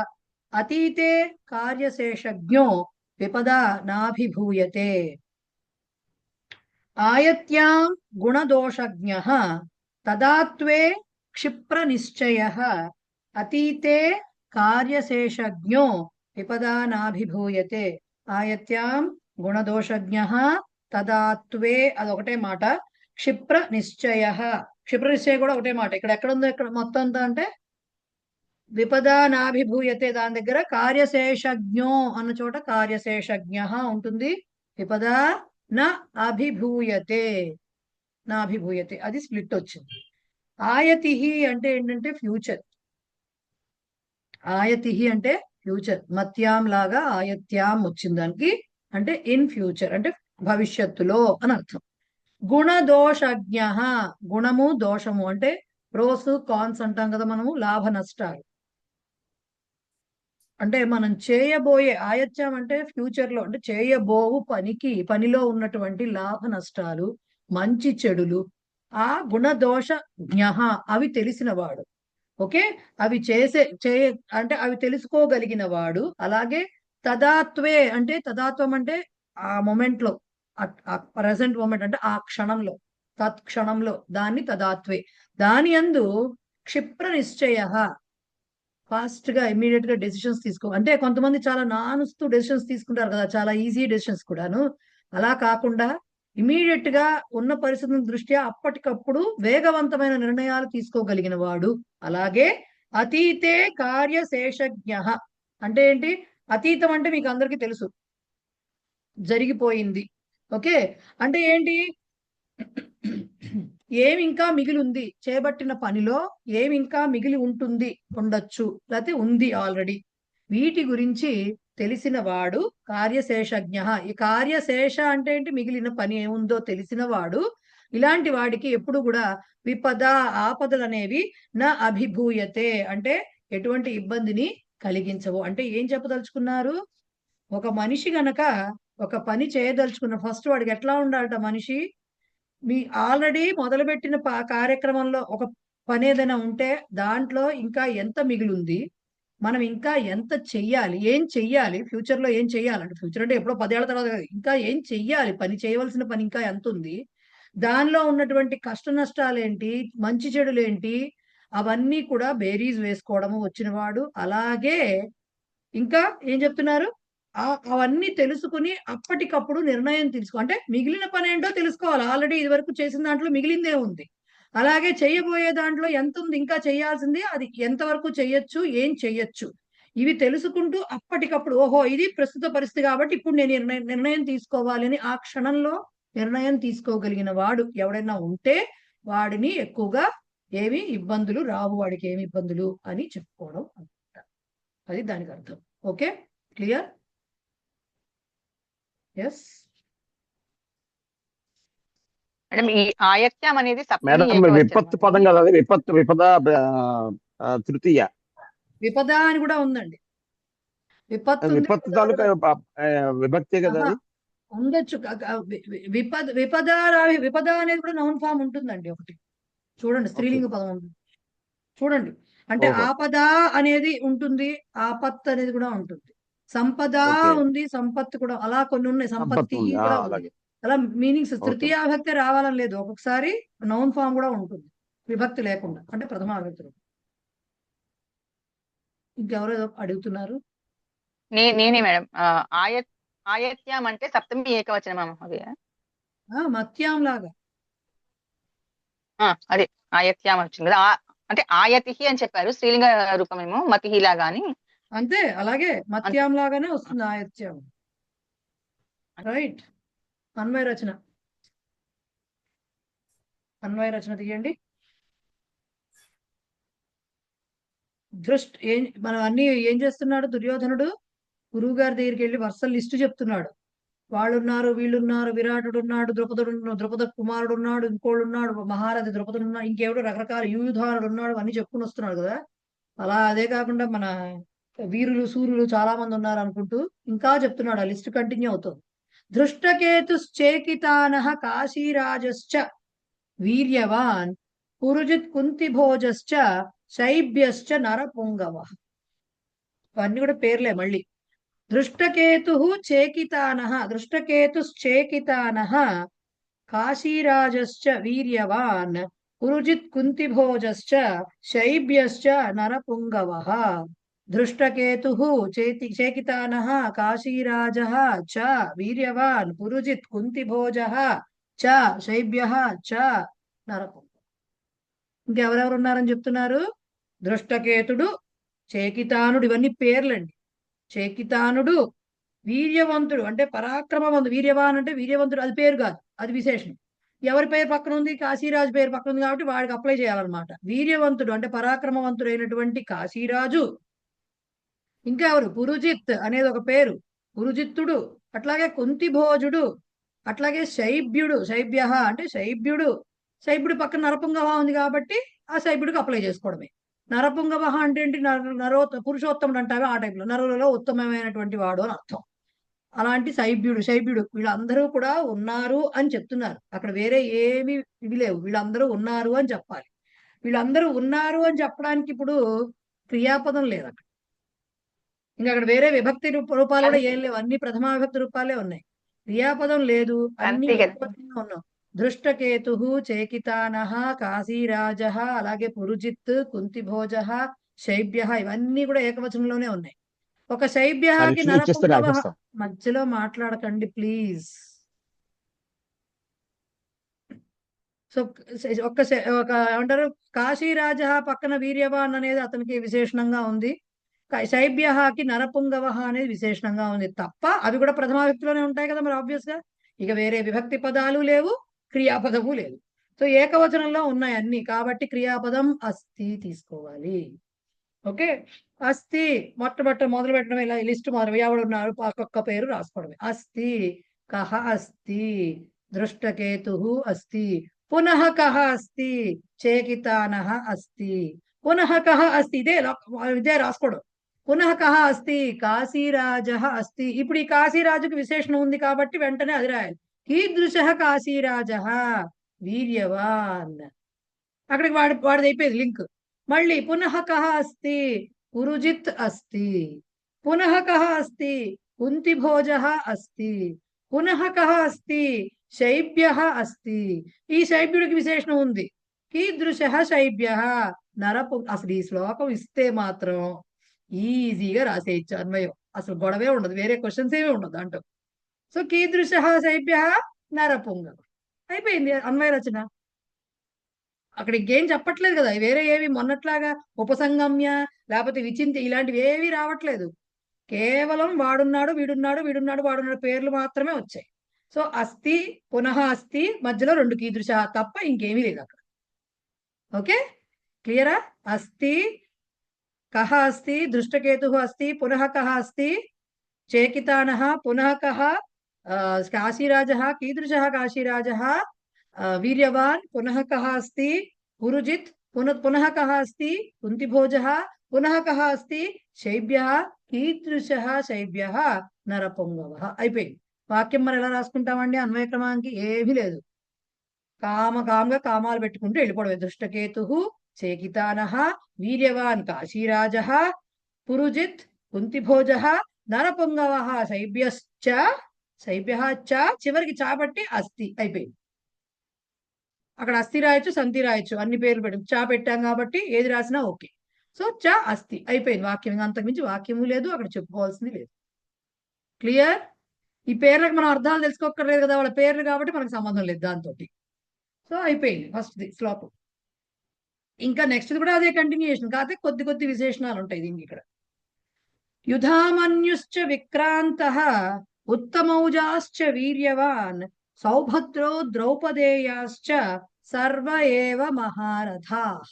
Speaker 3: అతీతే కార్యశేషజ్ఞో విపదా నాభిభూయతే. ఆయత్యాం గుణదోషజ్ఞః తదాత్వే క్షిప్ర నిశ్చయః అతీతే కార్యశేషజ్ఞో విపదా నాభిభూయతే. ఆయత్యాం గుణదోషజ్ఞః తదాత్వే, అదొకటే మాట. క్షిప్ర నిశ్చయః, క్షిప్ర నిశ్చయ కూడా ఒకటే మాట. ఇక్కడ ఎక్కడుందో ఇక్కడ మొత్తం అంతా అంటే విపదా నాభిభూయతే దాని దగ్గర కార్యశేషజ్ఞో అన్న చోట కార్యశేషజ్ఞ ఉంటుంది. విపదా నా అభిభూయతే, నా అభిభూయతే, అది స్ప్లిట్ వచ్చింది. ఆయతి అంటే ఏంటంటే ఫ్యూచర్. ఆయతి అంటే ఫ్యూచర్. మత్యాం లాగా ఆయత్యాం వచ్చింది దానికి, అంటే ఇన్ ఫ్యూచర్ అంటే భవిష్యత్తులో అని అర్థం. గుణదోషజ్ఞ, గుణము దోషము అంటే ప్రోస్ కాన్స్ అంటాం కదా మనము, లాభ నష్టాలు. అంటే మనం చేయబోయే, ఆయత్యం అంటే ఫ్యూచర్ లో, అంటే చేయబోవు పనిలో ఉన్నటువంటి లాభ నష్టాలు, మంచి చెడులు, ఆ గుణదోష జ్ఞ అవి తెలిసిన వాడు. ఓకే, అవి అంటే అవి తెలుసుకోగలిగిన వాడు. అలాగే తదాత్వే అంటే, తదాత్వం అంటే ఆ మొమెంట్ లో, ప్రజెంట్ మొమెంట్ అంటే ఆ క్షణంలో, తత్క్షణంలో, దాన్ని తదాత్వే. దాని యందు క్షిప్ర నిశ్చయ, ఫాస్ట్ గా ఇమీడియట్ గా డెసిషన్స్ తీసుకో. అంటే కొంతమంది చాలా నానుస్తూ డెసిషన్స్ తీసుకుంటారు కదా, చాలా ఈజీ డెసిషన్స్ కూడాను. అలా కాకుండా ఇమీడియట్ గా ఉన్న పరిస్థితుల దృష్ట్యా అప్పటికప్పుడు వేగవంతమైన నిర్ణయాలు తీసుకోగలిగిన వాడు. అలాగే అతీతే కార్యశేషజ్ఞ అంటే ఏంటి? అతీతం అంటే మీకు అందరికీ తెలుసు, జరిగిపోయింది. ఓకే, అంటే ఏంటి? ఏమి ఇంకా మిగిలి ఉంది, చేపట్టిన పనిలో ఏమి ఇంకా మిగిలి ఉండొచ్చు, లేకపోతే ఉంది ఆల్రెడీ, వీటి గురించి తెలిసిన వాడు కార్యశేషజ్ఞ. ఈ కార్యశేష అంటే ఏంటి? మిగిలిన పని ఏముందో తెలిసిన వాడు. ఇలాంటి వాడికి ఎప్పుడు కూడా విపద, ఆపదలు అనేవి నా అభిభూయతే అంటే ఎటువంటి ఇబ్బందిని కలిగించవు. అంటే ఏం చెప్పదలుచుకున్నారు? ఒక మనిషి గనక ఒక పని చేయదలుచుకున్న ఫస్ట్ వాడికి ఎట్లా ఉండాలట మనిషి? మీ ఆల్రెడీ మొదలుపెట్టిన కార్యక్రమంలో ఒక పని ఏదైనా ఉంటే దాంట్లో ఇంకా ఎంత మిగిలింది, మనం ఇంకా ఎంత చెయ్యాలి, ఏం చెయ్యాలి, ఫ్యూచర్ లో ఏం చెయ్యాలంటే, ఫ్యూచర్ అంటే ఎప్పుడో 10 ఏళ్ల తర్వాత ఇంకా ఏం చెయ్యాలి, పని చేయవలసిన పని ఇంకా ఎంత ఉంది, దానిలో ఉన్నటువంటి కష్ట నష్టాలేంటి, మంచి చెడులేంటి, అవన్నీ కూడా బేరీజ్ వేసుకోవడము వచ్చిన వాడు. అలాగే ఇంకా ఏం చెప్తున్నారు? అవన్నీ తెలుసుకుని అప్పటికప్పుడు నిర్ణయం తీసుకో. అంటే మిగిలిన పని ఏంటో తెలుసుకోవాలి. ఆల్రెడీ ఇది వరకు చేసిన దాంట్లో మిగిలిందే ఉంది. అలాగే చేయబోయే దాంట్లో ఎంత ఉంది ఇంకా చేయాల్సింది, అది ఎంతవరకు చెయ్యొచ్చు, ఏం చెయ్యొచ్చు, ఇవి తెలుసుకుంటూ అప్పటికప్పుడు ఓహో ఇది ప్రస్తుత పరిస్థితి కాబట్టి ఇప్పుడు నేను నిర్ణయం తీసుకోవాలి అని ఆ క్షణంలో నిర్ణయం తీసుకోగలిగిన వాడు ఎవడైనా ఉంటే వాడిని ఎక్కువగా ఏమి ఇబ్బందులు రావు, వాడికి ఏమి ఇబ్బందులు అని చెప్పుకోవడం అనమాట. అది దానికి అర్థం. Okay, clear? ఎస్
Speaker 2: మేడం, ఈ ఆయత్యం అనేది
Speaker 5: మేడం విపత్తు పదం కదా, అది విపద తృతీయ
Speaker 3: విపద అని కూడా ఉందండి.
Speaker 5: విపత్తు తాలూకా విభక్తే కదా అది.
Speaker 3: ఉండొచ్చు. విపద అనేది కూడా నౌన్ ఫామ్ ఉంటుందండి ఒకటి. చూడండి, స్త్రీలింగ పదం ఉంటుంది చూడండి. అంటే ఆపద అనేది ఉంటుంది, ఆపత్ అనేది కూడా ఉంటుంది, సంపద ఉంది, సంపత్తు కూడా, అలా కొన్ని ఉన్నాయి, సంపత్తి కూడా ఉంది. అలా మీనింగ్స్ తృతీయ విభక్తి రావాలని లేదు, ఒక్కొక్కసారి నౌన్ ఫామ్ కూడా ఉంటుంది విభక్తి లేకుండా, అంటే ప్రథమ విభక్తి. ఇంకెవరో అడుగుతున్నారు?
Speaker 2: నేనే మేడం. ఆయత్యం అంటే సప్తమి ఏకవచనం మహోదయ.
Speaker 3: మత్యాం లాగా
Speaker 2: అదే ఆయత్యం వచ్చింది కదా, అంటే ఆయతి అని చెప్పారు, స్త్రీలింగ రూపమేమో మతిహి లాగా అని.
Speaker 3: అంతే, అలాగే మత్యాం లాగానే వస్తుంది ఆయత్యం. రైట్. అన్వయ రచన తీయండి. మనం అన్ని ఏం చేస్తున్నాడు దుర్యోధనుడు? గురువు గారి దగ్గరికి వెళ్ళి వరుస లిస్టు చెప్తున్నాడు. వాళ్ళున్నారు, వీళ్ళున్నారు, విరాటుడు ఉన్నాడు, ద్రుపద కుమారుడు ఉన్నాడు, ఇంకోళ్ళు ఉన్నాడు, మహారథి ద్రుపదుడు ఉన్నాడు, ఇంకెవడు రకరకాల యూధారుడు ఉన్నాడు, అన్ని చెప్పుకుని వస్తున్నాడు కదా. అలా అదే కాకుండా మన వీరులు సూర్యులు చాలా మంది ఉన్నారు అనుకుంటూ ఇంకా చెప్తున్నాడు. ఆ లిస్ట్ కంటిన్యూ అవుతుంది. దృష్టకేతుశ్చేకితానః కాశీరాజశ్చ వీర్యవాన్ పురుజిత్ కుంతిభోజశ్చ శైబ్యశ్చ నరపుంగవః. అవన్నీ కూడా పేర్లే మళ్ళీ. దృష్టకేతుశ్చేకితానః కాశీరాజశ్చ వీర్యవాన్ పురుజిత్ కుంతిభోజశ్చ శైబ్యశ్చ నరపుంగవః. దృష్టకేతుః చేకితానః కాశీరాజః చ వీర్యవాన్ పురుజిత్ కుంతిభోజః చ శైబ్యః చ నరపుంగ. ఇంకెవరెవరు ఉన్నారని చెప్తున్నారు? దృష్టకేతుడు, చేకితానుడు, ఇవన్నీ పేర్లండి. చేకితానుడు, వీర్యవంతుడు అంటే పరాక్రమవంతుడు, వీర్యవాన్ అంటే వీర్యవంతుడు, అది పేరు కాదు, అది విశేషణం. ఎవరి పేరు పక్కన ఉంది? కాశీరాజు పేరు పక్కన ఉంది కాబట్టి వాడికి అప్లై చేయాలన్నమాట. వీర్యవంతుడు అంటే పరాక్రమవంతుడైనటువంటి కాశీరాజు. ఇంకా ఎవరు? పురుజిత్ అనేది ఒక పేరు, పురుజిత్తుడు. అట్లాగే కుంతిభోజుడు, అట్లాగే శైబ్యుడు, శైబ్య అంటే శైబ్యుడు. శైబ్యుడు పక్కన నరపుంగవ ఉంది కాబట్టి ఆ శైబ్యుడికి అప్లై చేసుకోవడమే. నరపుంగవ అంటే ఏంటి? పురుషోత్తముడు అంటావే ఆ టైంలో, నరులలో ఉత్తమమైనటువంటి వాడు అని అర్థం. అలాంటి శైబ్యుడు వీళ్ళందరూ కూడా ఉన్నారు అని చెప్తున్నారు. అక్కడ వేరే ఏమి ఇవి లేవు, వీళ్ళందరూ ఉన్నారు అని చెప్పాలి. వీళ్ళందరూ ఉన్నారు అని చెప్పడానికి ఇప్పుడు క్రియాపదం లేదు అక్కడ. ఇంకా అక్కడ వేరే విభక్తి రూపాలు కూడా ఏం లేవు, అన్ని ప్రథమా విభక్తి రూపాలే ఉన్నాయి. క్రియాపదం లేదు, అన్ని ఉన్నాం. దృష్టకేతు, చేకితానః, కాశీరాజ, అలాగే పురుజిత్, కుంతిభోజ, శైబ్య, ఇవన్నీ కూడా ఏకవచనంలోనే ఉన్నాయి. ఒక శైబ్యకి నరపుంగవ. మధ్యలో మాట్లాడకండి ప్లీజ్. సో ఒక ఏమంటారు, కాశీరాజ పక్కన వీర్యవాన్ అనేది అతనికి విశేషణంగా ఉంది. శైబ్యకి నరపుంగవ అనేది విశేషణంగా ఉంది తప్ప అవి కూడా ప్రథమా వ్యక్తిలోనే ఉంటాయి కదా మరి ఆబ్వియస్ గా. ఇక వేరే విభక్తి పదాలు లేవు, క్రియాపదము లేదు. సో ఏకవచనంలో ఉన్నాయి అన్ని, కాబట్టి క్రియాపదం అస్తి తీసుకోవాలి. ఓకే, అస్తి మొదలు పెట్టడం, ఇలా లిస్ట్ ఎవడున్నారు ఒక్కొక్క పేరు రాసుకోవడమే. అస్తి, కహ అస్తి, దృష్టకేతు అస్తి, పునః కహ అస్తి, చేకితానః అస్తి, పునః కహ అస్తి. ఇదే రాసుకోవడం. పునః కహ అస్తి, కాశీరాజ అస్తి. ఇప్పుడు ఈ కాశీరాజుకు విశేషణం ఉంది కాబట్టి వెంటనే అది రాయాలి. కీదృశ కాశీరాజ, వీర్యవాన్. అక్కడికి వాడిది అయిపోయింది లింక్. మళ్ళీ పునః కహ అస్తి, పురుజిత్ అస్తి, పునః కహ అస్తి, కుంతిభోజ అస్తి, పునః కహ అస్తి, శైబ్య అస్తి. ఈ శైబ్యుడికి విశేషణం ఉంది. కీదృశ శైబ్య, అసలు ఈ శ్లోకం ఇస్తే మాత్రం ఈజీగా రాసేయచ్చు అన్వయం, అసలు గొడవే ఉండదు, వేరే క్వశ్చన్స్ ఏమీ ఉండదు అంటూ. సో కీదృశ శైబ్య నరపుంగ, అయిపోయింది అన్వయ రచన. అక్కడ ఇంకేం చెప్పట్లేదు కదా, వేరే ఏవి మొన్నట్లాగా ఉపసంగమ్య లేకపోతే విచింతి ఇలాంటివి ఏవి రావట్లేదు. కేవలం వాడున్నాడు, వీడున్నాడు, వాడున్నాడు పేర్లు మాత్రమే వచ్చాయి. సో అస్తి, పునః అస్తి, మధ్యలో 2 కీదృశ తప్ప ఇంకేమీ లేదు అక్కడ. ఓకే, క్లియరా? అస్తి, కహ అస్తి, దృష్టకేతు అస్తి, పునః కహ అస్తి, చేకితానః, పునః కహ కాశీరాజ, కీదృశ కాశీరాజ, వీర్యవాన్, పునః కహ అస్తి, పురుజిత్, పునః కహ అస్తి, కుంతిభోజ, పునః కహ అస్తి, శైబ్య, కీదృశ శైబ్య నరపుంగవ. అయిపోయింది. వాక్యం మరి ఎలా రాసుకుంటామండి? అన్వయ క్రమానికి ఏమీ లేదు, కామగా కామాలు పెట్టుకుంటూ వెళ్ళిపోవడమే. దృష్టకేతు, చేకితానః, వీర్యవాన్, కాశీరాజ, పురుజిత్, కుంతిభోజ, నరపుంగవ, శైబ్య చివరికి చాపట్టి అస్తి. అయిపోయింది. అక్కడ అస్థి రాయొచ్చు, సంతి రాయొచ్చు, అన్ని పేర్లు పెట్టు, చా పెట్టాం కాబట్టి ఏది రాసినా ఓకే. సో చ అస్థి అయిపోయింది వాక్యం. అంతకుమించి వాక్యము లేదు, అక్కడ చెప్పుకోవాల్సింది లేదు. క్లియర్? ఈ పేర్లకు మనం అర్థాలు తెలుసుకోక్కర్లేదు కదా, వాళ్ళ పేర్లు కాబట్టి మనకు సంబంధం లేదు దాంతో. సో అయిపోయింది ఫస్ట్ శ్లోకం. ఇంకా నెక్స్ట్ కూడా అదే కంటిన్యూషన్, కాకపోతే కొద్ది విశేషణాలు ఉంటాయి దీనికి. ఇక్కడ యుధామన్యుశ్చ విక్రాంతః, ఉత్తమౌజాశ్చ వీర్యవాన్, సౌభద్రో ద్రౌపదేయాశ్చ సర్వ ఏవ మహారథాః.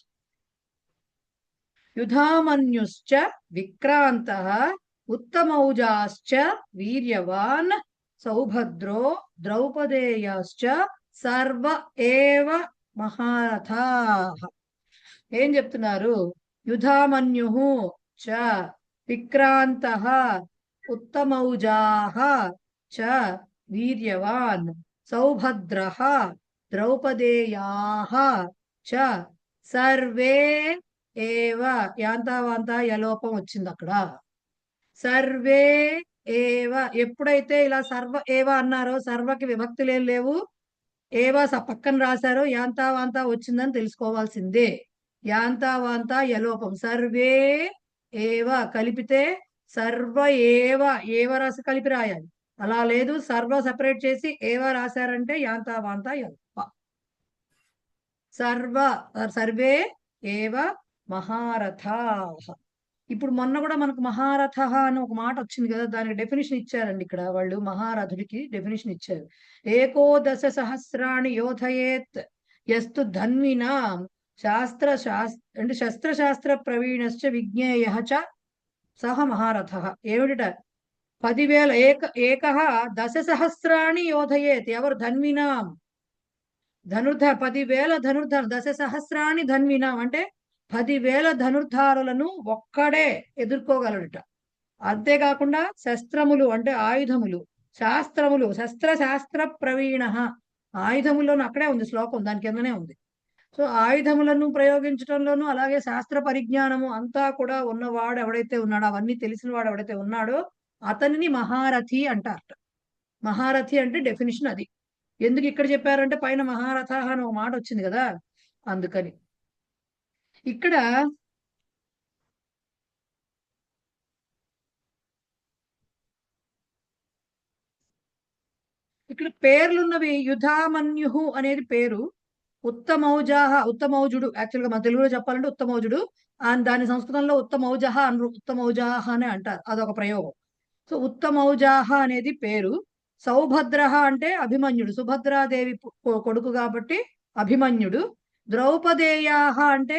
Speaker 3: యుధామన్యుశ్చ విక్రాంతః, ఉత్తమౌజాశ్చ వీర్యవాన్, సౌభద్రో ద్రౌపదేయాశ్చ సర్వ ఏవ మహారథాః. ఏం చెప్తున్నారు? యుధామన్యుః చ విక్రాంతః, ఉత్తమౌజాః చ వీర్యవాన్, సౌభద్రః ద్రౌపదేయాః చ సర్వే ఏవ. యాంతావాంత యలోపం వచ్చింది అక్కడ. సర్వే ఏవ. ఎప్పుడైతే ఇలా సర్వ ఏవ అన్నారో, సర్వకి విభక్తులేం లేవు, ఏవ పక్కన రాశారో యాంతావాంత వచ్చిందని తెలుసుకోవాల్సిందే. యాంతావాంత యలోపం. సర్వే ఏవ కలిపితే సర్వ ఏవ రాసి కలిపి రాయాలి. అలా లేదు, సర్వ సెపరేట్ చేసి ఏవ రాశారంటే యాంతావాంత యల్ప. సర్వే ఏవ మహారథాః. ఇప్పుడు మొన్న కూడా మనకు మహారథ అని ఒక మాట వచ్చింది కదా, దానికి డెఫినేషన్ ఇచ్చారండి ఇక్కడ వాళ్ళు. మహారథుడికి డెఫినేషన్ ఇచ్చారు. ఏకోదశ సహస్రాణి యోధయేత్ యస్తు ధన్వినా అంటే శస్త్రశాస్త్ర ప్రవీణశ్చ విజ్ఞేయ చ సహ మహారథ. ఏమిట 10,000 ఏకః దశసహస్రాణి యోధయేత్. ఎవరు? ధన్వినాం. 10,000 ధనుర్ధారు. దశసహస్రాణి ధన్వినాం అంటే 10,000 ధనుర్ధారులను ఒక్కడే ఎదుర్కోగలడుట. అంతేకాకుండా శస్త్రములు అంటే ఆయుధములు, శాస్త్రములు శస్త్ర ప్రవీణ. ఆయుధముల్లోనూ అక్కడే ఉంది శ్లోకం, దాని కిందనే ఉంది. సో ఆయుధములను ప్రయోగించడంలోనూ అలాగే శాస్త్ర పరిజ్ఞానము అంతా కూడా ఉన్నవాడు ఎవడైతే ఉన్నాడో, అవన్నీ తెలిసిన వాడు ఎవడైతే ఉన్నాడో అతనిని మహారథి అంటారట. మహారథి అంటే డెఫినిషన్ అది. ఎందుకు ఇక్కడ చెప్పారంటే పైన మహారథ అని ఒక మాట వచ్చింది కదా, అందుకని. ఇక్కడ పేర్లున్నవి. యుధామన్యు అనేది పేరు. ఉత్తమౌజుడు, యాక్చువల్ గా మన తెలుగులో చెప్పాలంటే ఉత్తమౌజుడు. దాని సంస్కృతంలో ఉత్తమౌజహ అనరు, ఉత్తమౌజాహ అని అంటారు, అదొక ప్రయోగం. సో ఉత్తమౌజాహ అనేది పేరు. సౌభద్ర అంటే అభిమన్యుడు, సుభద్రాదేవి కొడుకు కాబట్టి అభిమన్యుడు. ద్రౌపదేయాహ అంటే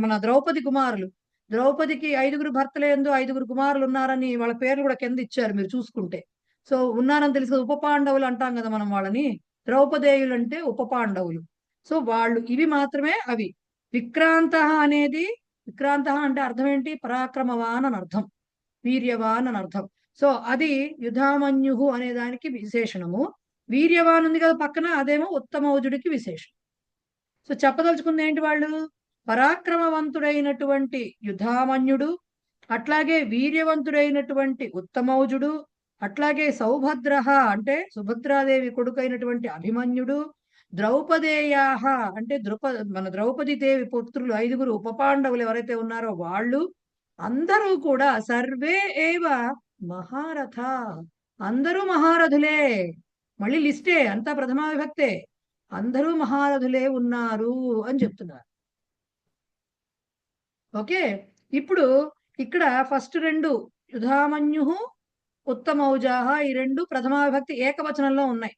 Speaker 3: మన ద్రౌపది కుమారులు. ద్రౌపదికి 5 భర్తలేందు 5 కుమారులు ఉన్నారని వాళ్ళ పేర్లు కూడా కింద ఇచ్చారు మీరు చూసుకుంటే. సో ఉన్నారని తెలుసు. ఉప పాండవులు అంటాం కదా మనం వాళ్ళని. ద్రౌపదేయులు అంటే ఉప పాండవులు. సో వాళ్ళు ఇవి మాత్రమే అవి. విక్రాంత అనేది, విక్రాంత అంటే అర్థం ఏంటి? పరాక్రమవాన్ అని అర్థం, వీర్యవాన్ అని అర్థం. సో అది యుధామన్యు అనే దానికి విశేషణము. వీర్యవాన్ ఉంది కదా పక్కన, అదేమో ఉత్తమౌజుడికి విశేషం. సో చెప్పదలుచుకుంది ఏంటి? వాళ్ళు పరాక్రమవంతుడైనటువంటి యుధామన్యుడు, అట్లాగే వీర్యవంతుడైనటువంటి ఉత్తమౌజుడు, అట్లాగే సౌభద్ర అంటే సుభద్రాదేవి కొడుకైనటువంటి అభిమన్యుడు, ద్రౌపదేయాహ అంటే మన ద్రౌపది దేవి పుత్రులు 5 ఉప పాండవులు ఎవరైతే ఉన్నారో వాళ్ళు అందరూ కూడా సర్వే ఏవ మహారథ, అందరూ మహారథులే. మళ్ళీ లిస్టే అంతా ప్రథమా విభక్తే. అందరూ మహారథులే ఉన్నారు అని చెప్తున్నారు. ఓకే, ఇప్పుడు ఇక్కడ ఫస్ట్ 2 యుధామన్యు ఉత్తమౌజాహ ఈ 2 ప్రథమా విభక్తి ఏకవచనంలో ఉన్నాయి.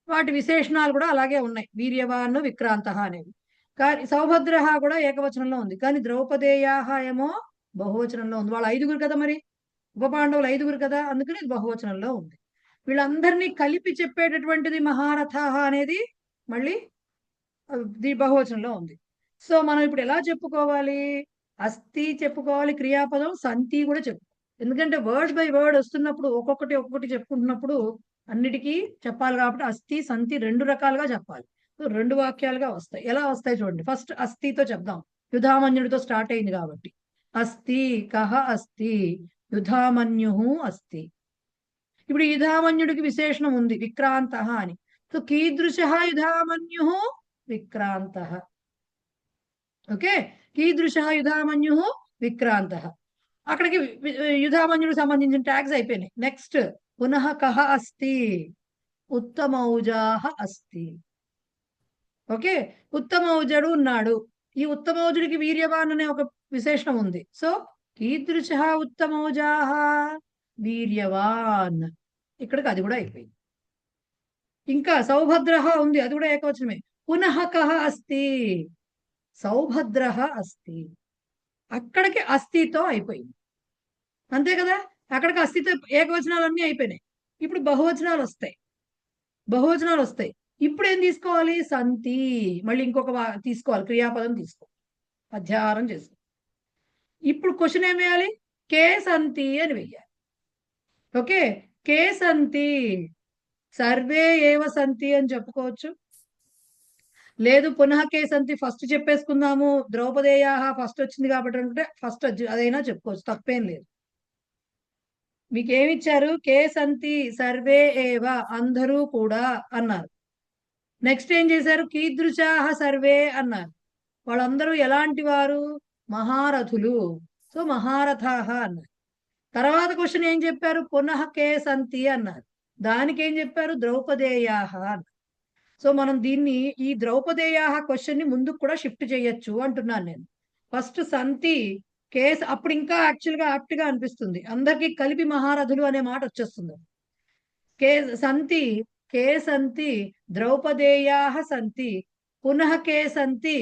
Speaker 3: వాటి విశేషణాలు కూడా అలాగే ఉన్నాయి, వీర్యవాన్ విక్రాంత అనేవి. కానీ సౌభద్ర కూడా ఏకవచనంలో ఉంది, కానీ ద్రౌపదేయాహ ఏమో బహువచనంలో ఉంది. వాళ్ళు 5 కదా, మరి ఉప పాండవులు 5 కదా, అందుకని ఇది బహువచనంలో ఉంది. వీళ్ళందరినీ కలిపి చెప్పేటటువంటిది మహారథ అనేది మళ్ళీ బహువచనంలో ఉంది. సో మనం ఇప్పుడు ఎలా చెప్పుకోవాలి? అస్థి చెప్పుకోవాలి, క్రియాపదం సంతి కూడా చెప్పు. ఎందుకంటే వర్డ్ బై వర్డ్ వస్తున్నప్పుడు ఒక్కొక్కటి చెప్పుకుంటున్నప్పుడు అన్నిటికీ చెప్పాలి కాబట్టి అస్థి సంతి 2 రకాలుగా చెప్పాలి. సో 2 వాక్యాలుగా వస్తాయి. ఎలా వస్తాయి చూడండి. ఫస్ట్ అస్థితో చెప్దాం, యుధామన్యుడితో స్టార్ట్ అయింది కాబట్టి. అస్థి కహ అస్థి యుధామన్యు అస్థి. ఇప్పుడు యుధామన్యుడికి విశేషణం ఉంది విక్రాంత అని. సో కీదృశ యుధామన్యు విక్రాంత. ఓకే, కీదృశ యుధామన్యు విక్రాంత. అక్కడికి యుధామన్యుడికి సంబంధించిన ట్యాగ్స్ అయిపోయినాయి. నెక్స్ట్ పునః కహ అస్తి, ఉత్తమౌజాహ అస్తి. ఓకే, ఉత్తమౌజుడు ఉన్నాడు. ఈ ఉత్తమౌజుడికి వీర్యవాన్ అనే ఒక విశేషణం ఉంది. సో కీదృశ ఉత్తమౌజాహ వీర్యవాన్. ఇక్కడికి అది కూడా అయిపోయింది. ఇంకా సౌభద్ర ఉంది, అది కూడా ఏకవచనమే. పునః కహ అస్తి, సౌభద్ర అస్తి. అక్కడికి అస్థితో అయిపోయింది, అంతే కదా. అక్కడికి అస్థితో ఏకవచనాలన్నీ అయిపోయినాయి. ఇప్పుడు బహువచనాలు వస్తాయి. ఇప్పుడు ఏం తీసుకోవాలి? సంతి. మళ్ళీ ఇంకొక తీసుకోవాలి, క్రియాపదం తీసుకోవాలి, అధ్యాహారం చేసుకోవాలి. ఇప్పుడు క్వశ్చన్ ఏం వేయాలి? కే సంతి అని వెయ్యాలి. ఓకే, కే సంతి, సర్వే ఏవ సంతి అని చెప్పుకోవచ్చు. లేదు పునః కే సంతి ఫస్ట్ చెప్పేసుకుందాము, ద్రౌపదేయాహ ఫస్ట్ వచ్చింది కాబట్టి అంటే ఫస్ట్ అదైనా చెప్పుకోవచ్చు, తప్పేం లేదు. మీకేమిచ్చారు? కే సంతి సర్వే ఏవ అందరూ కూడా అన్నారు. నెక్స్ట్ ఏం చేశారు? కీదృశాహ సర్వే అన్నారు. వాళ్ళందరూ ఎలాంటి వారు? మహారథులు. సో మహారథాహ అన్నారు. తర్వాత క్వశ్చన్ ఏం చెప్పారు? పునః కే సంతి అన్నారు. దానికి ఏం చెప్పారు? ద్రౌపదేయాహ అన్నారు. సో మనం దీన్ని ఈ ద్రౌపదేయాహ క్వశ్చన్ ని ముందుకు కూడా షిఫ్ట్ చేయొచ్చు అంటున్నాను నేను. ఫస్ట్ సంతి కేస్ అప్పుడు ఇంకా యాక్చువల్ గా యాప్ట్ గా అనిపిస్తుంది, అందరికి కలిపి మహారథులు అనే మాట వచ్చేస్తుంది. సంతి కే సంతి ద్రౌపదేయాః సంతి పునః కే సంతి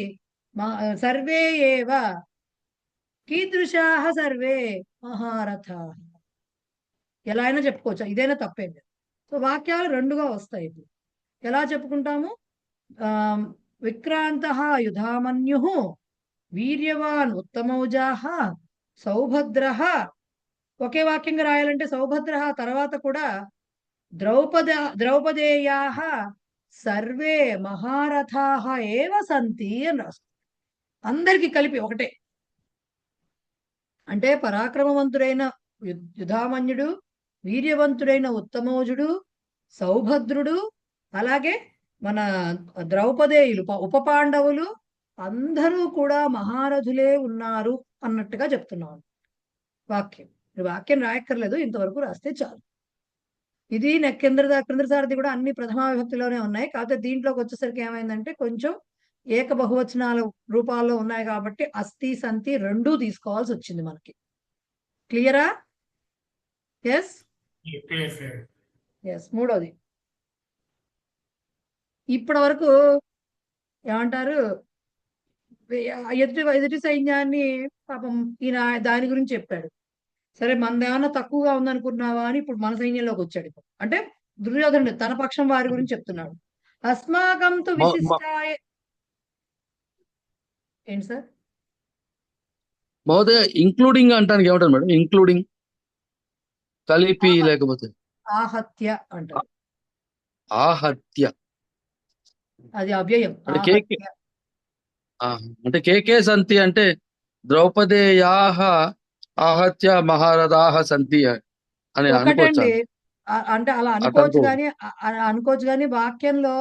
Speaker 3: సర్వే ఏవ కీదృశాః సర్వే మహారథాః. ఎలా అయినా చెప్పుకోవచ్చు, ఇదైనా తప్పేం లేదు. సో వాక్యాలు రెండుగా వస్తాయి. ఇప్పుడు ఎలా చెప్పుకుంటాము? విక్రాంతః యుధామన్యుః వీర్యవాన్ ఉత్తమౌజాః సౌభద్రః. ఒకే వాక్యంగా రాయాలంటే సౌభద్రః తర్వాత కూడా ద్రౌపదేయాః సర్వే మహారథాః ఏవ సంతి అని రాస్తుంది. అందరికి కలిపి ఒకటే. అంటే పరాక్రమవంతుడైన యుధామన్యుడు, వీర్యవంతుడైన ఉత్తమౌజుడు, సౌభద్రుడు, అలాగే మన ద్రౌపదేయులు ఉప పాండవులు అందరూ కూడా మహారథులే ఉన్నారు అన్నట్టుగా చెప్తున్నాం వాక్యం. వాక్యం రాయక్కర్లేదు, ఇంతవరకు రాస్తే చాలు. ఇది క్రింద సారథి కూడా అన్ని ప్రథమా విభక్తిలోనే ఉన్నాయి. కాకపోతే దీంట్లోకి వచ్చేసరికి ఏమైందంటే కొంచెం ఏక బహువచనాల రూపాల్లో ఉన్నాయి కాబట్టి అస్థి సంతి రెండూ తీసుకోవాల్సి వచ్చింది మనకి. క్లియరా? Yes yes. మూడోది, ఇప్పటి వరకు ఏమంటారు, ఎదుటి సైన్యాన్ని పాపం ఈయన దాని గురించి చెప్పాడు. సరే మనదేమన్నా తక్కువగా ఉందనుకున్నావా అని ఇప్పుడు మన సైన్యంలోకి వచ్చాడు. ఇప్పుడు అంటే దుర్యోధనుడు తన పక్షం వారి గురించి చెప్తున్నాడు. అస్మాకంతో విశిష్టాయ. ఏంటి సార్?
Speaker 8: మహోదయ ఇంక్లూడింగ్ అంటానికి ఏమంటారు మేడం? ఇంక్లూడింగ్ కలిపి లేకపోతే
Speaker 3: ఆహత్య అంటారు.
Speaker 8: ఆహత్య
Speaker 3: అది అవ్యయం.
Speaker 8: అంటే కేకే సంతి అంటే ద్రౌపదేయాః ఆహత్య మహారథాః సంతి అని అనుకోవచ్చు.
Speaker 3: ఒకటండి, అంటే అలా అనుకోవచ్చు కానీ వాక్యంలో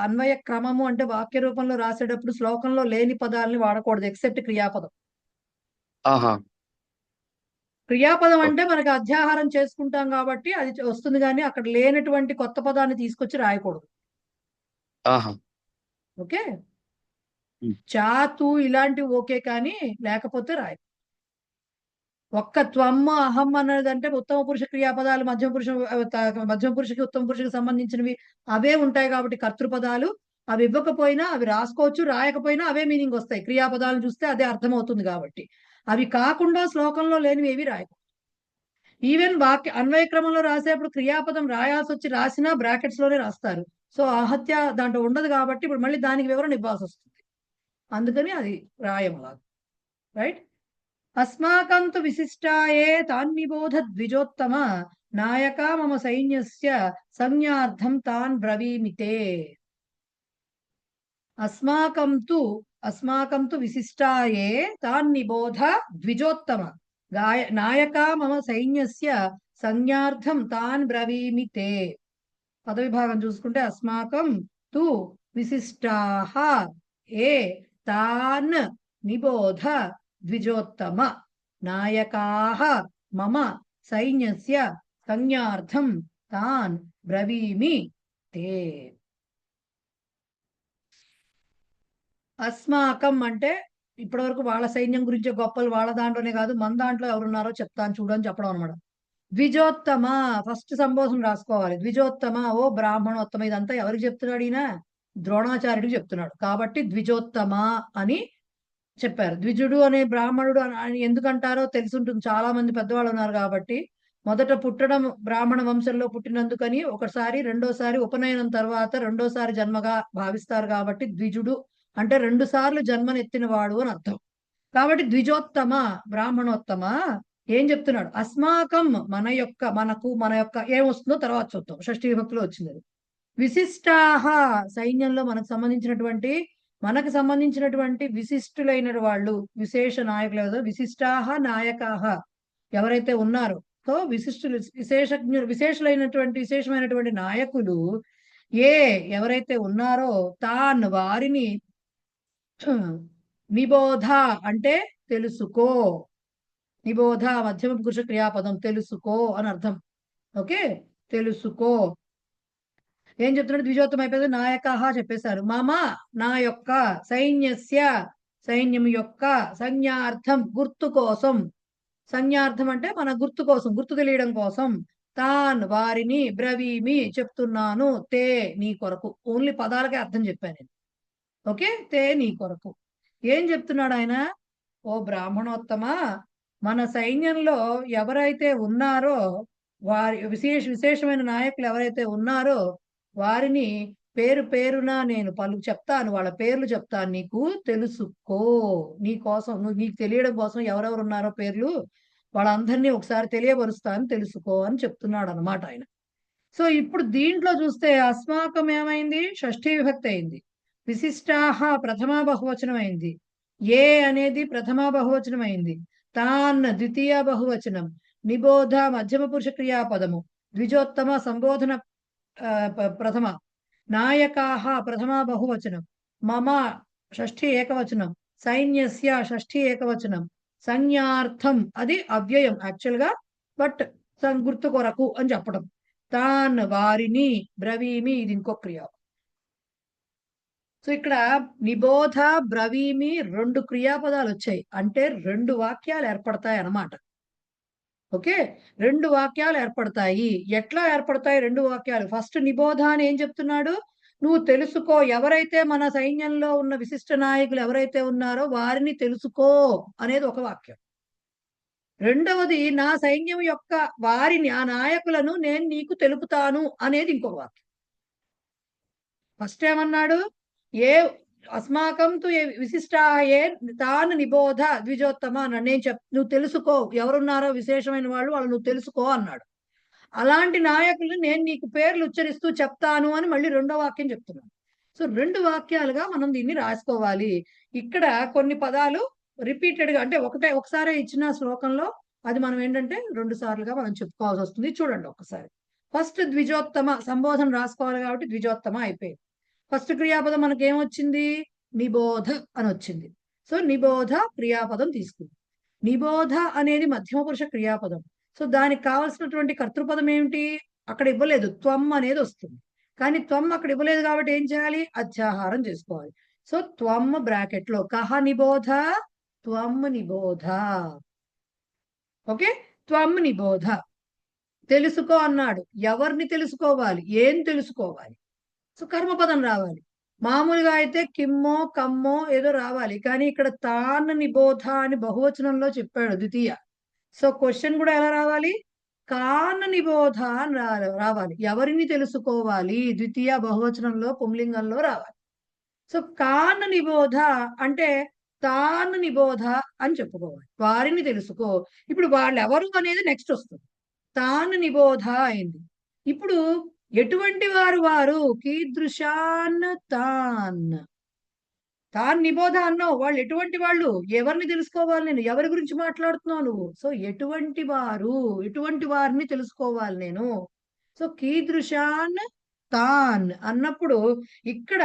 Speaker 3: అన్వయ క్రమము అంటే వాక్య రూపంలో రాసేటప్పుడు శ్లోకంలో లేని పదాలని వాడకూడదు, ఎక్సెప్ట్ క్రియాపదం. క్రియాపదం అంటే మనకి అధ్యాహారం చేసుకుంటాం కాబట్టి అది వస్తుంది, కానీ అక్కడ లేనటువంటి కొత్త పదాన్ని తీసుకొచ్చి రాయకూడదు. ఓకే, చాతు ఇలాంటివి ఓకే, కానీ లేకపోతే రాయ. ఒక్క త్వమ్మ అహం అన్నది అంటే ఉత్తమ పురుష క్రియాపదాలు మధ్యమ పురుషకి ఉత్తమ పురుషకి సంబంధించినవి అవే ఉంటాయి కాబట్టి కర్తృపదాలు అవి ఇవ్వకపోయినా అవి రాసుకోవచ్చు, రాయకపోయినా అవే మీనింగ్ వస్తాయి. క్రియాపదాలను చూస్తే అదే అర్థమవుతుంది కాబట్టి అవి కాకుండా శ్లోకంలో లేనివి ఏవి రాయకూడదు. ఈవెన్ అన్వయ క్రమంలో రాసేప్పుడు క్రియాపదం రాయాల్సి వచ్చి రాసినా బ్రాకెట్స్ లోనే రాస్తారు. సో ఆహత్య దాంట్లో ఉండదు కాబట్టి ఇప్పుడు మళ్ళీ దానికి వివరణ ఇవ్వాల్సి వస్తుంది. అందుకని అది రాయమలా. రైట్. అస్మాకంతు విశిష్టాయే తాన్నిబోధ ద్విజోత్తమ నాయక మమ సైన్యస్య సంజ్ఞార్థం తాన్ బ్రవీమితే. అస్మాకంతు విశిష్టాయే తాన్నిబోధ ద్విజోత్తమ నాయక మమ సైన్యస్య సంజ్ఞార్థం తాన్ బ్రవీమితే. పదవిభాగం చూసుకుంటే అస్మాకం తు విశిష్టాః ఏ తాన్ నిబోధ ద్విజోత్తమ నాయకాః మమ సైన్యస్య సంజ్ఞార్థం తాన్ బ్రవీమి తే. అస్మాకం అంటే ఇప్పటి వరకు వాళ్ళ సైన్యం గురించి గొప్పలు వాళ్ళ దాంట్లోనే కాదు మన దాంట్లో ఎవరున్నారో చెప్తాను చూడని చెప్పడం అనమాట. ద్విజోత్తమ ఫస్ట్ సంబోధన రాసుకోవాలి. ద్విజోత్తమ ఓ బ్రాహ్మణోత్తమ. ఇదంతా ఎవరికి చెప్తున్నాడు ఈయన? ద్రోణాచార్యుడికి చెప్తున్నాడు. కాబట్టి ద్విజోత్తమ అని చెప్పారు. ద్విజుడు అనే బ్రాహ్మణుడు అని ఎందుకంటారో తెలుసుంటుంది, చాలా మంది పెద్దవాళ్ళు ఉన్నారు కాబట్టి. మొదట పుట్టడం బ్రాహ్మణ వంశంలో పుట్టినందుకని ఒకసారి, రెండోసారి ఉపనయనం తర్వాత రెండోసారి జన్మగా భావిస్తారు కాబట్టి ద్విజుడు అంటే 2 సార్లు జన్మనెత్తిన వాడు అని అర్థం. కాబట్టి ద్విజోత్తమ బ్రాహ్మణోత్తమ ఏం చెప్తున్నాడు? అస్మాకం మన యొక్క ఏమొస్తుందో తర్వాత చూద్దాం. షష్ఠీ విభక్తిలో వచ్చింది. విశిష్టాహ సైన్యంలో మనకు సంబంధించినటువంటి విశిష్టులైన వాళ్ళు, విశేష నాయకులు కదా, విశిష్టాహ నాయకాహ ఎవరైతే ఉన్నారో సో విశిష్టులు విశేషమైనటువంటి నాయకులు ఎవరైతే ఉన్నారో తాన్ వారిని నిబోధ అంటే తెలుసుకో. నిబోధ మధ్యమ పురుష క్రియాపదం, తెలుసుకో అని అర్థం. ఓకే, తెలుసుకో. ఏం చెప్తున్నాడు? ద్విజోత్తమ అయిపోయింది, నాయకాహ చెప్పేశారు. మమ నా యొక్క, సైన్యస్య సైన్యం యొక్క సంజ్ఞార్థం గుర్తు కోసం, సంజ్ఞార్థం అంటే మన గుర్తు కోసం, గుర్తు తెలియడం కోసం, తాన్ వారిని, బ్రవీమి చెప్తున్నాను, తే నీ కొరకు. ఓన్లీ పదాలకే అర్థం చెప్పాను నేను. ఓకే, తే నీ కొరకు. ఏం చెప్తున్నాడు ఆయన? ఓ బ్రాహ్మణోత్తమ, మన సైన్యంలో ఎవరైతే ఉన్నారో వారి విశేషమైన నాయకులు ఎవరైతే ఉన్నారో వారిని పేరు పేరున నేను చెప్తాను, వాళ్ళ పేర్లు చెప్తాను, నీకు తెలుసుకో. నీ కోసం, నీకు తెలియడం కోసం ఎవరెవరు ఉన్నారో పేర్లు వాళ్ళందరినీ ఒకసారి తెలియపరుస్తాను, తెలుసుకో అని చెప్తున్నాడు అనమాట ఆయన. సో ఇప్పుడు దీంట్లో చూస్తే అస్మాకం ఏమైంది? షష్ఠీ విభక్తి అయింది. విశిష్టాహ ప్రథమా బహువచనం అయింది. ఏ అనేది ప్రథమా బహువచనం అయింది. తాన్ ద్వితీయ బహువచనం. నిబోధ మధ్యమ పురుష క్రియాపదము. ద్విజోత్తమ సంబోధన ప్రథమ. నాయకాహ ప్రథమా బహువచనం. మమ షష్ఠీ ఏకవచనం. సైన్యస్య షష్ఠీ ఏకవచనం. సంజ్ఞార్థం అది అవ్యయం యాక్చువల్ గా, బట్ గుర్తు కొరకు అని చెప్పడం. తాన్ వారిని, బ్రవీమి ఇది ఇంకో క్రియ. సో ఇక్కడ నిబోధ బ్రవీమి 2 క్రియాపదాలు వచ్చాయి, అంటే 2 వాక్యాలు ఏర్పడతాయి అన్నమాట. ఓకే, 2 వాక్యాలు ఏర్పడతాయి. ఎట్లా ఏర్పడతాయి 2 వాక్యాలు? ఫస్ట్ నిబోధ అని ఏం చెప్తున్నాడు? నువ్వు తెలుసుకో, ఎవరైతే మన సైన్యంలో ఉన్న విశిష్ట నాయకులు ఎవరైతే ఉన్నారో వారిని తెలుసుకో అనేది ఒక వాక్యం. రెండవది, నా సైన్యం యొక్క వారిని, ఆ నాయకులను నేను నీకు తెలుపుతాను అనేది ఇంకొక వాక్యం. ఫస్ట్ ఏమన్నాడు? ఏ అస్మాకం తు విశిష్టా ఏ తాను నిబోధ ద్విజోత్తమ అన్నాడు. నువ్వు తెలుసుకో, ఎవరున్నారో విశేషమైన వాళ్ళు నువ్వు తెలుసుకో అన్నాడు. అలాంటి నాయకులు నేను నీకు పేర్లు ఉచ్చరిస్తూ చెప్తాను అని మళ్ళీ రెండో వాక్యం చెప్తున్నాను. సో 2 వాక్యాలుగా మనం దీన్ని రాసుకోవాలి. ఇక్కడ కొన్ని పదాలు రిపీటెడ్ గా, అంటే ఒకసారి ఇచ్చిన శ్లోకంలో అది మనం ఏంటంటే 2 సార్లుగా మనం చెప్పుకోవాల్సి వస్తుంది. చూడండి ఒకసారి. ఫస్ట్ ద్విజోత్తమ సంబోధన రాసుకోవాలి కాబట్టి ద్విజోత్తమ అయిపోయింది. ఫస్ట్ క్రియాపదం మనకి ఏమొచ్చింది? నిబోధ అని వచ్చింది. సో నిబోధ క్రియాపదం తీసుకుంది. నిబోధ అనేది మధ్యమ పురుష క్రియాపదం. సో దానికి కావాల్సినటువంటి కర్తృపదం ఏమిటి? అక్కడ ఇవ్వలేదు, త్వం అనేది వస్తుంది. కానీ త్వం అక్కడ ఇవ్వలేదు కాబట్టి ఏం చేయాలి? అధ్యాహారం చేసుకోవాలి. సో త్వం బ్రాకెట్ లో కహ నిబోధ, త్వం నిబోధ. ఓకే, త్వం నిబోధ. తెలుసుకో అన్నాడు. ఎవరిని తెలుసుకోవాలి? ఏం తెలుసుకోవాలి? సో కర్మపదం రావాలి. మామూలుగా అయితే కిమ్మో కమ్మో ఏదో రావాలి, కానీ ఇక్కడ తాన్ నిబోధ అని బహువచనంలో చెప్పాడు ద్వితీయ. సో క్వశ్చన్ కూడా ఎలా రావాలి? కాన్ నిబోధ అని రావాలి. ఎవరిని తెలుసుకోవాలి? ద్వితీయ బహువచనంలో పుంలింగంలో రావాలి. సో కాన్ నిబోధ అంటే తాన్ నిబోధ అని చెప్పుకోవాలి. వారిని తెలుసుకో. ఇప్పుడు వాళ్ళు ఎవరు అనేది నెక్స్ట్ వస్తుంది. తాన్ నిబోధ అయింది. ఇప్పుడు ఎటువంటి వారు? కీదృశాన్ తాన్. తాన్ నిబోధ అన్నావు, వాళ్ళు ఎటువంటి వాళ్ళు? ఎవరిని తెలుసుకోవాలి నేను? ఎవరి గురించి మాట్లాడుతున్నావు నువ్వు? సో ఎటువంటి వారిని తెలుసుకోవాలి నేను. సో కీదృశాన్ తాన్ అన్నప్పుడు ఇక్కడ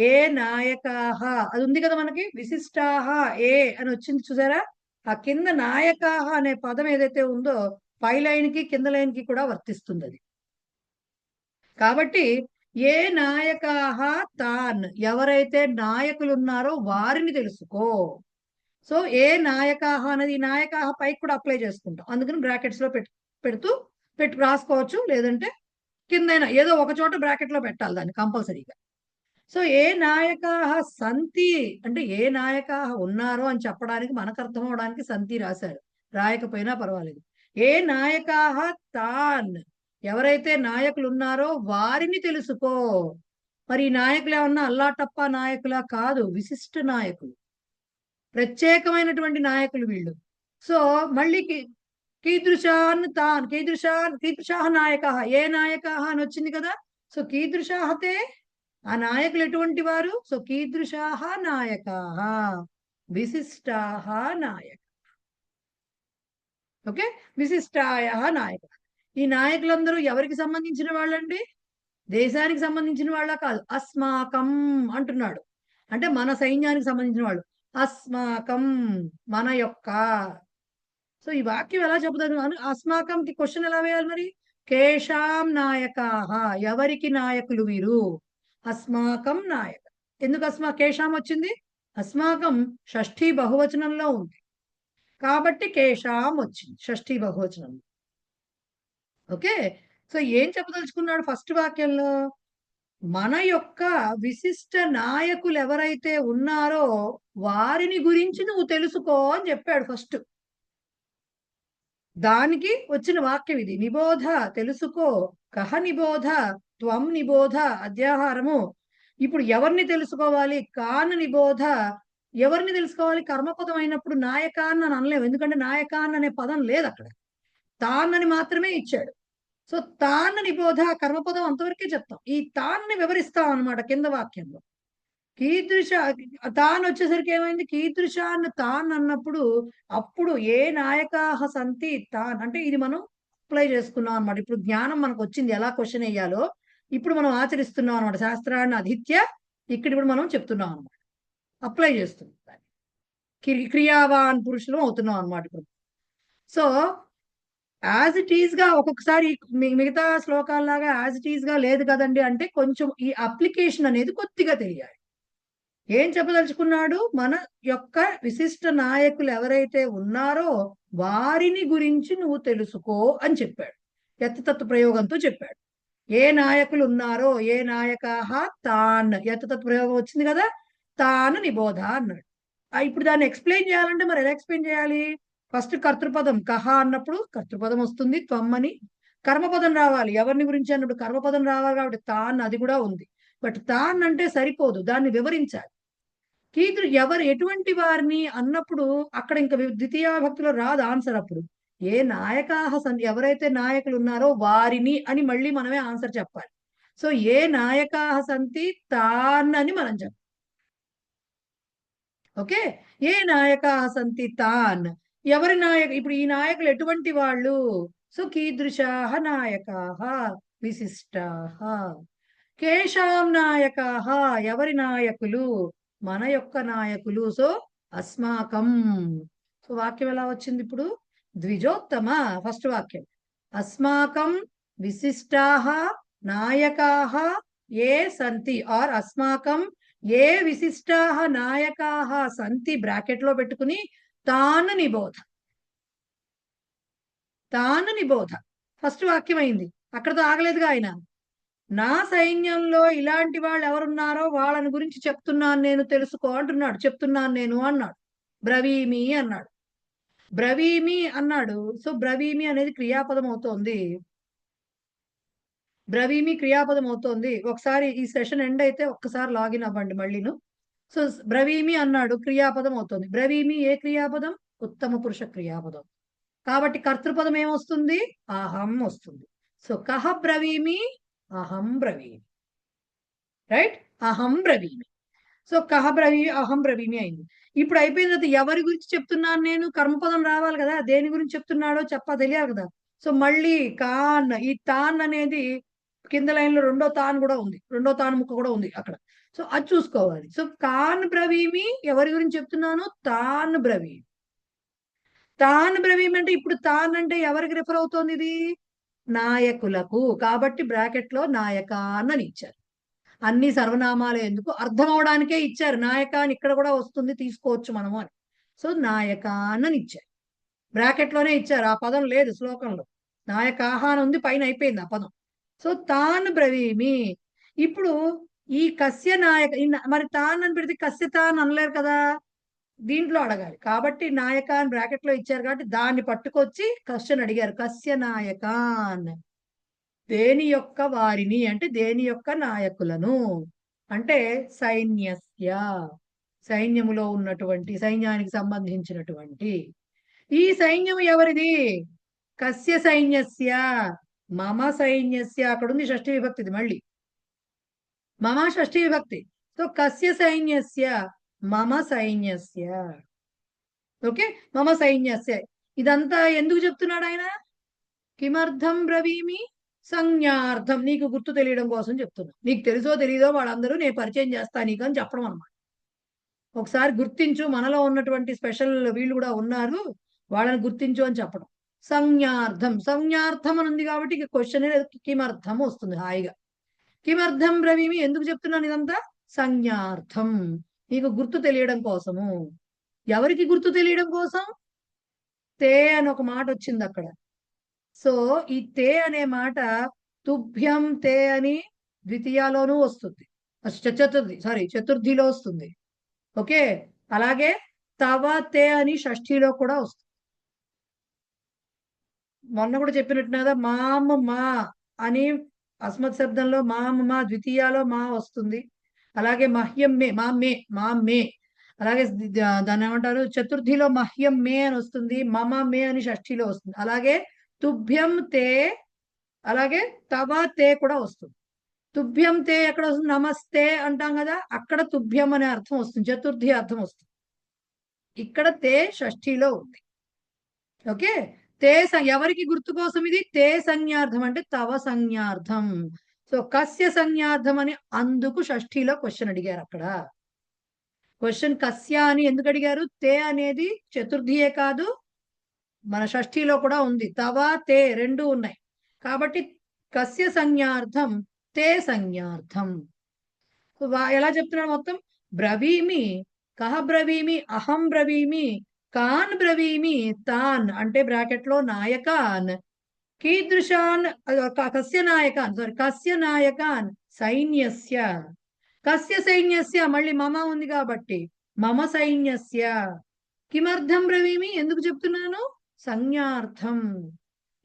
Speaker 3: ఏ నాయకాహ అది ఉంది కదా మనకి, విశిష్టాహ ఏ అని వచ్చింది చూసారా? ఆ కింద నాయకాహ అనే పదం ఏదైతే ఉందో పై లైన్ కి కింద లైన్ కి కూడా వర్తిస్తుంది అది. కాబట్టి ఏ నాయకాహ తాన్, ఎవరైతే నాయకులు ఉన్నారో వారిని తెలుసుకో. సో ఏ నాయకాహ అనేది నాయకాహ పైకి కూడా అప్లై చేసుకుంటాం, అందుకని బ్రాకెట్స్ లో పెడుతూ రాసుకోవచ్చు, లేదంటే కిందైనా ఏదో ఒక చోట బ్రాకెట్ లో పెట్టాలి దాన్ని కంపల్సరీగా. సో ఏ నాయకాహ సంతి అంటే ఏ నాయకాహ ఉన్నారో అని చెప్పడానికి, మనకు అర్థం అవడానికి సంతి రాశారు, రాయకపోయినా పర్వాలేదు. ఏ నాయకాహ తాన్, ఎవరైతే నాయకులు ఉన్నారో వారిని తెలుసుకో. మరి ఈ నాయకులు ఏమన్నా అల్లాటప్ప నాయకులా? కాదు, విశిష్ట నాయకులు, ప్రత్యేకమైనటువంటి నాయకులు వీళ్ళు. సో మళ్ళీ కీదృశాన్ తాన్, కీదృశాహ నాయకాహ, ఏ నాయకాహ అని వచ్చింది కదా. సో కీదృశాహతే, ఆ నాయకులు ఎటువంటి వారు? సో కీదృశాహ నాయకాహ, విశిష్టాహ నాయక. ఓకే, విశిష్టాయ నాయక. ఈ నాయకులందరూ ఎవరికి సంబంధించిన వాళ్ళండి? దేశానికి సంబంధించిన వాళ్ళ కాదు, అస్మాకం అంటున్నాడు. అంటే మన సైన్యానికి సంబంధించిన వాళ్ళు. అస్మాకం మన యొక్క. సో ఈ వాక్యం ఎలా చెబుతాను? అస్మాకంకి క్వశ్చన్ ఎలా వేయాలి మరి? కేషాం నాయకాహ, ఎవరికి నాయకులు వీరు? అస్మాకం నాయక. ఎందుకు కేషాం వచ్చింది? అస్మాకం షష్ఠీ బహువచనంలో ఉంది కాబట్టి కేషాం వచ్చింది షష్ఠీ బహువచనంలో. ఓకే, సో ఏం చెప్పదలుచుకున్నాడు ఫస్ట్ వాక్యంలో? మన యొక్క విశిష్ట నాయకులు ఎవరైతే ఉన్నారో వారిని గురించి నువ్వు తెలుసుకో అని చెప్పాడు ఫస్ట్. దానికి వచ్చిన వాక్యం ఇది. నిబోధ, తెలుసుకో. కహ నిబోధ, త్వం నిబోధ, అధ్యాహారము. ఇప్పుడు ఎవరిని తెలుసుకోవాలి? కాన్ నిబోధ. ఎవరిని తెలుసుకోవాలి? కర్మపదం అయినప్పుడు నాయకాన్ అని అనలేము, ఎందుకంటే నాయకాన్ అనే పదం లేదు అక్కడ, తాన్ అని మాత్రమే ఇచ్చాడు. సో తాన్ నిబోధ కర్మపదం అంతవరకే చెప్తాం. ఈ తాన్ని వివరిస్తాం అన్నమాట కింద వాక్యంలో. కీదృశ తాన్ వచ్చేసరికి ఏమైంది? కీదృశాన్ని తాన్ అన్నప్పుడు అప్పుడు ఏ నాయకాహ సంతి తాన్ అంటే ఇది మనం అప్లై చేసుకున్నాం అనమాట. ఇప్పుడు జ్ఞానం మనకు వచ్చింది ఎలా క్వశ్చన్ వేయాలో ఇప్పుడు మనం ఆచరిస్తున్నాం అనమాట. శాస్త్రాన్ని అధిత్య ఇక్కడ ఇప్పుడు మనం చెప్తున్నాం అనమాట, అప్లై చేస్తున్నాం దాన్ని. క్రియావాన్ పురుషులు అవుతున్నాం అనమాట ఇప్పుడు. సో యాజ్ ఇట్ ఈజ్ గా ఒక్కొక్కసారి మిగతా శ్లోకాల్లాగా యాజ్ ఇట్ ఈజ్ గా లేదు కదండి అంటే కొంచెం ఈ అప్లికేషన్ అనేది కొద్దిగా తెలియాలి. ఏం చెప్పదలుచుకున్నాడు? మన యొక్క విశిష్ట నాయకులు ఎవరైతే ఉన్నారో వారిని గురించి నువ్వు తెలుసుకో అని చెప్పాడు. యత్తతత్వ ప్రయోగంతో చెప్పాడు. ఏ నాయకులు ఉన్నారో, ఏ నాయకాహ తాన్, యత్తతత్వ ప్రయోగం వచ్చింది కదా, తాన్ నిబోధ అన్నాడు. ఇప్పుడు దాన్ని ఎక్స్ప్లెయిన్ చేయాలంటే మరి ఎలా ఎక్స్ప్లెయిన్ చేయాలి? ఫస్ట్ కర్తృపదం కహ అన్నప్పుడు కర్తృపదం వస్తుంది, త్వం అని. కర్మపదం రావాలి, ఎవరిని గురించి అన్నప్పుడు కర్మపదం రావాలి కాబట్టి తాన్ అది కూడా ఉంది. బట్ తాన్ అంటే సరిపోదు, దాన్ని వివరించాలి. ఎవరు ఎటువంటి వారిని అన్నప్పుడు అక్కడ ఇంకా ద్వితీయ భక్తిలో రాదు ఆన్సర్. అప్పుడు ఏ నాయకాహ ఎవరైతే నాయకులు ఉన్నారో వారిని అని మళ్ళీ మనమే ఆన్సర్ చెప్పాలి. సో ఏ నాయకాహ సంతి తాన్ అని మనం చెప్పాలి. ఓకే, ఏ నాయకాహ సంతి తాన్, ఎవరి నాయక, ఇప్పుడు ఈ నాయకులు ఎటువంటి వాళ్ళు? సో కీదృశాహ నాయకాహ విశిష్టాహ. కేషాం నాయకాహ, ఎవరి నాయకులు? మన యొక్క నాయకులు. సో అస్మాకం. సో వాక్యం ఎలా వచ్చింది ఇప్పుడు? ద్విజోత్తమ. ఫస్ట్ వాక్యం అస్మాకం విశిష్టాహ నాయకాహ ఏ సంతి, ఆర్ అస్మాకం ఏ విశిష్టాహ నాయకాహ సంతి బ్రాకెట్ లో పెట్టుకుని తాను నిబోధ. తాను నిబోధ ఫస్ట్ వాక్యం అయింది. అక్కడతో ఆగలేదుగా ఆయన. నా సైన్యంలో ఇలాంటి వాళ్ళు ఎవరున్నారో వాళ్ళని గురించి చెప్తున్నాను నేను, తెలుసుకో అంటున్నాడు. చెప్తున్నాను నేను అన్నాడు. బ్రవీమి అన్నాడు. బ్రవీమి అన్నాడు. సో బ్రవీమి అనేది క్రియాపదం అవుతోంది. బ్రవీమి క్రియాపదం అవుతోంది. ఒకసారి ఈ సెషన్ ఎండ్ అయితే ఒక్కసారి లాగిన్ అవ్వండి మళ్ళీను. సో బ్రవీమి అన్నాడు, క్రియాపదం అవుతోంది. బ్రవీమి ఏ క్రియాపదం? ఉత్తమ పురుష క్రియాపదం. కాబట్టి కర్తృపదం ఏమొస్తుంది? అహం వస్తుంది. సో కహ బ్రవీమి, అహం బ్రవీమి. రైట్, అహం బ్రవీమి. సో కహ బ్రవీమి, అహం బ్రవీమి అయింది. ఇప్పుడు అయిపోయిన తర్వాత ఎవరి గురించి చెప్తున్నాను నేను? కర్మపదం రావాలి కదా, దేని గురించి చెప్తున్నాడో తెలియాలి కదా. సో మళ్ళీ కాన్, ఈ తాన్ అనేది కింద లైన్ లో రెండో తాన్ కూడా ఉంది, రెండో తాన్ ముక్క కూడా ఉంది అక్కడ. సో అది చూసుకోవాలి. సో కాన్ బ్రవీమి, ఎవరి గురించి చెప్తున్నాను? తాన్ బ్రవీమి. తాన్ బ్రవీమి అంటే ఇప్పుడు తాన్ అంటే ఎవరికి రిఫర్ అవుతోంది? ఇది నాయకులకు. కాబట్టి బ్రాకెట్ లో నాయకాన్ అని ఇచ్చారు. అన్ని సర్వనామాలే ఎందుకు, అర్థం అవడానికే ఇచ్చారు. నాయకాన్ ఇక్కడ కూడా వస్తుంది, తీసుకోవచ్చు మనము అని. సో నాయకాన్ అని ఇచ్చారు, బ్రాకెట్ లోనే ఇచ్చారు. ఆ పదం లేదు శ్లోకంలో. నాయకాహ అని ఉంది, పైన అయిపోయింది ఆ పదం. సో తాన్ బ్రవీమి. ఇప్పుడు ఈ కస్య నాయక, మరి తాన్ అని పెడితే కస్య తాన్ అనలేరు కదా, దీంట్లో అడగాలి. కాబట్టి నాయకాన్ బ్రాకెట్ లో ఇచ్చారు కాబట్టి దాన్ని పట్టుకొచ్చి క్వశ్చన్ అడిగారు. కస్య నాయకాన్, దేని యొక్క వారిని అంటే దేని యొక్క నాయకులను అంటే సైన్యస్య, సైన్యములో ఉన్నటువంటి, సైన్యానికి సంబంధించినటువంటి. ఈ సైన్యం ఎవరిది? కస్య సైన్యస్య, మమ సైన్యస్య. అక్కడ ఉంది షష్ఠీ విభక్తి, ఇది మళ్ళీ మమ షష్ఠీ విభక్తి. సో కస్య సైన్యస్య, మమ సైన్యస్య. ఓకే, మమ సైన్యస్య. ఇదంతా ఎందుకు చెప్తున్నాడు ఆయన? కిమర్థం బ్రవీమి, సంజ్ఞార్థం. నీకు గుర్తు తెలియడం కోసం చెప్తున్నా. నీకు తెలుసో తెలీదో వాళ్ళందరూ నేను పరిచయం చేస్తా నీకు అని చెప్పడం అనమాట. ఒకసారి గుర్తించు, మనలో ఉన్నటువంటి స్పెషల్ వీళ్ళు కూడా ఉన్నారు, వాళ్ళని గుర్తించు అని చెప్పడం. సంజ్ఞార్థం, సంజ్ఞార్థం అని ఉంది కాబట్టి ఇక క్వశ్చన్ కిమర్థం వస్తుంది హాయిగా. కిమర్థం బ్రవీమి, ఎందుకు చెప్తున్నాను ఇదంతా? సంజ్ఞార్థం. మీకు గుర్తు తెలియడం కోసము. ఎవరికి గుర్తు తెలియడం కోసం? తే అని ఒక మాట వచ్చింది అక్కడ. సో ఈ తే అనే మాట తుభ్యం తే అని ద్వితీయలోనూ వస్తుంది, చతుర్థిలో వస్తుంది. ఓకే, అలాగే తవ తే అని షష్ఠిలో కూడా వస్తుంది. మొన్న కూడా చెప్పినట్టు కదా, మామ మా అని అస్మత్ శబ్దంలో మా ద్వితీయలో మా వస్తుంది. అలాగే మహ్యం మే మా మే అలాగే దాన్ని ఏమంటారు, చతుర్థిలో మహ్యం మే అని వస్తుంది, మమ మే అని షష్ఠిలో వస్తుంది. అలాగే తుభ్యం తే, అలాగే తవ తే కూడా వస్తుంది. తుభ్యం తే ఎక్కడ వస్తుంది? నమస్తే అంటాం కదా, అక్కడ తుభ్యం అనే అర్థం వస్తుంది, చతుర్థి అర్థం వస్తుంది. ఇక్కడ తే షష్ఠిలో ఉంది. ఓకే, తే ఎవరికి గుర్తు కోసం ఇది? తే సంజ్ఞార్థం అంటే తవ సంజ్ఞార్థం. సో కస్య సంజ్ఞార్థం అని అందుకు షష్ఠిలో క్వశ్చన్ అడిగారు. అక్కడ క్వశ్చన్ కస్య అని ఎందుకు అడిగారు? తే అనేది చతుర్థియే కాదు, మన షష్ఠిలో కూడా ఉంది. తవ తే రెండు ఉన్నాయి కాబట్టి కస్య సంజ్ఞార్థం తే సంజ్ఞార్థం. ఎలా చెప్తున్నాడు మొత్తం? బ్రవీమి, కహ బ్రవీమి, అహం బ్రవీమి, కాన్ బ్రవీమి, తాన్ అంటే బ్రాకెట్ లో నాయకాన్, కీదృశాన్ కస్య నాయకాన్ సైన్యస్య, కస్య సైన్యస్య మళ్ళీ మమ ఉంది కాబట్టి మమ సైన్యస్య. కిమర్థం బ్రవీమి, ఎందుకు చెప్తున్నాను? సంజ్ఞార్థం.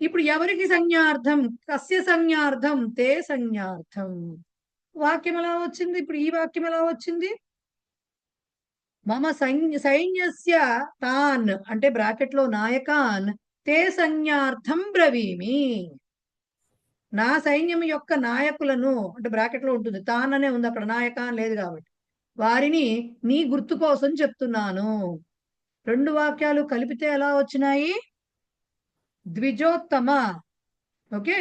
Speaker 3: ఇప్పుడు ఎవరికి సంజ్ఞార్థం? కస్య సంజ్ఞార్థం తే సంజ్ఞార్థం. వాక్యం ఎలా వచ్చింది? ఇప్పుడు ఈ వాక్యం ఎలా వచ్చింది? మమ సైన్యస్య తాన్ అంటే బ్రాకెట్ లో నాయకాన్ తే సంజ్ఞార్థం బ్రవీమి. నా సైన్యం యొక్క నాయకులను అంటే బ్రాకెట్ లో ఉంటుంది, తాన్ అనే ఉంది అక్కడ, నాయకాన్ లేదు కాబట్టి వారిని నీ గుర్తు కోసం చెప్తున్నాను. రెండు వాక్యాలు కలిపితే ఎలా వచ్చినాయి? ద్విజోత్తమ. ఓకే,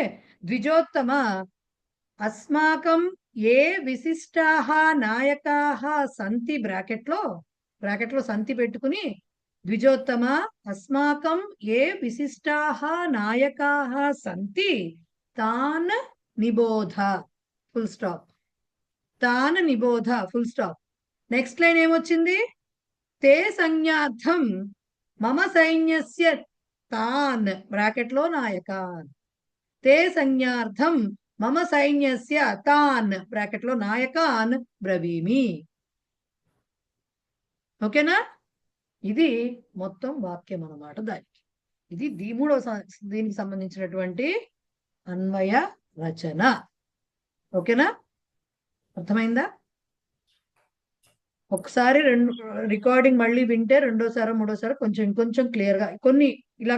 Speaker 3: ద్విజోత్తమ అస్మాకం ఏ విశిష్టాః నాయకాః సంతి, బ్రాకెట్ లో సంతి పెట్టుకుని ద్విజోత్తమ అస్మాకం ఏ విశిష్టాః నాయకాః సంతి తాన్ నిబోధ, ఫుల్ స్టాప్. తాన్ నిబోధ, ఫుల్ స్టాప్. నెక్స్ట్ లైన్ ఏమొచ్చింది? తే సంజ్ఞార్థం మమ సైన్యస్య తాన్ బ్రాకెట్ లో నాయకాన్, తే సంజ్ఞార్థం మమ సైన్యస్య తాన్ బ్రాకెట్ లో నాయకాన్ బ్రవీమి. ఓకేనా? ఇది మొత్తం వాక్యం అన్నమాట. దానికి ఇది దీనికి సంబంధించినటువంటి అన్వయ రచన. ఓకేనా? అర్థమైందా? ఒకసారి రికార్డింగ్ మళ్ళీ వింటే రెండోసారి మూడోసారి కొంచెం క్లియర్ గా, కొన్ని ఇలా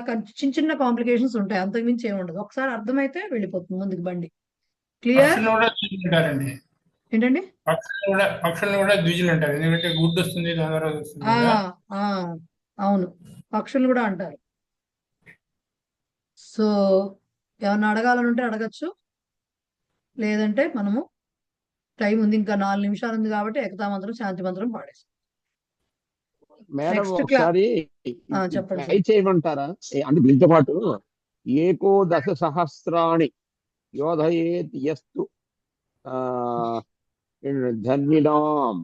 Speaker 3: చిన్న కాంప్లికేషన్స్ ఉంటాయి, అంతకుమించి ఏమి ఉండదు. ఒకసారి అర్థమైతే వెళ్ళిపోతుంది ముందుకు బండి. క్లియర్? ఏంటండి?
Speaker 6: పక్షులను కూడా ద్విజులు అంటారు, ఎందుకంటే గుడ్డు వస్తుంది దాని తర్వాత వస్తుంది కదా.
Speaker 3: అవును, పక్షులు కూడా అంటారు. సో ఏమన్నా అడగాలనుంటే అడగచ్చు, లేదంటే మనము టైం ఉంది, ఇంకా 4 నిమిషాలు ఉంది కాబట్టి ఏకతా మంత్రం శాంతి మంత్రం పాడేస్తాం.
Speaker 5: మేడం
Speaker 3: నెక్స్ట్
Speaker 5: ఒకసారి
Speaker 3: చెప్పండి
Speaker 5: ట్రై చేయమంటారా? అంటే దీంతో పాటు ఏకోదశ సహస్రాణి యోధయేత్ యస్తు ధన్వినాం,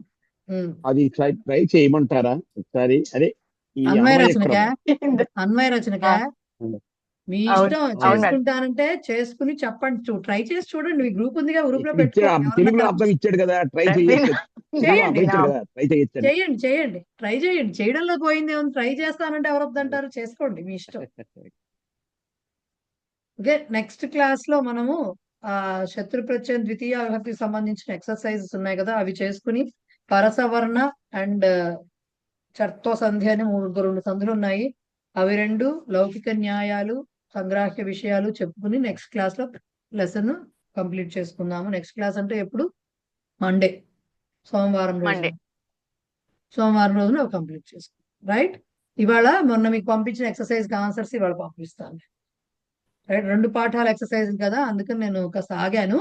Speaker 5: అది ట్రై చేయమంటారా ఒకసారి? అదే ఈ
Speaker 3: అన్వయ రచనక మీ ఇష్టం, చేసుకుంటానంటే చేసుకుని చెప్పండి, ట్రై చేసి చూడండి. మీ గ్రూప్ ఉందిగా, గ్రూప్ లో
Speaker 5: తెలుగులో అర్థం ఇచ్చాడు కదా, ట్రై చేయొచ్చు.
Speaker 3: చేయండి, ట్రై చేయండి. చేయడంలో పోయింది ఏముంది? ట్రై చేస్తానంటే ఎవరు వద్దంటారు? చేసుకోండి, మీ ఇష్టం. ఓకే, నెక్స్ట్ క్లాస్ లో మనము శత్రు ప్రత్యయం ద్వితీయ విభక్తికి సంబంధించిన ఎక్సర్సైజెస్ ఉన్నాయి కదా, అవి చేసుకుని పరసవర్ణ అండ్ చర్తో సంధి అని 2 సంధులు ఉన్నాయి, అవి 2 లౌకిక న్యాయాలు సంగ్రాహ్య విషయాలు చెప్పుకుని నెక్స్ట్ క్లాస్ లో లెసన్ కంప్లీట్ చేసుకుందాము. నెక్స్ట్ క్లాస్ అంటే ఎప్పుడు? మండే, సోమవారం రోజున కంప్లీట్ చేసుకుందాం. రైట్? ఇవాళ మొన్న మీకు పంపించిన ఎక్సర్సైజ్ ఆన్సర్స్ ఇవాళ పంపిస్తాను. రైట్, 2 పాఠాల ఎక్సర్సైజ్ కదా, అందుకని నేను కాస్త ఆగాను.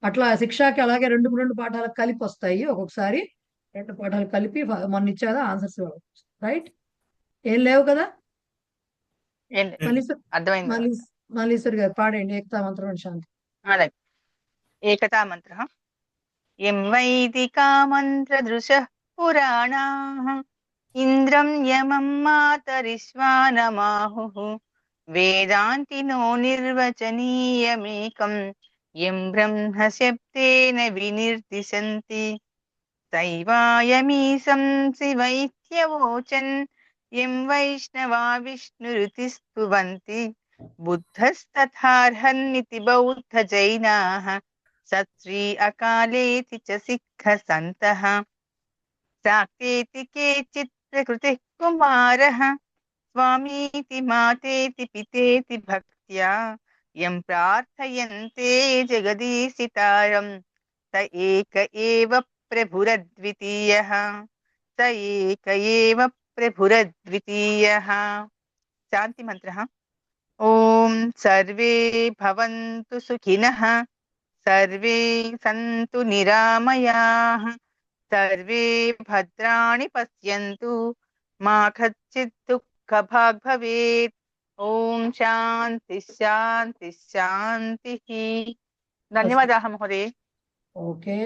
Speaker 3: అట్లా శిక్షకి అలాగే 2 పాఠాలకు కలిపి వస్తాయి, ఒక్కొక్కసారి 2 పాఠాలు కలిపి మొన్న ఇచ్చాదా ఆన్సర్స్ ఇవాళ. రైట్? ఏం లేవు కదా? మల్లీశ్వరి గారు పాడండి ఏకతా మంత్రం శాంతి.
Speaker 2: ఏకతా మంత్ర ఎం వైదికా మంత్ర దృశ पुराणाः इन्द्रं यमं मातरिश्वानमाहुः वेदान्तिनो निर्वचनीयमेकं यं ब्रह्मशब्देन विनिर्दिशन्ति दैवायमीशं शिवैत्यवोचन् यं वैष्णवा विष्णुरुतिस्तुवन्ति बुद्धस्तथार्हन्निति बौद्धजैनाः सत्श्री अकालेति च सिक्खसन्तः शाक्तेति केचित् प्रकृतिः कुमारः स्वामीति मातेति पितेति भक्त्या यं प्रार्थयन्ते जगदीशितारं स एक एव प्रभुरद्वितीयः स एक एव प्रभुरद्वितीयः शान्ति मंत्रः ॐ सर्वे भवन्तु सुखिनः सर्वे सन्तु निरामयाः सर्वे भद्राणि पश्यन्तु मा कश्चित् दुःखभाग् भवेत् ॐ शान्ति शान्ति शान्तिः धन्यवादाः महोदय
Speaker 3: ओके